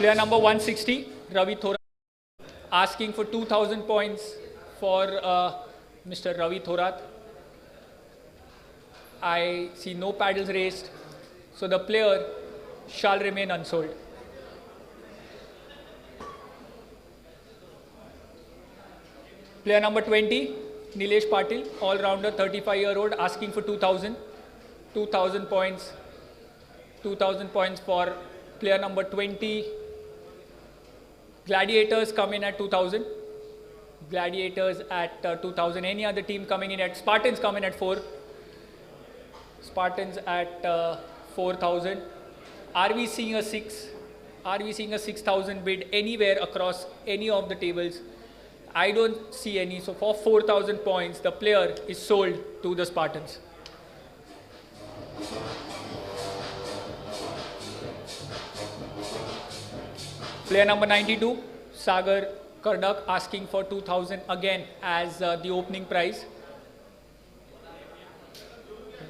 Player number 160, Ravi Thorat, asking for 2,000 points for Mr. Ravi Thorat. I see no paddles raised, so the player shall remain unsold. Player number 20, Nilesh Patil, all-rounder, 35-year-old, asking for 2,000. 2,000 points. 2,000 points for player number 20. Gladiators come in at 2,000. Gladiators at 2,000. Any other team coming in at Spartans come in at 4. Spartans at 4,000. Are we seeing a 6? Are we seeing a 6,000 bid anywhere across any of the tables? I don't see any. So for 4,000 points, the player is sold to the Spartans. Player number 92, Sagar Kardak, asking for 2,000 again as the opening prize.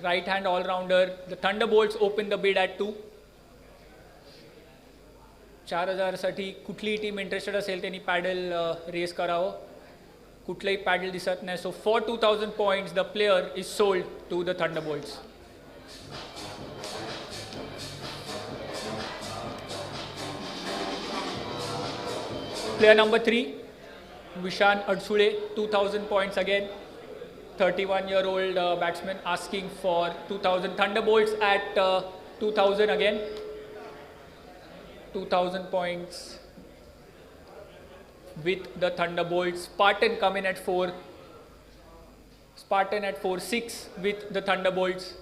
Right hand all-rounder. The Thunderbolts open the bid at 2. 4,000 साठी कुठलीही team interested असेल त्यांनी paddle race करावं. कुठलंही paddle दिसत नाही. So for 2,000 points the player is sold to the Thunderbolts. Player number 3, Vishan Adsule, 2,000 points again. 31-year-old batsman asking for 2,000. Thunderbolts at 2,000 again. 2,000 points with the Thunderbolts. Spartan come in at 4. Spartan at 4. 6 with the Thunderbolts.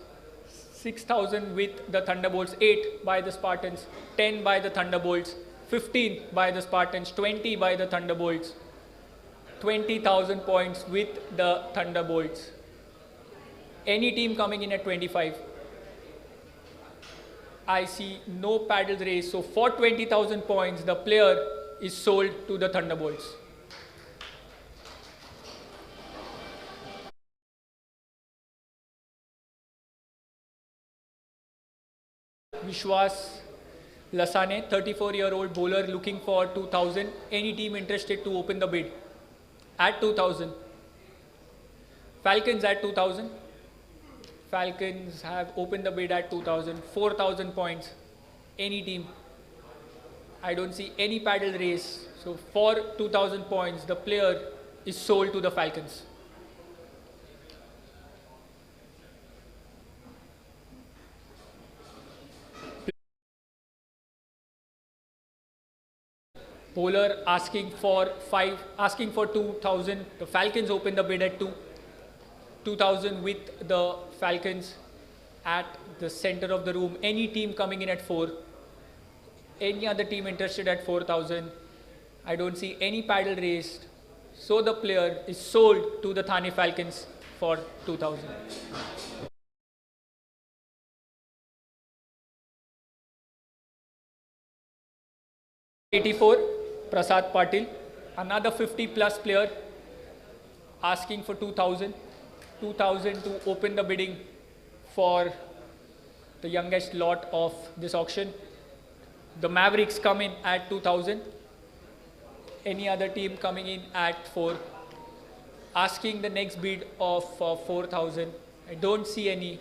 6,000 with the Thunderbolts. 8 by the Spartans. 10 by the Thunderbolts. 15 by the Spartans. 20 by the Thunderbolts. 20,000 points with the Thunderbolts. Any team coming in at 25. I see no paddles raised. So for 20,000 points, the player is sold to the Thunderbolts. Vishwas Lasane, 34-year-old bowler, looking for 2,000. Any team interested to open the bid? At 2,000. Falcons at 2,000. Falcons have opened the bid at 2,000. 4,000 points. Any team? I don't see any paddle race. So for 2,000 points, the player is sold to the Falcons. Bowler asking for 2,000. The Falcons open the bid at 2. 2,000 with the Falcons at the center of the room. Any team coming in at 4. Any other team interested at 4,000. I don't see any paddle raised. So the player is sold to the Thane Falcons for 2,000. '84, Prasad Patil, another 50 plus player, asking for 2,000. 2,000 to open the bidding for the youngest lot of this auction. The Mavericks come in at 2,000. Any other team coming in at 4. Asking the next bid of 4,000. I don't see any.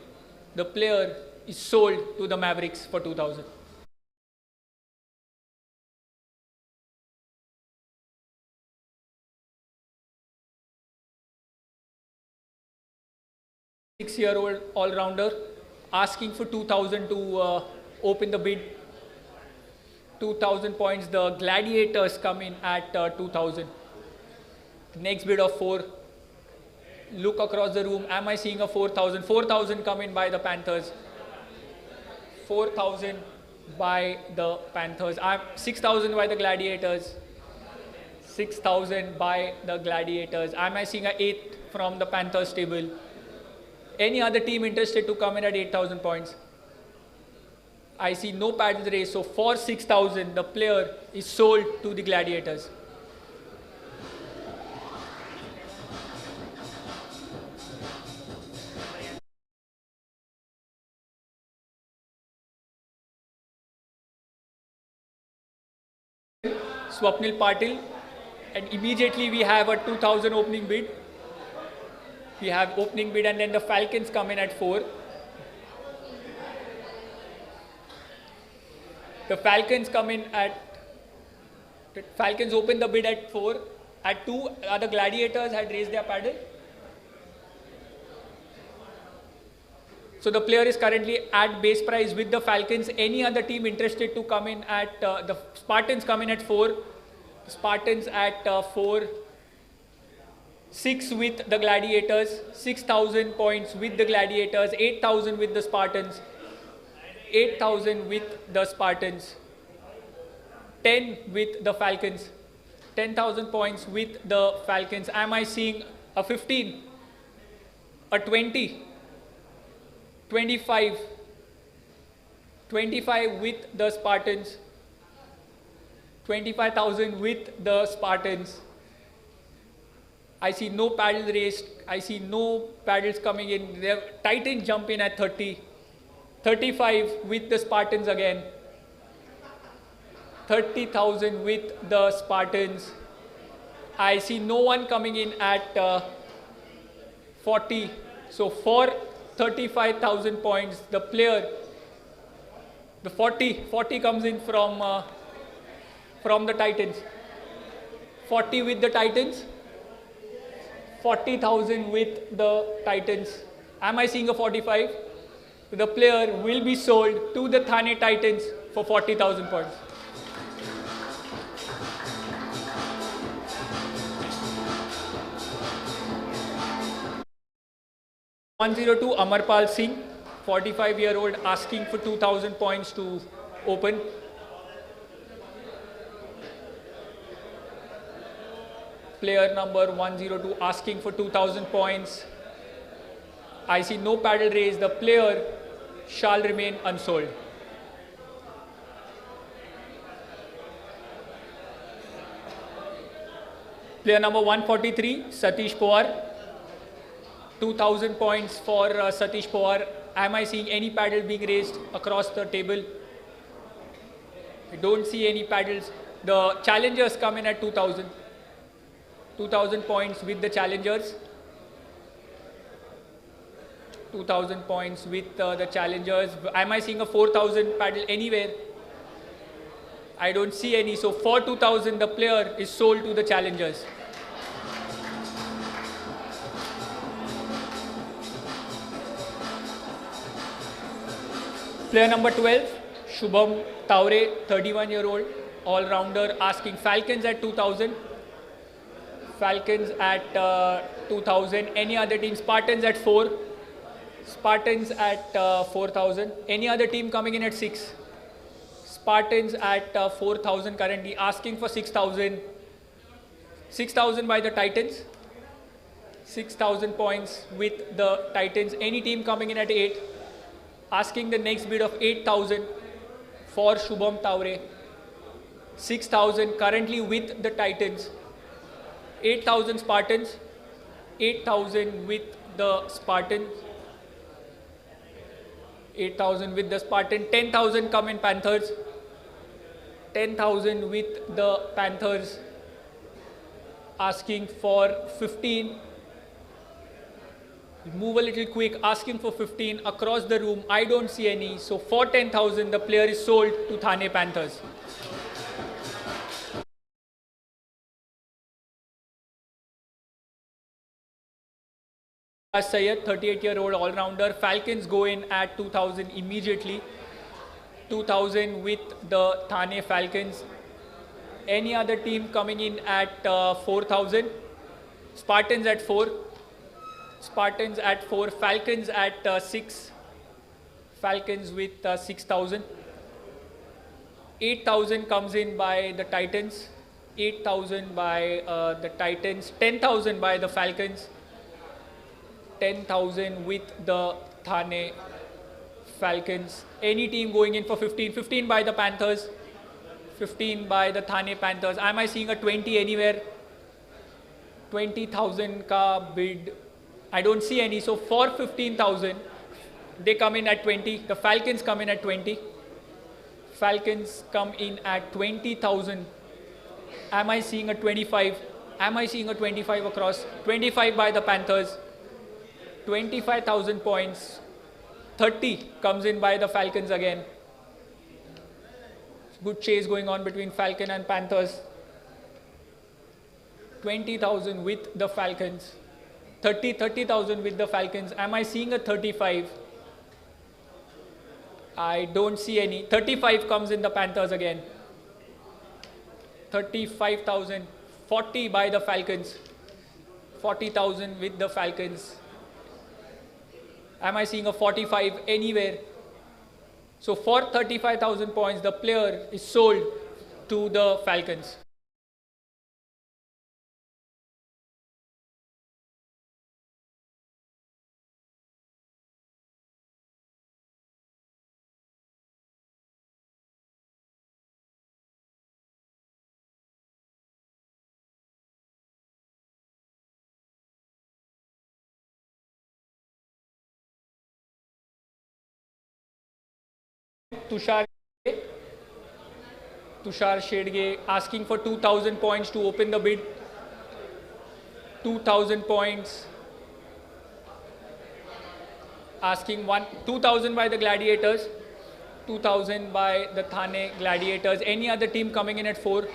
The player is sold to the Mavericks for 2,000. Six-year-old all-rounder asking for 2,000 to open the bid. 2,000 points. The Gladiators come in at 2,000. Next bid of 4. Look across the room. Am I seeing a 4,000? 4,000 come in by the Panthers. 4,000 by the Panthers. 6,000 by the Gladiators. 6,000 by the Gladiators. Am I seeing an 8 from the Panthers table? Any other team interested to come in at 8,000 points? I see no paddles raised. So for 6,000, the player is sold to the Gladiators. Swapnil Patil, and immediately we have a 2,000 opening bid. We have opening bid, and then the Falcons come in at 4. The Falcons come in at, the Falcons open the bid at 4. At 2, the Gladiators had raised their paddle. So the player is currently at base price with the Falcons. Any other team interested to come in at, the Spartans come in at 4. Spartans at 4. 6 with the Gladiators. 6,000 points with the Gladiators. 8,000 with the Spartans. 8,000 with the Spartans. 10 with the Falcons. 10,000 points with the Falcons. Am I seeing a 15? A 20? 25? 25 with the Spartans. 25,000 with the Spartans. I see no paddle raised. I see no paddles coming in. The Titans jump in at 30. 35 with the Spartans again. 30,000 with the Spartans. I see no one coming in at 40. So for 35,000 points, the player, the 40 comes in from the Titans. 40 with the Titans. 40,000 with the Titans. Am I seeing a 45? The player will be sold to the Thane Titans for 40,000 points. (102) Amarpal Singh, 45-year-old, asking for 2,000 points to open. Player number 102 asking for 2,000 points. I see no paddle raise. The player shall remain unsold. Player number 143, Satish Pawar. 2,000 points for Satish Pawar. Am I seeing any paddle being raised across the table? I don't see any paddles. The challengers come in at 2,000. 2,000 points with the challengers. 2,000 points with the challengers. Am I seeing a 4,000 paddle anywhere? I don't see any. So for 2,000, the player is sold to the challengers. Player number 12, Shubham Taure, 31-year-old, all-rounder, asking Falcons at 2,000. Falcons at 2,000. Any other team? Spartans at 4. Spartans at 4,000. Any other team coming in at 6? Spartans at 4,000 currently, asking for 6,000. 6,000 by the Titans. 6,000 points with the Titans. Any team coming in at 8? Asking the next bid of 8,000 for Shubham Taure. 6,000 currently with the Titans. 8,000 Spartans. 8,000 with the Spartans. 8,000 with the Spartan. 10,000 come in Panthers. 10,000 with the Panthers. Asking for 15. Move a little quick, asking for 15 across the room. I don't see any. So for 10,000, the player is sold to Thane Panthers. Syed, 38-year-old all-rounder. Falcons go in at 2,000 immediately. 2,000 with the Thane Falcons. Any other team coming in at 4,000? Spartans at 4. Spartans at 4, Falcons at 6. Falcons with 6,000. 8,000 comes in by the Titans. 8,000 by the Titans. 10,000 by the Falcons. 10,000 with the Thane Falcons. Any team going in for 15? 15 by the Panthers. 15 by the Thane Panthers. Am I seeing a 20 anywhere? 20,000 ka bid. I don't see any. So for 15,000, they come in at 20. The Falcons come in at 20. Falcons come in at 20,000 Am I seeing a 25? Am I seeing a 25 across? 25 by the Panthers. 25,000 points. 30 comes in by the Falcons again. Good chase going on between Falcon and Panthers. 20,000 with the Falcons. 30,000 with the Falcons. Am I seeing a 35? I don't see any. 35 comes in the Panthers again. 35,000. 40 by the Falcons. 40,000 with the Falcons. Am I seeing a 45 anywhere? So for 35,000 points, the player is sold to the Falcons. Tushar Shedge asking for 2,000 points to open the bid. 2,000 points. Asking 2,000 by the Gladiators. 2,000 by the Thane Gladiators. Any other team coming in at 4?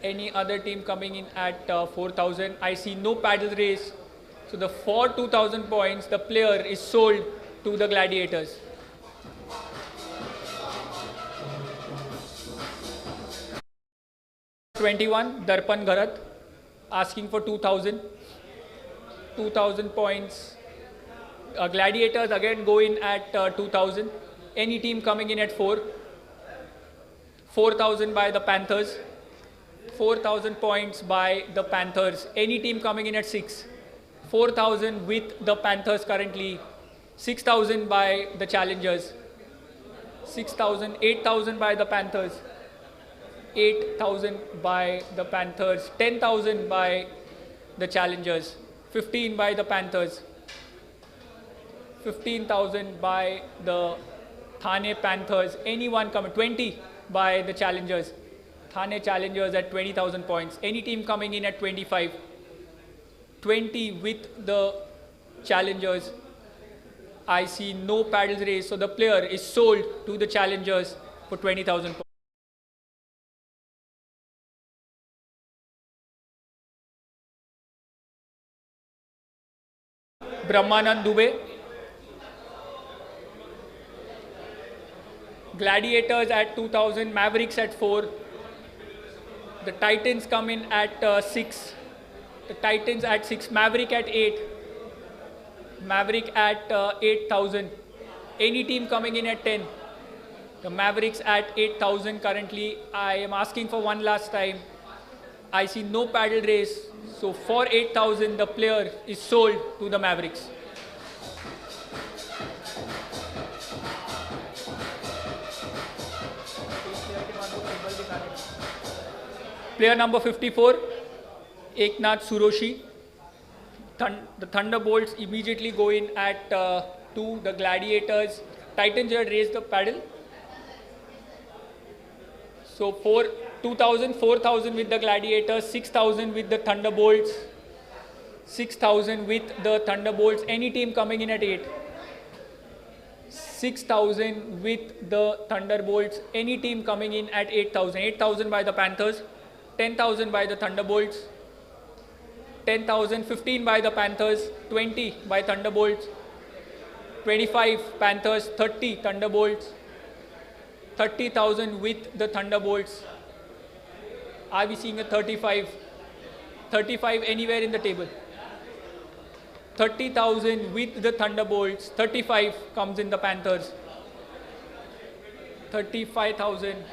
Any other team coming in at 4,000? I see no paddle race. So for 2,000 points, the player is sold to the Gladiators. #21 Darpan Gharat asking for 2,000. 2,000 points. Gladiators again go in at 2,000. Any team coming in at 4? 4,000 by the Panthers. 4,000 points by the Panthers. Any team coming in at 6? 4,000 with the Panthers currently. 6,000 by the Challengers. 6,000. 8,000 by the Panthers. 8,000 by the Panthers. 10,000 by the Challengers. 15 by the Panthers. 15,000 by the Thane Panthers. Anyone coming? 20 by the Challengers. Thane Challengers at 20,000 points. Any team coming in at 25? 20 with the Challengers. I see no paddle race, so the player is sold to the Challengers for 20,000 points. Brahmanand Dubey. Gladiators at 2,000, Mavericks at 4. The Titans come in at 6. The Titans at 6, Maverick at 8. Maverick at 8,000. Any team coming in at 10. The Mavericks at 8,000 currently. I am asking for one last time. I see no paddle race. So for 8,000, the player is sold to the Mavericks. Player number 54, Eknath Suroshi. The Thunderbolts immediately go in at 2. The Gladiators. Titans had raised the paddle. So 2,000, 4,000 with the Gladiators, 6,000 with the Thunderbolts, 6,000 with the Thunderbolts. Any team coming in at 8? 6,000 with the Thunderbolts. Any team coming in at 8,000? 8,000 by the Panthers, 10,000 by the Thunderbolts, 10,000, 15 by the Panthers, 20 by Thunderbolts, 25 Panthers, 30 Thunderbolts, 30,000 with the Thunderbolts. Are we seeing a 35? 35 anywhere in the table? 30,000 with the Thunderbolts, 35 comes in the Panthers, 35,000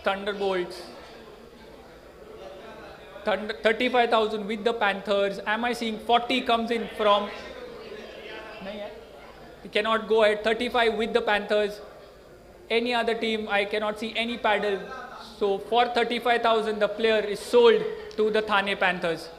Thunderbolts, 35,000 with the Panthers. Am I seeing 40 comes in from? We cannot go ahead. 35 with the Panthers. Any other team, I cannot see any paddle. So for 35,000, the player is sold to the Thane Panthers.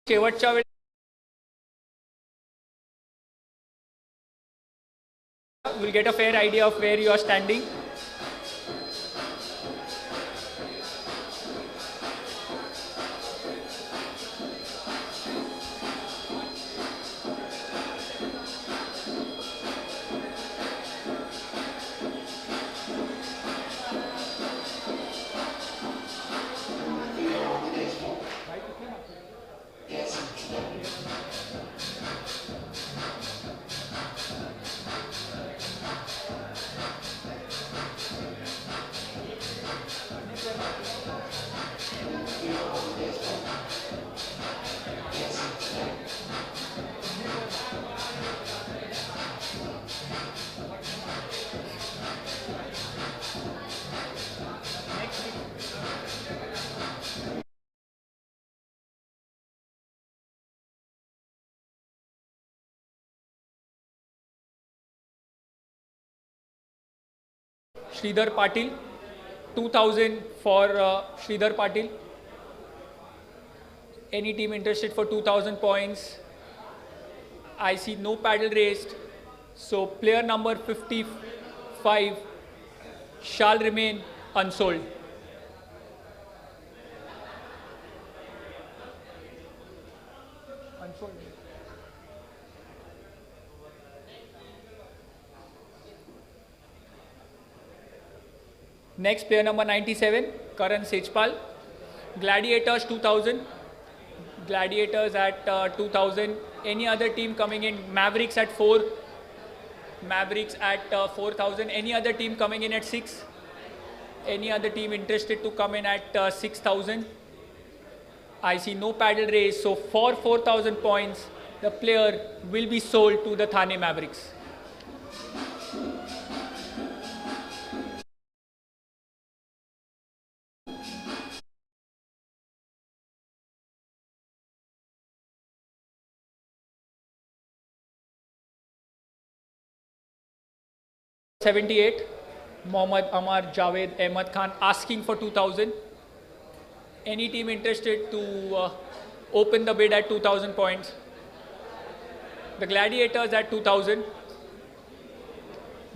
शेवटच्या वेळी we'll get a fair idea of where you are standing. Sridhar Patil, 2000 for Sridhar Patil. Any team interested for 2000 points? I see no paddle raised. So player number 55 shall remain unsold. Next, player number 97, Karan Sejpal. Gladiators 2000. Gladiators at 2000. Any other team coming in? Mavericks at 4. Mavericks at 4000. Any other team coming in at 6? Any other team interested to come in at 6000? I see no paddle race. So for 4000 points, the player will be sold to the Thane Mavericks. '78, Mohammad Amar Javed Ahmad Khan asking for 2000. Any team interested to open the bid at 2000 points? The Gladiators at 2000.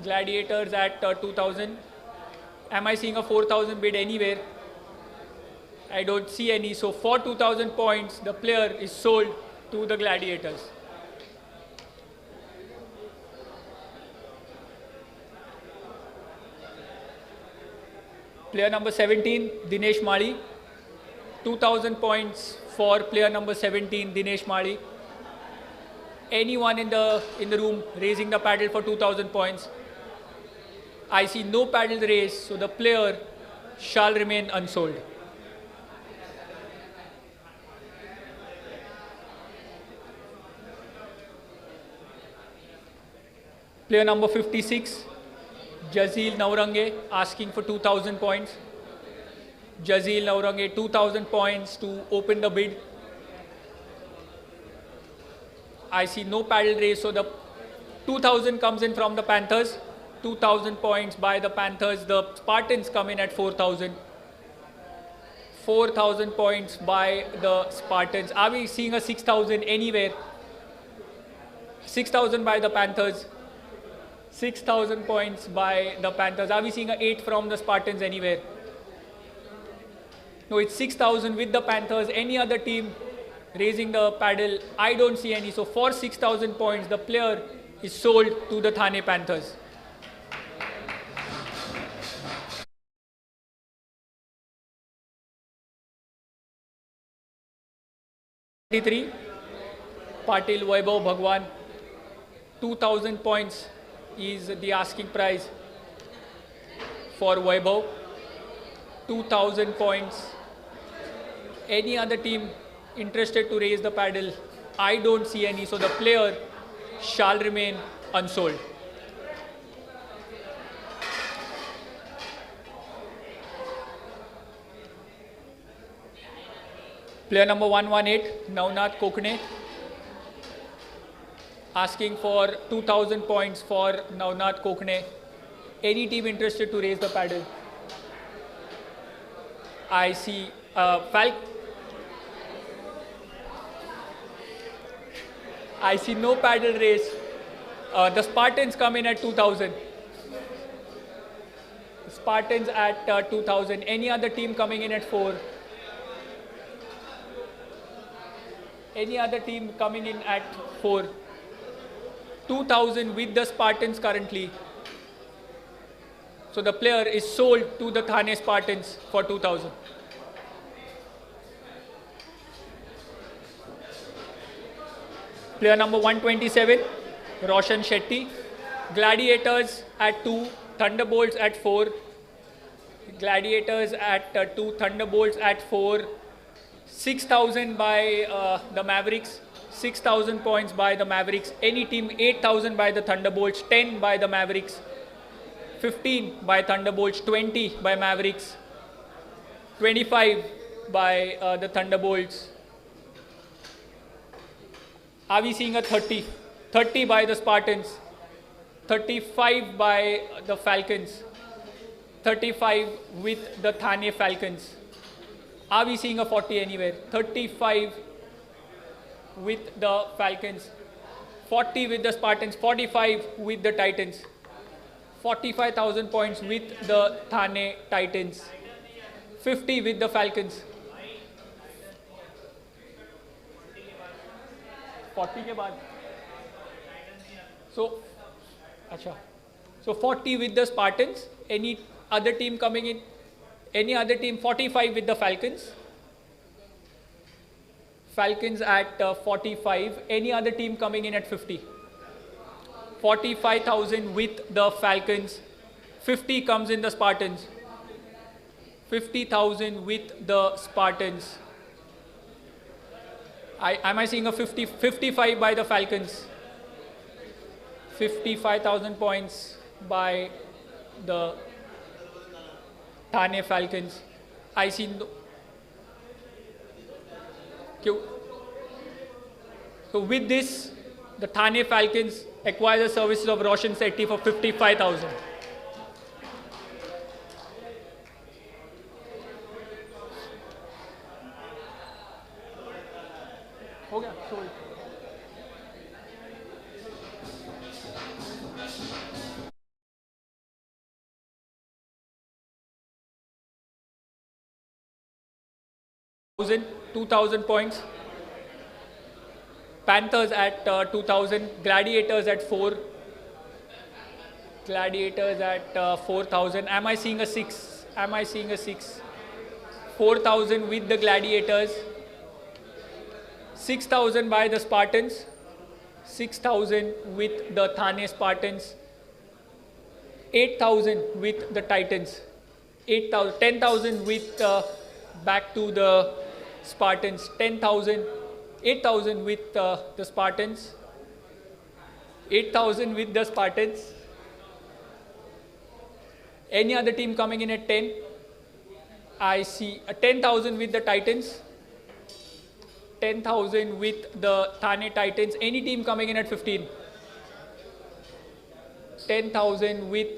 Gladiators at 2000. Am I seeing a 4000 bid anywhere? I don't see any. So for 2000 points, the player is sold to the Gladiators. Player number 17, Dinesh Mali. 2000 points for player number 17, Dinesh Mali. Anyone in the room raising the paddle for 2000 points? I see no paddle raised, so the player shall remain unsold. Player number 56, Jazeel Naurange, asking for 2000 points. Jazeel Naurange, 2000 points to open the bid. I see no paddle race, so the 2000 comes in from the Panthers. 2000 points by the Panthers. The Spartans come in at 4000. 4000 points by the Spartans. Are we seeing a 6000 anywhere? 6000 by the Panthers. 6000 points by the Panthers. Are we seeing an 8 from the Spartans anywhere? No, it's 6000 with the Panthers. Any other team raising the paddle? I don't see any. So for 6000 points, the player is sold to the Thane Panthers. '83, Patil Vaibhav Bhagwan. 2000 points is the asking price for Vaibhav. 2000 points. Any other team interested to raise the paddle? I don't see any, so the player shall remain unsold. Player number 118, Navnath Kokne, asking for 2000 points for Navnath Kokne. Any team interested to raise the paddle? I see I see no paddle race. The Spartans come in at 2,000. Spartans at 2,000. Any other team coming in at 4? Any other team coming in at 4? 2,000 with the Spartans currently. So the player is sold to the Thane Spartans for 2,000. Player number 127, Roshan Shetty. Gladiators at 2, Thunderbolts at 4. Gladiators at 2, Thunderbolts at 4. 6,000 by the Mavericks. 6,000 points by the Mavericks. Any team 8,000 by the Thunderbolts. 10 by the Mavericks. 15 by Thunderbolts. 20 by Mavericks. 25 by the Thunderbolts. Are we seeing a 30? 30 by the Spartans. 35 by the Falcons. 35 with the Thane Falcons. Are we seeing a 40 anywhere? 35 with the Falcons. 40 with the Spartans. 45 with the Titans. 45,000 points with the Thane Titans. 50 with the Falcons. 40 के बाद. So, अच्छा. So 40 with the Spartans. Any other team coming in? Any other team? 45 with the Falcons. Falcons at 45. Any other team coming in at 50? 45,000 with the Falcons. 50 comes in the Spartans. 50,000 with the Spartans. Am I seeing a 50? 55 by the Falcons. 55,000 points by the Thane Falcons. I see no. So with this, the Thane Falcons acquire the services of Roshan Shetty for 55,000. हो गया, sold. $2,000 points. Panthers at 2,000. Gladiators at 4. Gladiators at 4,000. Am I seeing a 6? Am I seeing a 6? 4,000 with the Gladiators. 6,000 by the Spartans. 6,000 with the Thane Spartans. 8,000 with the Titans. 8,000, 10,000 with back to the Spartans. 10,000, 8,000 with the Spartans. 8,000 with the Spartans. Any other team coming in at 10? I see 10,000 with the Titans. 10,000 with the Thane Titans. Any team coming in at 15? 10,000 with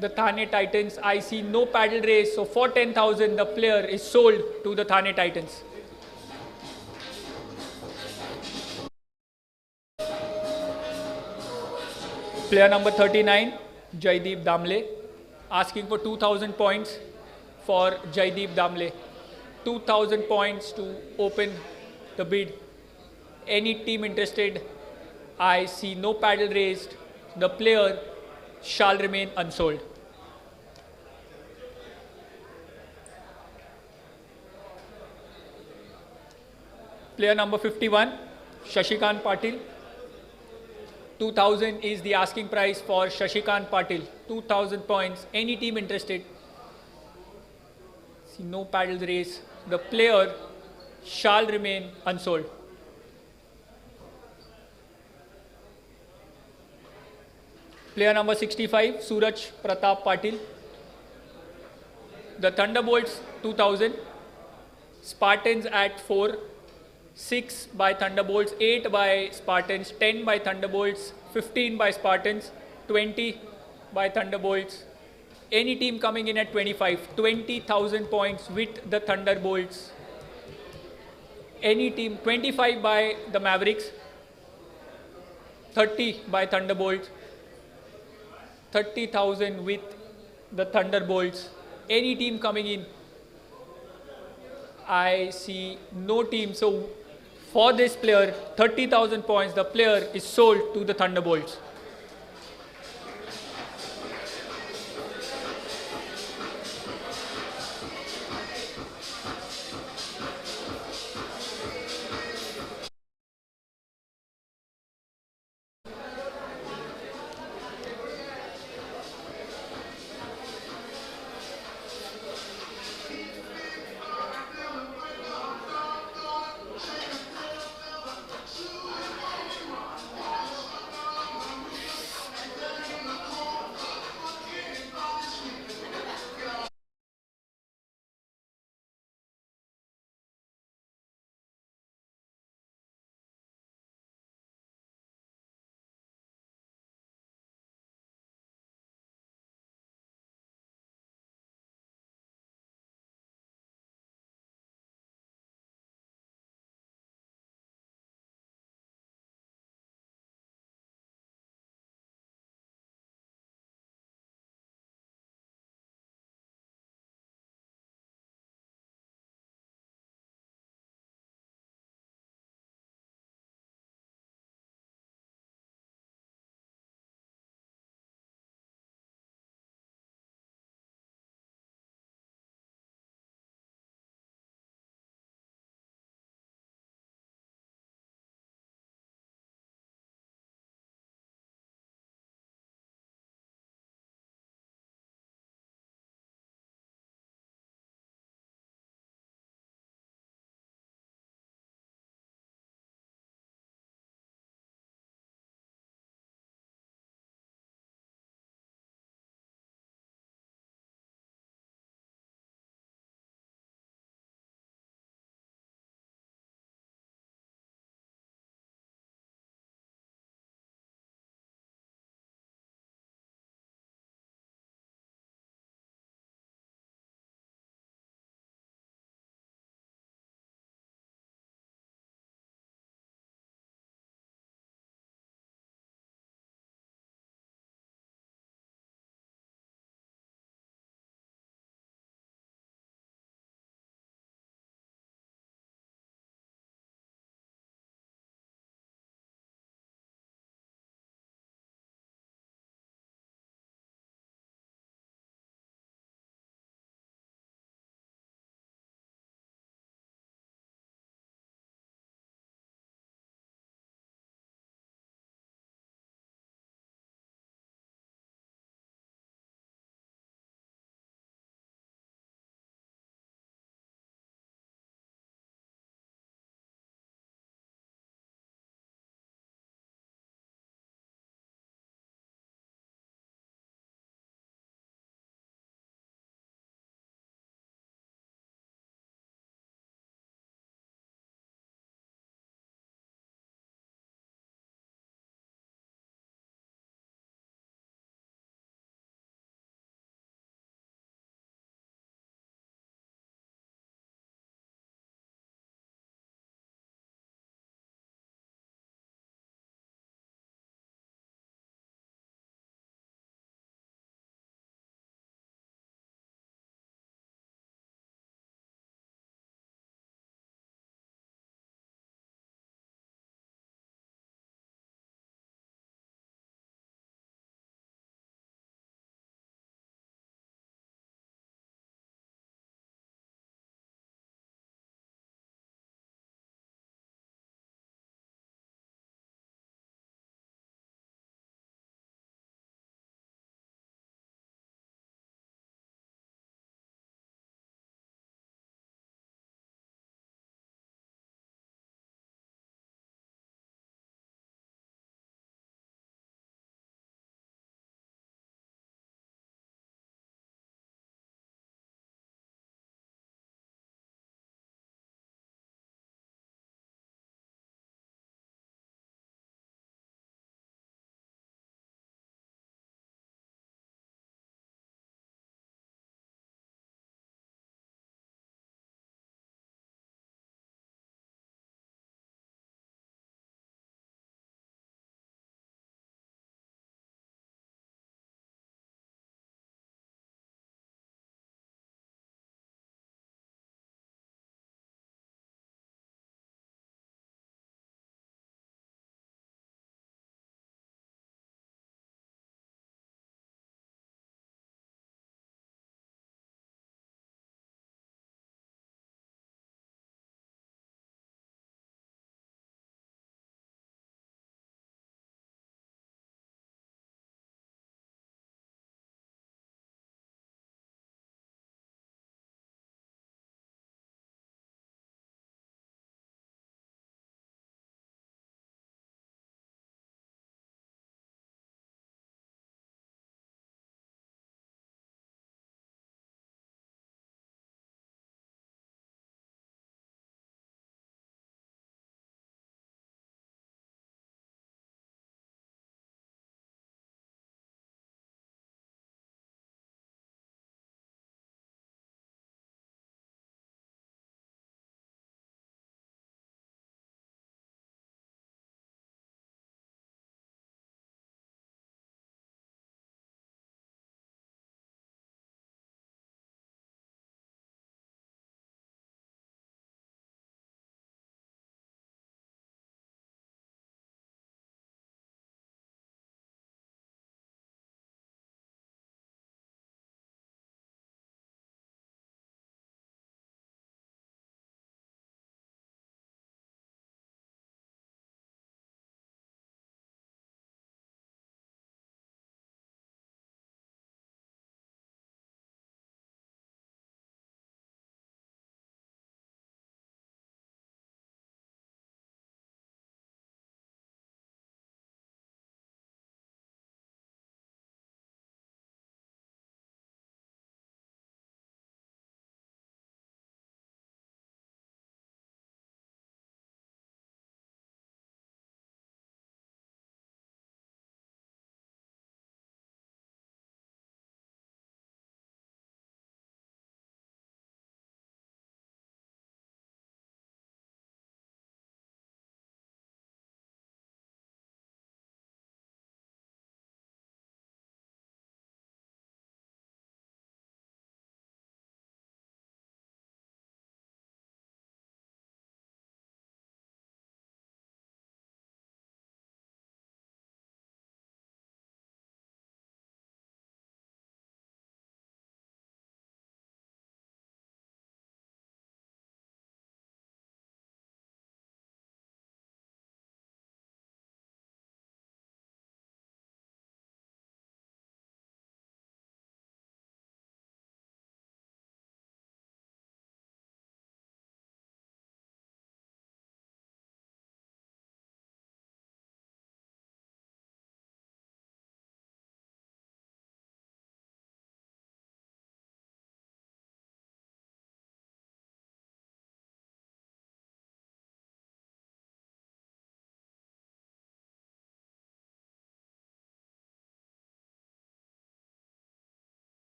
the Thane Titans. I see no paddle race. So for 10,000, the player is sold to the Thane Titans. Player number 39, Jaideep Damle, asking for 2,000 points for Jaideep Damle. 2,000 points to open the bid. Any team interested? I see no paddle raised. The player shall remain unsold. Player number 51, Shashikant Patil. 2,000 is the asking price for Shashikant Patil. 2,000 points. Any team interested? See no paddle race. The player shall remain unsold. Player number 65, Suraj Pratap Patil. The Thunderbolts 2,000. Spartans at 4. 6 by Thunderbolts, 8 by Spartans, 10 by Thunderbolts, 15 by Spartans, 20 by Thunderbolts. Any team coming in at 25, 20,000 points with the Thunderbolts. Any team, 25 by the Mavericks, 30 by Thunderbolts, 30,000 with the Thunderbolts. Any team coming in? I see no team. So for this player, 30,000 points, the player is sold to the Thunderbolts.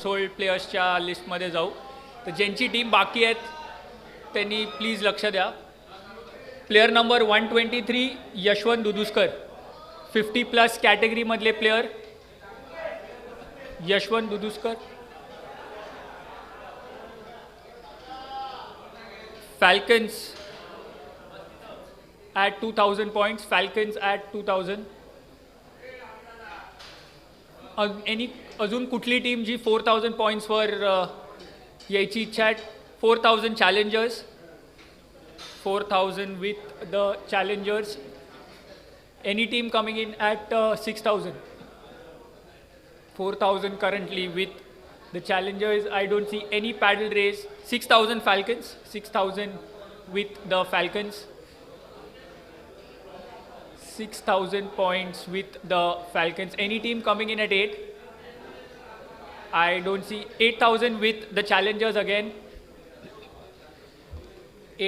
Unsold प्लेयर्सच्या लिस्टमध्ये जाऊ. तर ज्यांची team बाकी आहेत त्यांनी please लक्ष द्या. प्लेयर नंबर 123 यशवंत दुदुस्कर, 50+ कॅटेगरीमधले player Yashwant Duduskar. Falcons at 2000 points. Falcons at 2000. अजून कुठली टीम जी 4000 पॉईंट्सवर यायची इच्छा आहे? 4000 challengers. 4000 with the challengers. Any team coming in at 6000. 4000 currently with the challengers. I don't see any paddle race. 6000 Falcons. 6000 with the Falcons. 6000 points with the Falcons. Any team coming in at 8? I don't see. 8000 with the challengers again.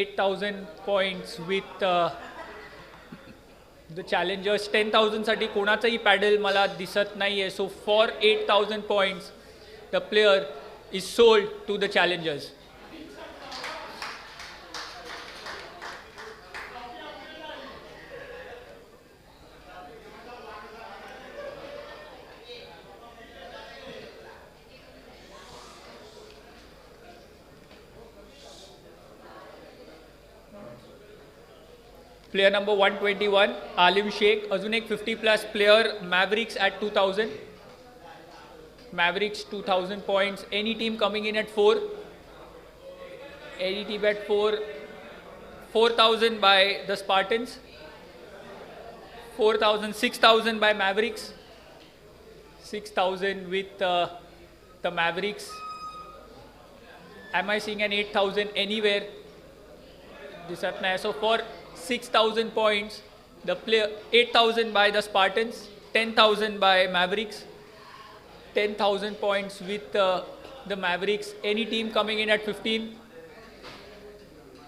8000 points with the challengers. 10,000 साठी कोणाचाही paddle मला दिसत नाही आहे. So for 8000 points the player is sold to the challengers. Player number 121 Alim Sheikh. अजून एक 50+ player Mavericks at 2000. Mavericks 2000 points. Any team coming in at 4? Any team at 4? 4000 by the Spartans. 4000, 6000 by Mavericks. 6000 with the Mavericks. Am I seeing an 8000 anywhere? दिसत नाही. So for 6000 points, the player 8000 by the Spartans, 10,000 by Mavericks. 10,000 points with the Mavericks. Any team coming in at 15?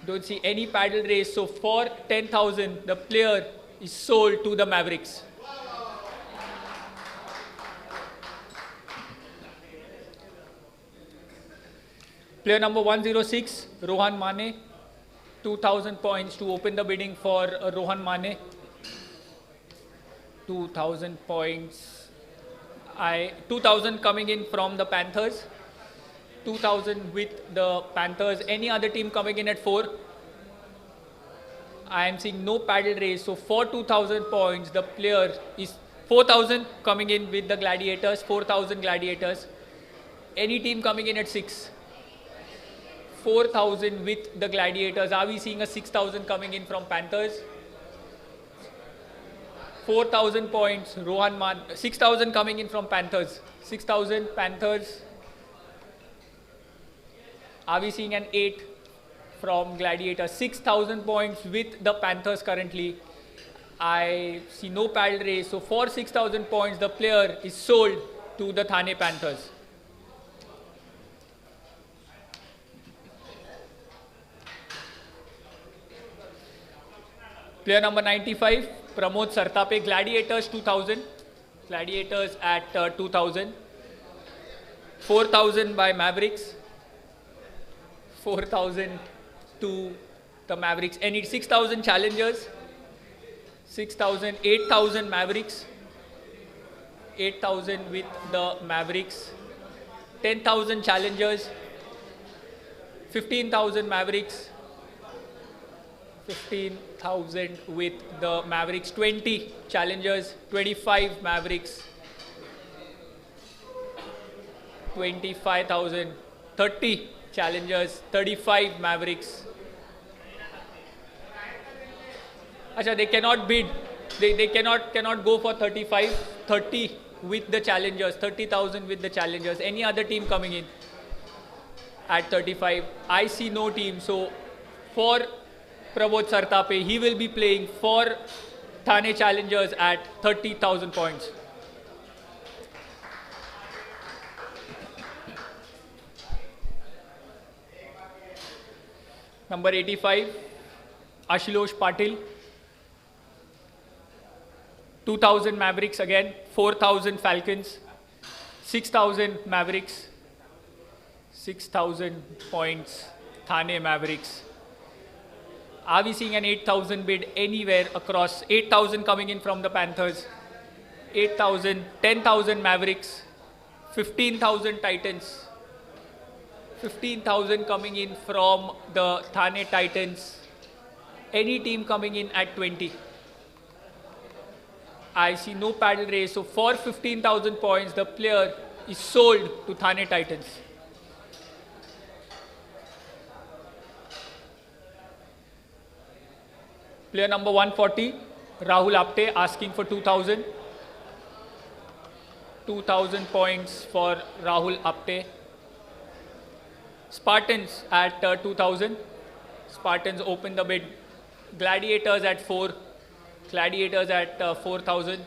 Don't see any paddle race. So for 10,000, the player is sold to the Mavericks. Player number 106, Rohan Mane. 2,000 points to open the bidding for Rohan Mane. 2,000 points. 2,000 coming in from the Panthers. 2,000 with the Panthers. Any other team coming in at 4? I am seeing no paddle race. So for 2,000 points, the player is 4,000 coming in with the Gladiators. 4,000 Gladiators. Any team coming in at 6? 4,000 with the Gladiators. Are we seeing a 6,000 coming in from Panthers? 4,000 points, Rohan Man. 6,000 coming in from Panthers. 6,000 Panthers. Are we seeing an 8 from Gladiators? 6,000 points with the Panthers currently. I see no paddle race. So for 6,000 points, the player is sold to the Thane Panthers. Player number 95, Pramod Sartape, Gladiators 2000. Gladiators at 2000. 4,000 by Mavericks. 4,000 to the Mavericks. Any 6,000 challengers. 6,000, 8,000 Mavericks. 8,000 with the Mavericks. 10,000 challengers. 15,000 Mavericks. 15,000 with the Mavericks. 20 challengers. 25 Mavericks. 25,000. 30 challengers. 35 Mavericks. Acha, they cannot bid. They cannot go for 35. 30 with the challengers. 30,000 with the challengers. Any other team coming in at 35? I see no team. So for Pramod Sartape, he will be playing for Thane Challengers at 30,000 points. Number 85, Ashilosh Patil. 2,000 Mavericks again, 4,000 Falcons, 6,000 Mavericks, 6,000 points, Thane Mavericks. Are we seeing an 8,000 bid anywhere across? 8,000 coming in from the Panthers, 8,000, 10,000 Mavericks, 15,000 Titans, 15,000 coming in from the Thane Titans. Any team coming in at 20. I see no paddle race. So for 15,000 points, the player is sold to Thane Titans. Player number 140, Rahul Apte, asking for 2,000. 2,000 points for Rahul Apte. Spartans at 2,000. Spartans open the bid. Gladiators at 4. Gladiators at 4,000.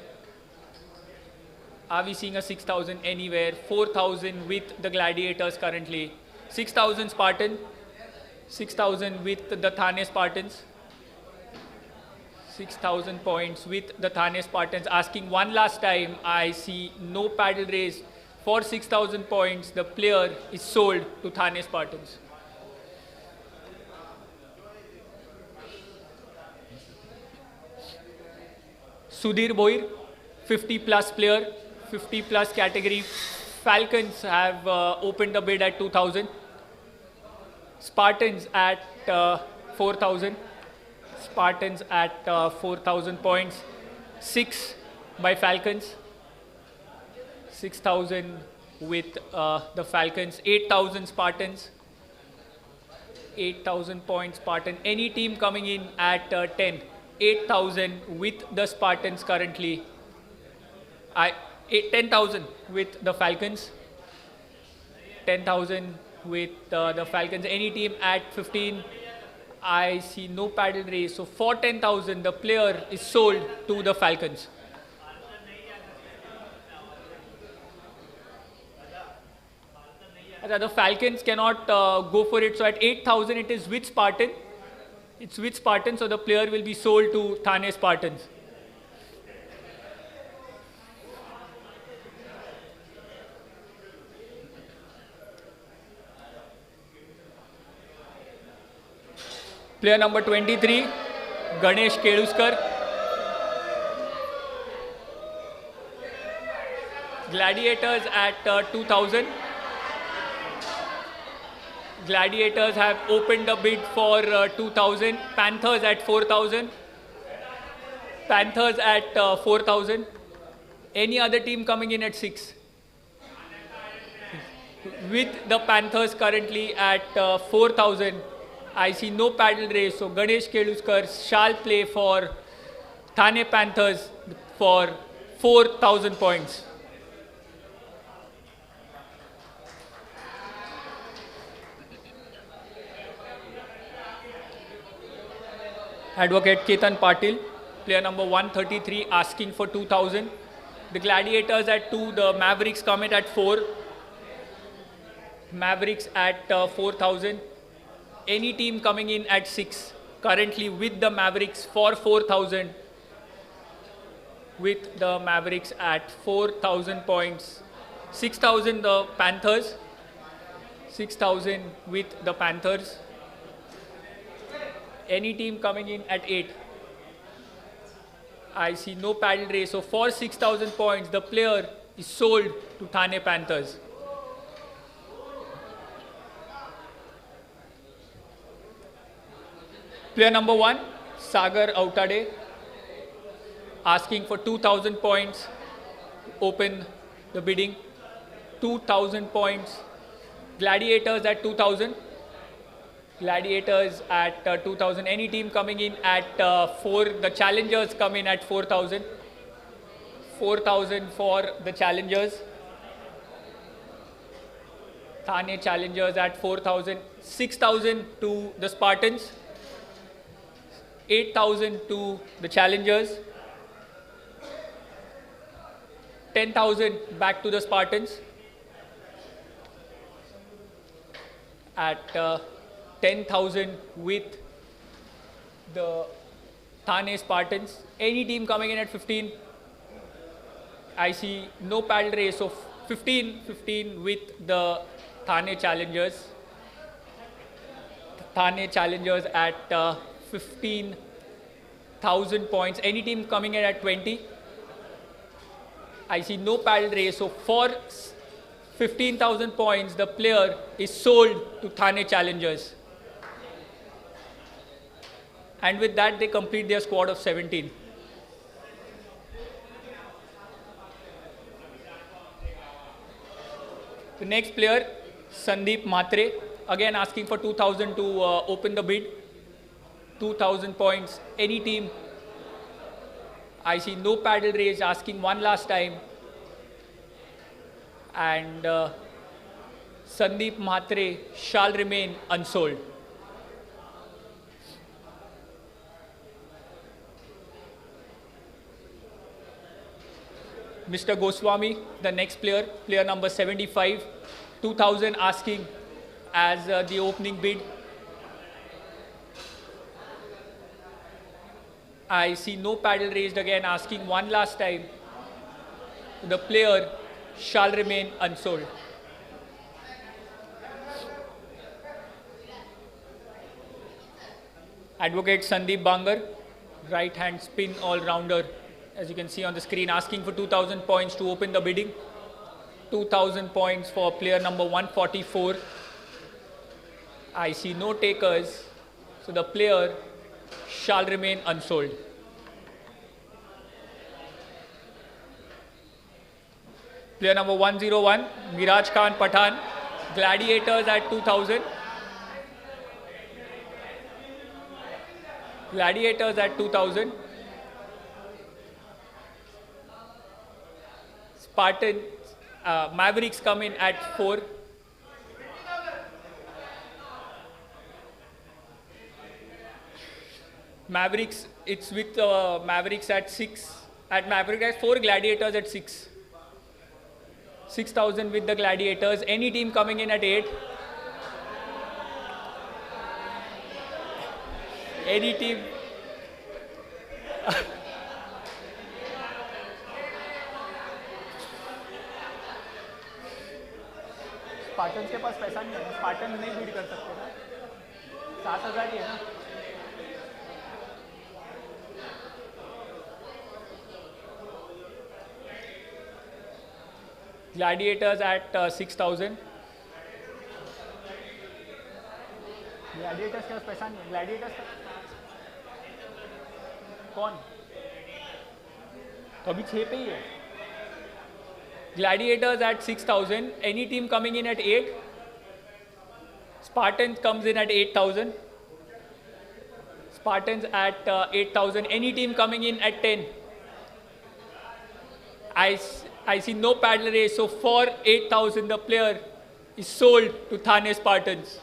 Are we seeing a 6,000 anywhere? 4,000 with the Gladiators currently. 6,000 Spartan. 6,000 with the Thane Spartans. 6,000 points with the Thane Spartans. Asking one last time. I see no paddle race. For 6,000 points, the player is sold to Thane Spartans. Sudhir Boir, 50 plus player, 50 plus category. Falcons have opened the bid at 2,000. Spartans at 4,000. Spartans at 4,000 points. 6 by Falcons. 6,000 with the Falcons. 8,000 Spartans. 8,000 points Spartan. Any team coming in at 10. 8,000 with the Spartans currently. 10,000 with the Falcons. 10,000 with the Falcons. Any team at 15. I see no paddle race. So for 10,000, the player is sold to the Falcons. The Falcons cannot go for it. So at 8,000, it is with Spartan. It's with Spartan, so the player will be sold to Thane Spartans. Player number 23, Ganesh Keluskar. Gladiators at 2,000. Gladiators have opened a bid for 2,000. Panthers at 4,000. Panthers at 4,000. Any other team coming in at 6. With the Panthers currently at 4,000. I see no paddle race. So Ganesh Keluskar shall play for Thane Panthers for 4,000 points. Advocate Ketan Patil, player number 133, asking for 2,000. The Gladiators at 2, the Mavericks come in at 4. Mavericks at 4,000. Any team coming in at 6. Currently with the Mavericks for 4,000. With the Mavericks at 4,000 points. 6,000 the Panthers. 6,000 with the Panthers. Any team coming in at 8. I see no paddle race. So for 6,000 points, the player is sold to Thane Panthers. Player number 1, Sagar Autade, asking for 2,000 points. Open the bidding. 2,000 points. Gladiators at 2,000. Gladiators at 2,000. Any team coming in at 4. The challengers come in at 4,000. 4,000 for the challengers. Thane challengers at 4,000. 6,000 to the Spartans. 8,000 to the challengers. 10,000 back to the Spartans. At 10,000 with the Thane Spartans. Any team coming in at 15. I see no paddle race. So 15 with the Thane Challengers. Thane Challengers at 15,000 points. Any team coming in at 20? I see no paddle race. So for 15,000 points, the player is sold to Thane Challengers. And with that, they complete their squad of 17. The next player, Sandeep MHATRE, again asking for 2,000 to open the bid. 2,000 points, any team. I see no paddle raise, asking one last time. And Sandeep MHATRE shall remain unsold. Mr. Goswami, the next player, player number 75, 2,000 asking as the opening bid. I see no paddle raised, again asking one last time. The player shall remain unsold. Advocate Sandeep Bangar, right hand spin all-rounder, as you can see on the screen, asking for 2,000 points to open the bidding. 2,000 points for player number 144. I see no takers, so the player shall remain unsold. Player number 101, Miraj Khan Pathan, Gladiators at 2,000. Gladiators at 2,000. Spartan, Mavericks come in at 4. Mavericks, it's with Mavericks at 6. At Mavericks at 4, Gladiators at 6. 6,000 with the Gladiators. Any team coming in at 8? Any team? Spartans के पास पैसा नहीं है, Spartan नहीं beat कर सकते ना, 7,000 ही है ना. Gladiators at 6,000. Gladiators के पास पैसा नहीं है. Gladiators कौन? तो अभी 6 पे ही है. Gladiators at 6,000. Any team coming in at 8? Spartans comes in at 8,000. Spartans at 8,000. Any team coming in at 10? I see no paddle race, so for 8,000 the player is sold to Thane Spartans.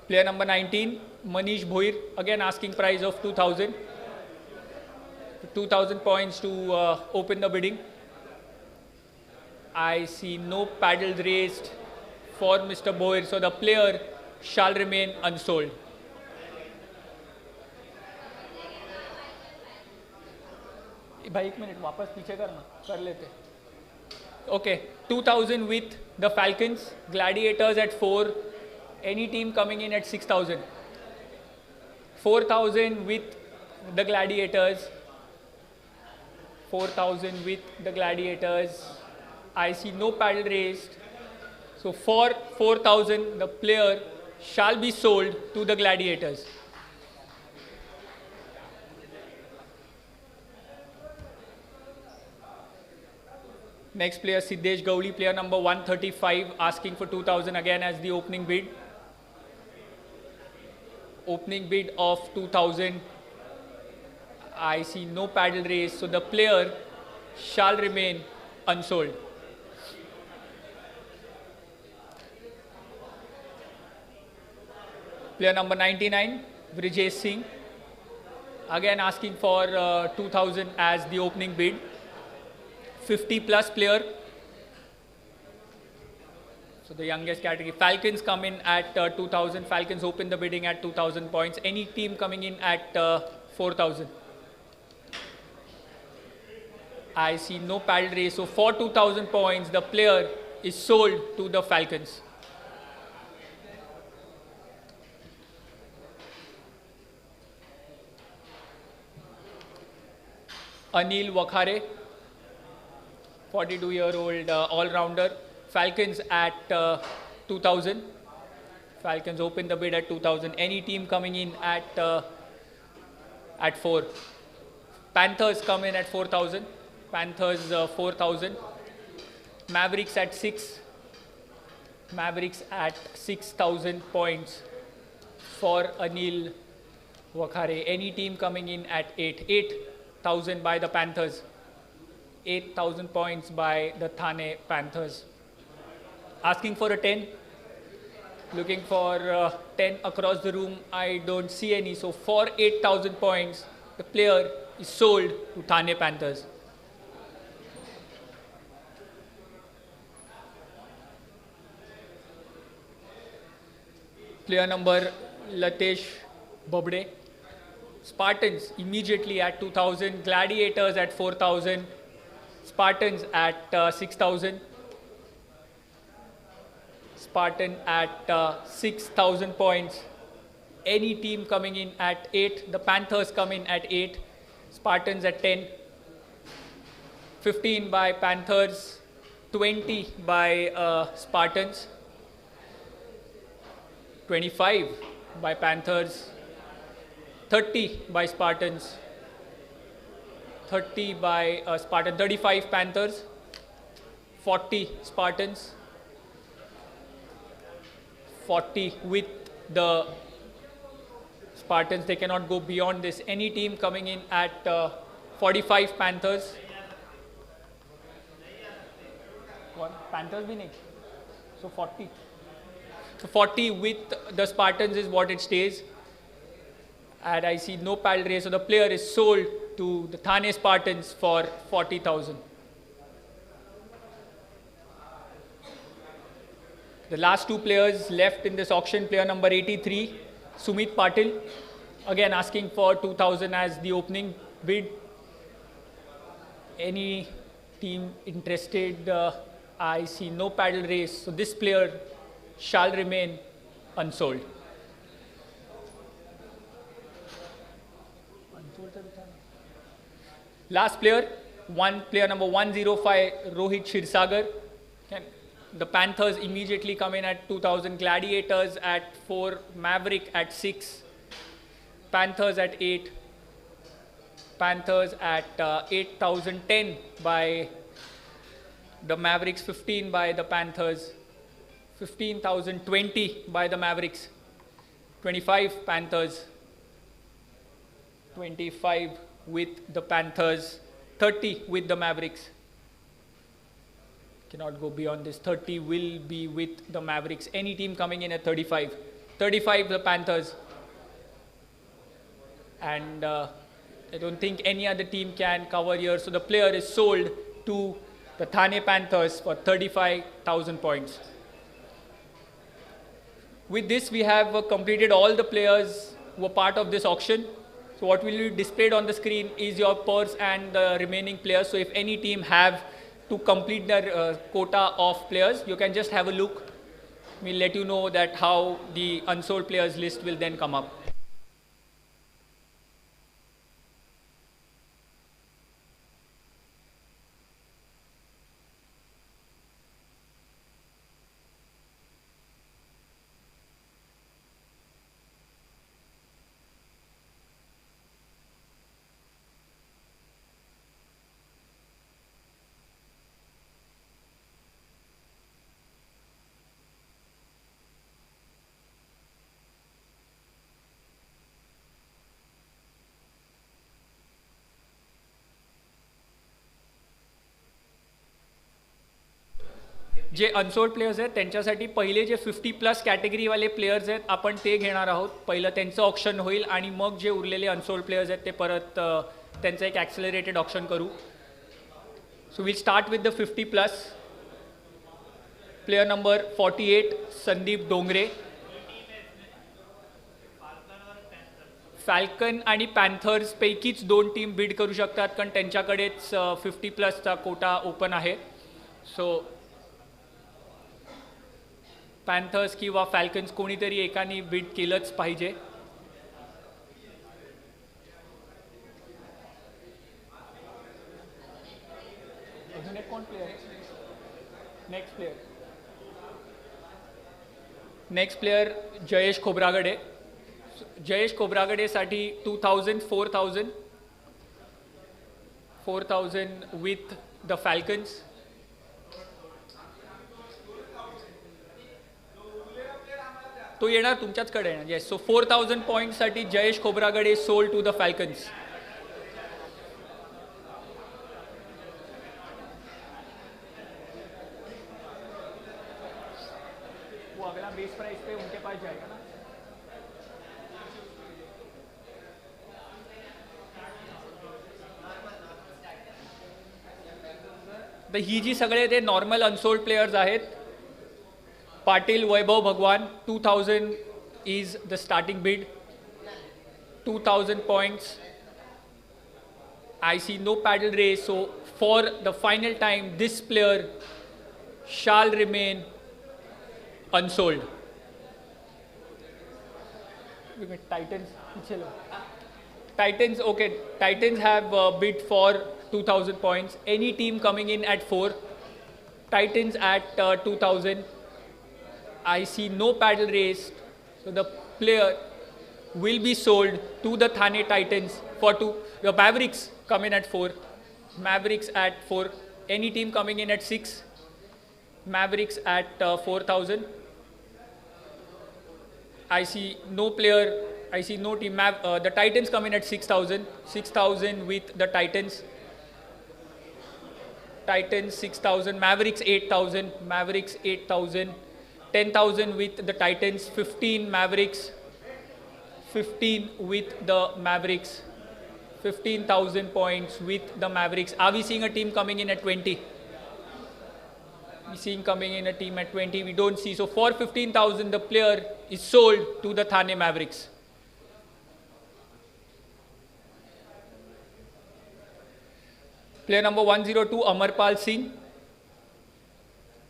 Player number 19, Manish Bhoir, again asking price of 2,000. 2,000 points to open the bidding. I see no paddles raised for Mr. Bhoir, so the player shall remain unsold. भाई एक minute वापस पीछे करना, कर लेते. Okay, 2,000 with the Falcons, Gladiators at 4. Any team coming in at 6,000. 4,000 with the Gladiators. 4,000 with the Gladiators. I see no paddle raised. So for 4,000, the player shall be sold to the Gladiators. Next player, Siddesh Gowli, player number 135, asking for 2,000 again as the opening bid. Opening bid of 2,000. I see no paddle raise, so the player shall remain unsold. Player number 99, Brijesh Singh, again asking for 2,000 as the opening bid. 50 plus player. So the youngest category, Falcons come in at 2,000. Falcons open the bidding at 2,000 points. Any team coming in at 4,000. I see no paddle race. So for 2,000 points, the player is sold to the Falcons. Anil Wakhare, 42-year-old all-rounder. Falcons at 2,000. Falcons open the bid at 2,000. Any team coming in at 4. Panthers come in at 4,000. Panthers 4,000. Mavericks at 6. Mavericks at 6,000 points for Anil Wakhare. Any team coming in at 8. 8,000 by the Panthers. 8,000 points by the Thane Panthers. Asking for a 10. Looking for 10 across the room. I don't see any. So for 8,000 points, the player is sold to Thane Panthers. Player number Latesh Babde. Spartans immediately at 2,000. Gladiators at 4,000. Spartans at 6,000. Spartan at 6,000 points. Any team coming in at 8. The Panthers come in at 8. Spartans at 10. 15 by Panthers. 20 by Spartans. 25 by Panthers. 30 by Spartans. 30 by Spartans. 35 Panthers. 40 Spartans. 40 with the Spartans. They cannot go beyond this. Any team coming in at 45 Panthers. Panthers भी नहीं. So 40. So 40 with the Spartans is what it stays. And I see no paddle race. So the player is sold to the Thane Spartans for 40,000. The last two players left in this auction, player number 83, Sumit Patil, again asking for 2,000 as the opening bid. Any team interested? I see no paddle race. So this player shall remain unsold. Last player, player number 105, Rohit Shirsagar. The Panthers immediately come in at 2,000. Gladiators at 4. Maverick at 6. Panthers at 8. Panthers at 8,010 by the Mavericks. 15 by the Panthers. 15,020 by the Mavericks. 25 Panthers. 25 with the Panthers. 30 with the Mavericks. Cannot go beyond this. 30 will be with the Mavericks. Any team coming in at 35. 35 the Panthers. And I don't think any other team can cover here. So the player is sold to the Thane Panthers for 35,000 points. With this, we have completed all the players who were part of this auction. So what will be displayed on the screen is your purse and the remaining players. So if any team have to complete their quota of players, you can just have a look. We'll let you know that how the unsold players list will then come up. J unsold players आहेत त्यांच्यासाठी पहिले जे 50+ कॅटेगरीवाले players आहेत आपण ते घेणार आहोत. पहिलं त्यांचं ऑप्शन होईल आणि मग जे उरलेले अनसोल्ड प्लेयर्स आहेत ते परत त्यांचं एक ॲक्सेलरेटेड ऑप्शन करू. So will start with the 50+. Player number 48, Sandeep Dongre. फॅल्कन आणि पॅन्थर्स पैकीच 2 टीम बीड करू शकतात, कारण त्यांच्याकडेच 50+ कोटा ओपन आहे. सो पॅन्थर्स किंवा फॅल्कन्स कोणीतरी एकाने बीड केलंच पाहिजे. अजून एक कोण player? Next player Jayesh Khobragade. Jayesh खोब्रागडेसाठी 2000, 4000 विथ द फॅल्कन्स. तो येणार तुमच्याचकडे येणार. येस, सो 4000 पॉईंटसाठी Jayesh Khobragade sold to the Falcons. वो अगला बेस प्राइस पे उनके पास जाएगा ना. तर ही जी सगळे ते नॉर्मल अनसोल्ड प्लेयर्स आहेत. पाटील वैभव भगवान 2000 is the starting Beed. 2000 points. I see no paddle race, so for the final time this player shall remain unsold. Titans, okay. Titans have bid for 2000 points. Any team coming in at 4. Titans at 2000. I see no paddle race, so the player will be sold to the Thane Titans for 2. The Mavericks come in at 4. Mavericks at 4. Any team coming in at 6. Mavericks at 4000. I see no player. I see no team. The Titans come in at 6000. 6000 with the Titans. Titans 6000. Mavericks 8000. Mavericks 8000. 10,000 with the Titans. 15 Mavericks. 15 with the Mavericks. 15,000 points with the Mavericks. Are we seeing a team coming in at 20? We seeing coming in a team at 20. We don't see. So for 15,000, the player is sold to the Thane Mavericks. Player number 102, Amarpal Singh.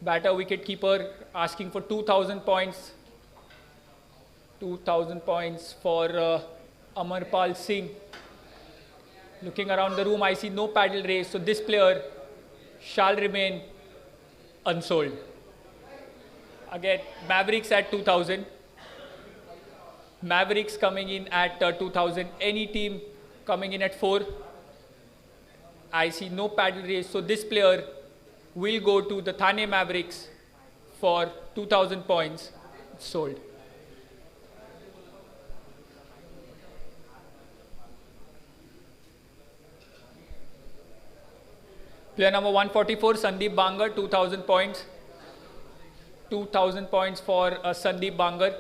Batter, wicket keeper, asking for 2,000 points. 2,000 points for Amarpal Singh. Looking around the room, I see no paddle race, so this player shall remain unsold. Again, Mavericks at 2,000. Mavericks coming in at 2,000. Any team coming in at 4. I see no paddle race, so this player will go to the Thane Mavericks for 2,000 points. Sold. Player number 144, Sandeep Bangar, 2,000 points. 2,000 points for Sandeep Bangar.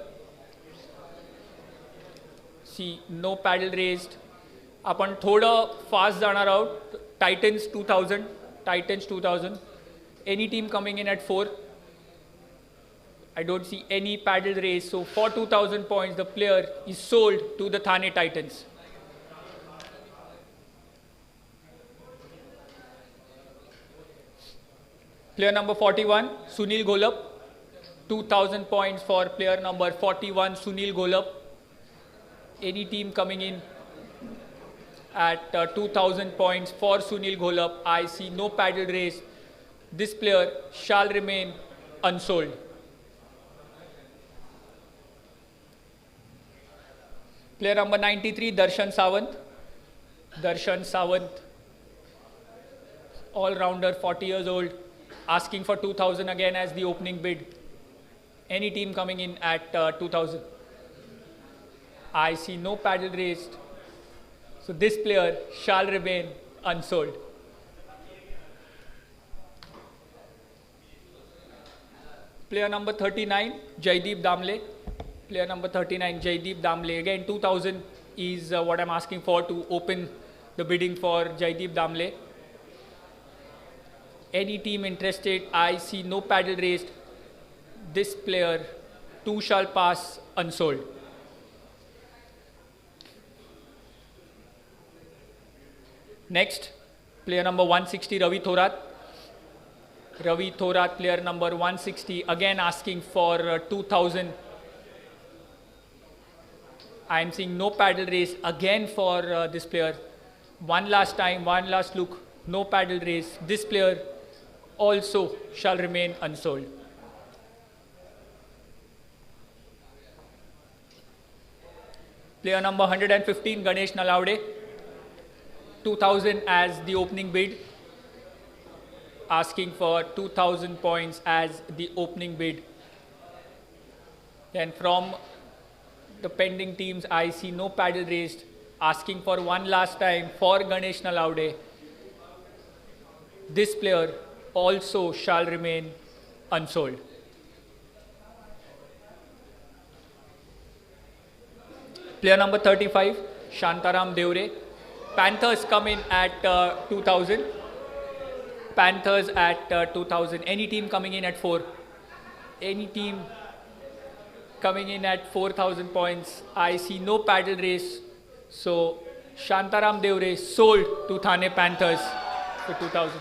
See, no paddle raised. आपण थोडं fast जाणार आहोत. Titans 2000. Titans 2000. Any team coming in at 4. I don't see any paddle race. So for 2,000 points, the player is sold to the Thane Titans. Player number 41, Sunil Golub. 2,000 points for player number 41, Sunil Golub. Any team coming in at 2,000 points for Sunil Golub. I see no paddle race. This player shall remain unsold. Player number 93, Darshan Sawant. Darshan Sawant, all-rounder, 40 years old, asking for 2,000 again as the opening bid. Any team coming in at 2,000. I see no paddle raised. So this player shall remain unsold. Player number 39, Jaideep Damle. Player number 39, Jaideep Damle. Again, 2,000 is what I'm asking for to open the bidding for Jaideep Damle. Any team interested, I see no paddle raised. This player too shall pass unsold. Next, player number 160, Ravi Thorat. Ravi Thorat, player number 160, again asking for 2000. I am seeing no paddle race again for this player. One last time, one last look, no paddle race. This player also shall remain unsold. Player number 115, Ganesh Nalawde. 2000 as the opening bid. Asking for 2000 points as the opening bid. Then from the pending teams, I see no paddle raised. Asking for one last time for Ganesh Nalawde. This player also shall remain unsold. Player number 35, Shantaram Devre. Panthers come in at 2000. Panthers at 2000. Any team coming in at 4? Any team coming in at 4,000 points? I see no paddle race. So Shantaram Devre sold to Thane Panthers for 2000.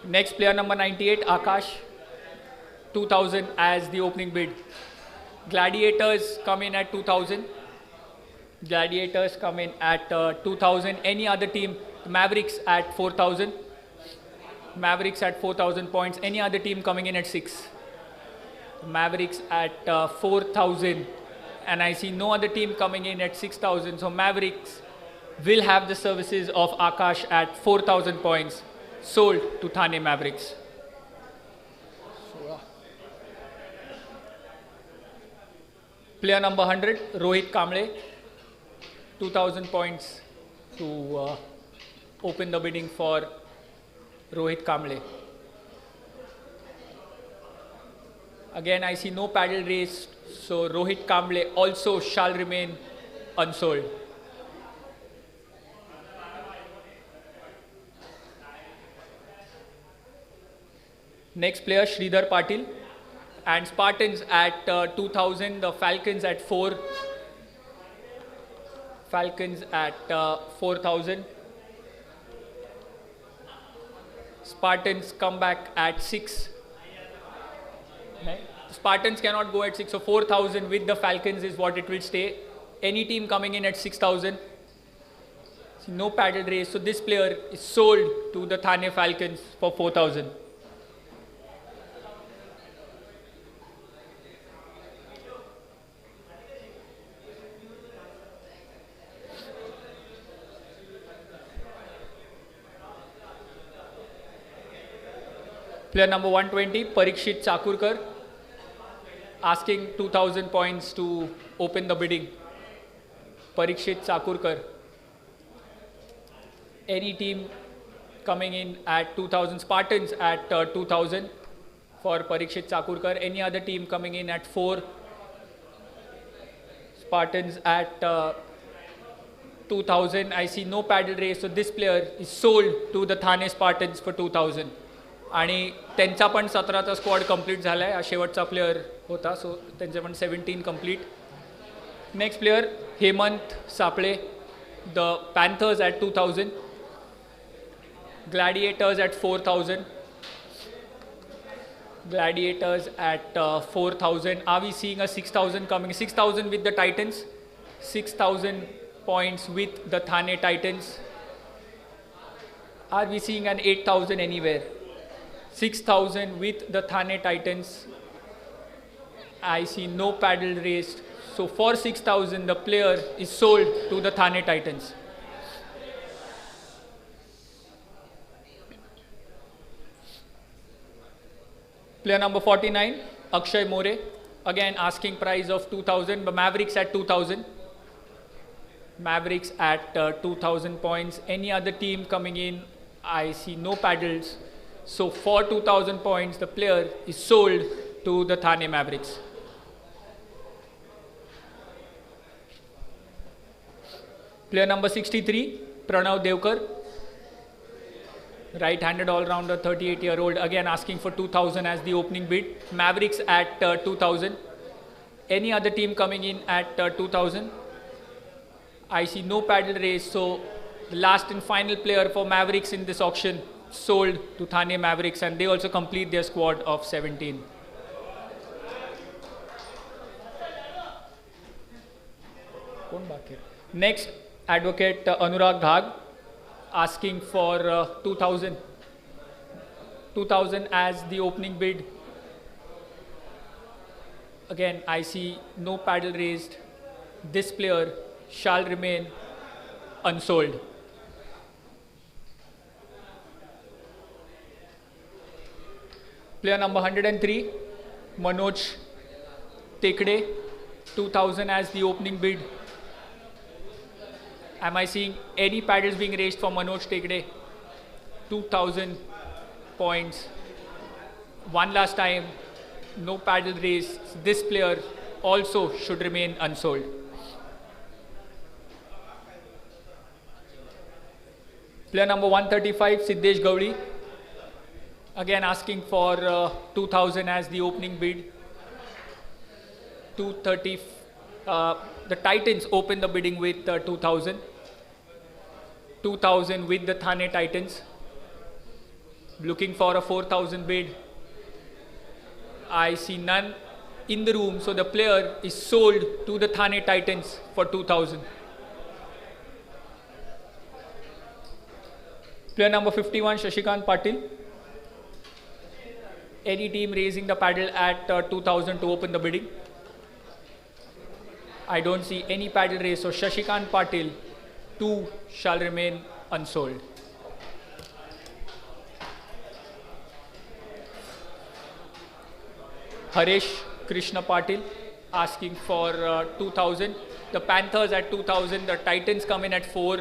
Next, player number 98, Akash. 2000 as the opening bid. Gladiators come in at 2000. Gladiators come in at 2000. Any other team? Mavericks at 4000. Mavericks at 4,000 points. Any other team coming in at 6? Mavericks at 4,000. And I see no other team coming in at 6,000. So Mavericks will have the services of Akash at 4,000 points. Sold to Thane Mavericks. Player number 100, Rohit Kamble. 2,000 points to open the bidding for Rohit Kamble. Again, I see no paddle race, so Rohit Kamble also shall remain unsold. Next player, Sridhar Patil. And Spartans at 2000, the Falcons at 4. Falcons at 4,000. Spartans come back at 6. Right? Spartans cannot go at 6, so 4,000 with the Falcons is what it will stay. Any team coming in at 6,000. No paddle race, so this player is sold to the Thane Falcons for 4,000. Player number 120, Parikshit Chakurkar, asking 2,000 points to open the bidding. Parikshit Chakurkar. Any team coming in at 2,000, Spartans at 2,000 for Parikshit Chakurkar. Any other team coming in at 4, Spartans at 2,000. I see no paddle race, so this player is sold to the Thane Spartans for 2,000. आणि त्यांचा पण 17चा squad complete झाला आहे. शेवटचा player होता, सो त्यांचे पण 17 complete. Next player Hemant Sapale, the Panthers at 2000. Gladiators at 4000. Gladiators at 4,000. Are we seeing a 6,000 coming? 6,000 with the Titans. 6,000 points with the Thane Titans. Are we seeing an 8,000 anywhere? 6,000 with the Thane Titans. I see no paddle raised. So for 6,000, the player is sold to the Thane Titans. Player number 49, Akshay More. Again, asking price of 2,000, but Mavericks at 2,000. Mavericks at 2,000 points. Any other team coming in, I see no paddles. So for 2,000 points, the player is sold to the Thane Mavericks. Player number 63, Pranav Devkar, right-handed all-rounder, 38-year-old, again asking for 2,000 as the opening bid. Mavericks at 2,000. Any other team coming in at 2,000? I see no paddle race, so the last and final player for Mavericks in this auction sold to Thane Mavericks, and they also complete their squad of 17. Next, advocate Anurag Dhag asking for 2,000. 2,000 as the opening bid. Again, I see no paddle raised. This player shall remain unsold. Player number 103, Manoj Tekde, 2,000 as the opening bid. Am I seeing any paddles being raised for Manoj Tekde? 2,000 points. One last time, no paddle raised. This player also should remain unsold. Player number 135, Siddesh Gowdi, again asking for 2,000 as the opening bid. 230. The Titans open the bidding with 2,000. 2,000 with the Thane Titans. Looking for a 4,000 bid. I see none in the room, so the player is sold to the Thane Titans for 2,000. Player number 51, Shashikant Patil. Any team raising the paddle at 2,000 to open the bidding? I don't see any paddle raise, so Shashikant Patil, 2 shall remain unsold. Haresh Krishna Patil asking for 2,000. The Panthers at 2,000, the Titans come in at 4.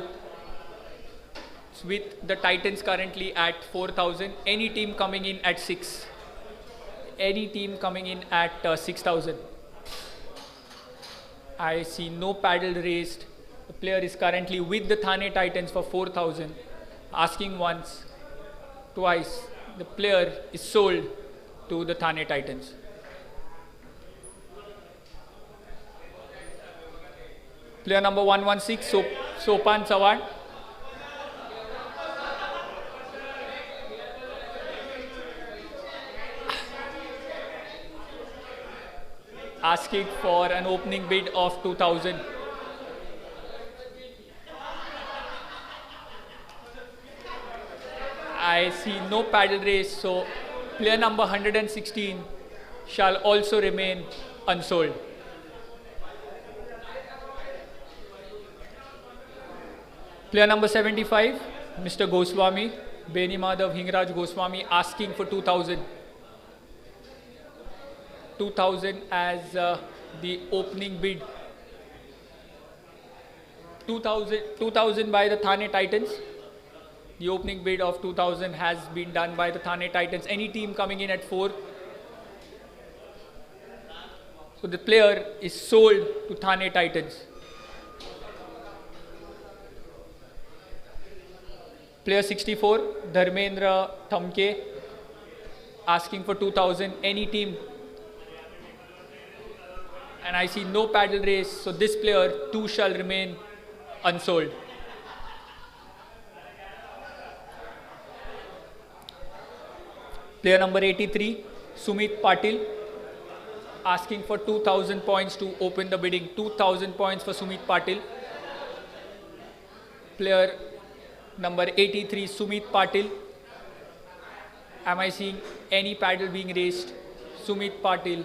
With the Titans currently at 4,000, any team coming in at 6. Any team coming in at 6,000. I see no paddle raised. The player is currently with the Thane Titans for 4,000. Asking once, twice. The player is sold to the Thane Titans. Player number 116, Sopan Sawan. Asking for an opening bid of 2,000. I see no paddle raise, so player number 116 shall also remain unsold. Player number 75, Mr. Goswami, Beni Madhav Hingraj Goswami, asking for 2,000. 2,000 as the opening bid. 2,000 by the Thane Titans. The opening bid of 2,000 has been done by the Thane Titans. Any team coming in at 4. So the player is sold to Thane Titans. Player 64, Dharmendra Thamke, asking for 2,000. Any team. And I see no paddle race, so this player too shall remain unsold. Player number 83, Sumit Patil, asking for 2,000 points to open the bidding. 2,000 points for Sumit Patil. Player number 83, Sumit Patil. Am I seeing any paddle being raised? Sumit Patil.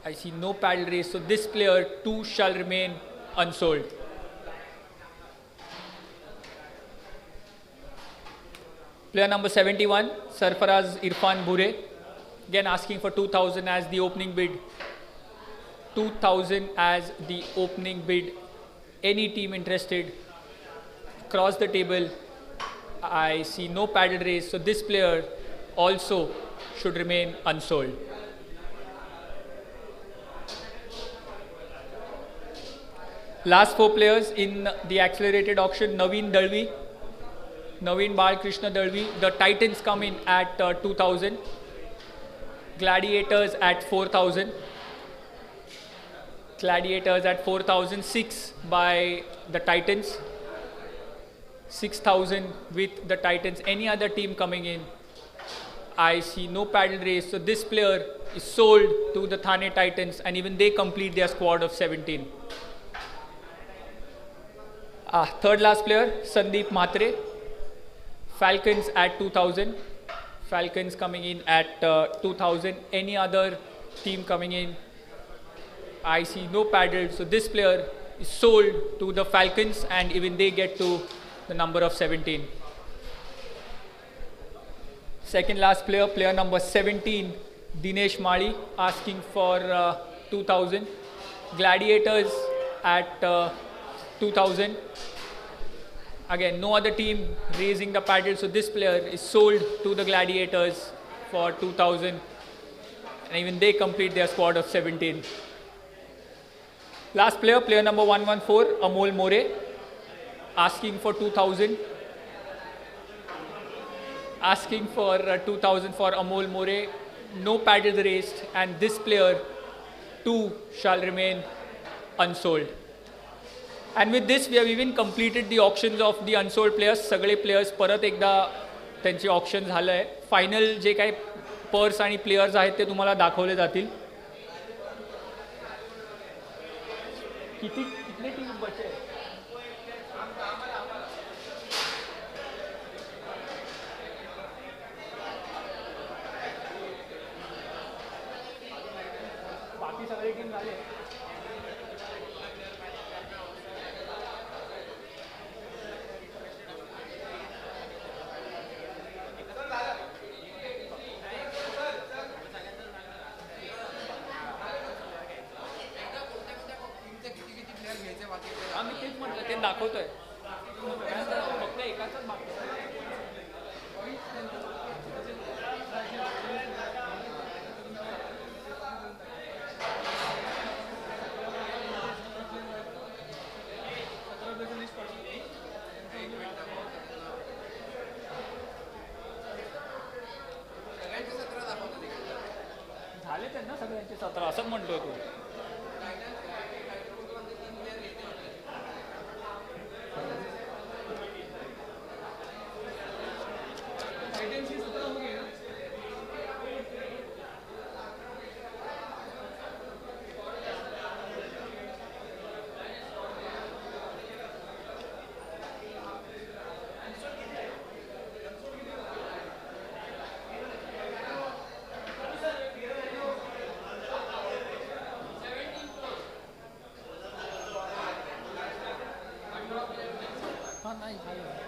I see no paddle race, so this player too shall remain unsold. Player number 71, Sarfaraz Irfan Bure, again asking for 2,000 as the opening bid. 2,000 as the opening bid. Any team interested? Across the table, I see no paddle race, so this player also should remain unsold. Last 4 players in the accelerated auction: Naveen Dalvi, Naveen Balkrishna Dalvi. The Titans come in at 2,000. Gladiators at 4,000. Gladiators at 4,006 by the Titans. 6,000 with the Titans. Any other team coming in? I see no paddle race. So this player is sold to the Thane Titans, and even they complete their squad of 17. Third last player, Sandeep MHATRE. Falcons at 2,000. Falcons coming in at 2,000. Any other team coming in? I see no paddle. So this player is sold to the Falcons, and even they get to the number of 17. Second last player, player number 17, Dinesh Mali, asking for 2,000. Gladiators at 2,000. Again, no other team raising the paddle, so this player is sold to the Gladiators for 2,000, and even they complete their squad of 17. Last player, player number 114, Amol More, asking for 2,000. Asking for 2,000 for Amol More. No paddles raised, and this player too shall remain unsold. And with this, we have even completed the auctions of the unsold players. सगळे players परत एकदा त्यांचे auction झालं आहे. Final जे काही purse आणि players आहेत ते तुम्हाला दाखवले जातील. कितने टीम बचे? बाकी सगळे टीम झाले. आम्ही तेच म्हटलं, ते दाखवतोय. फक्त एकाच बाकी. झाले त्यांना सगळ्यांचे 17 असं म्हणतोय तू. नाही झालं.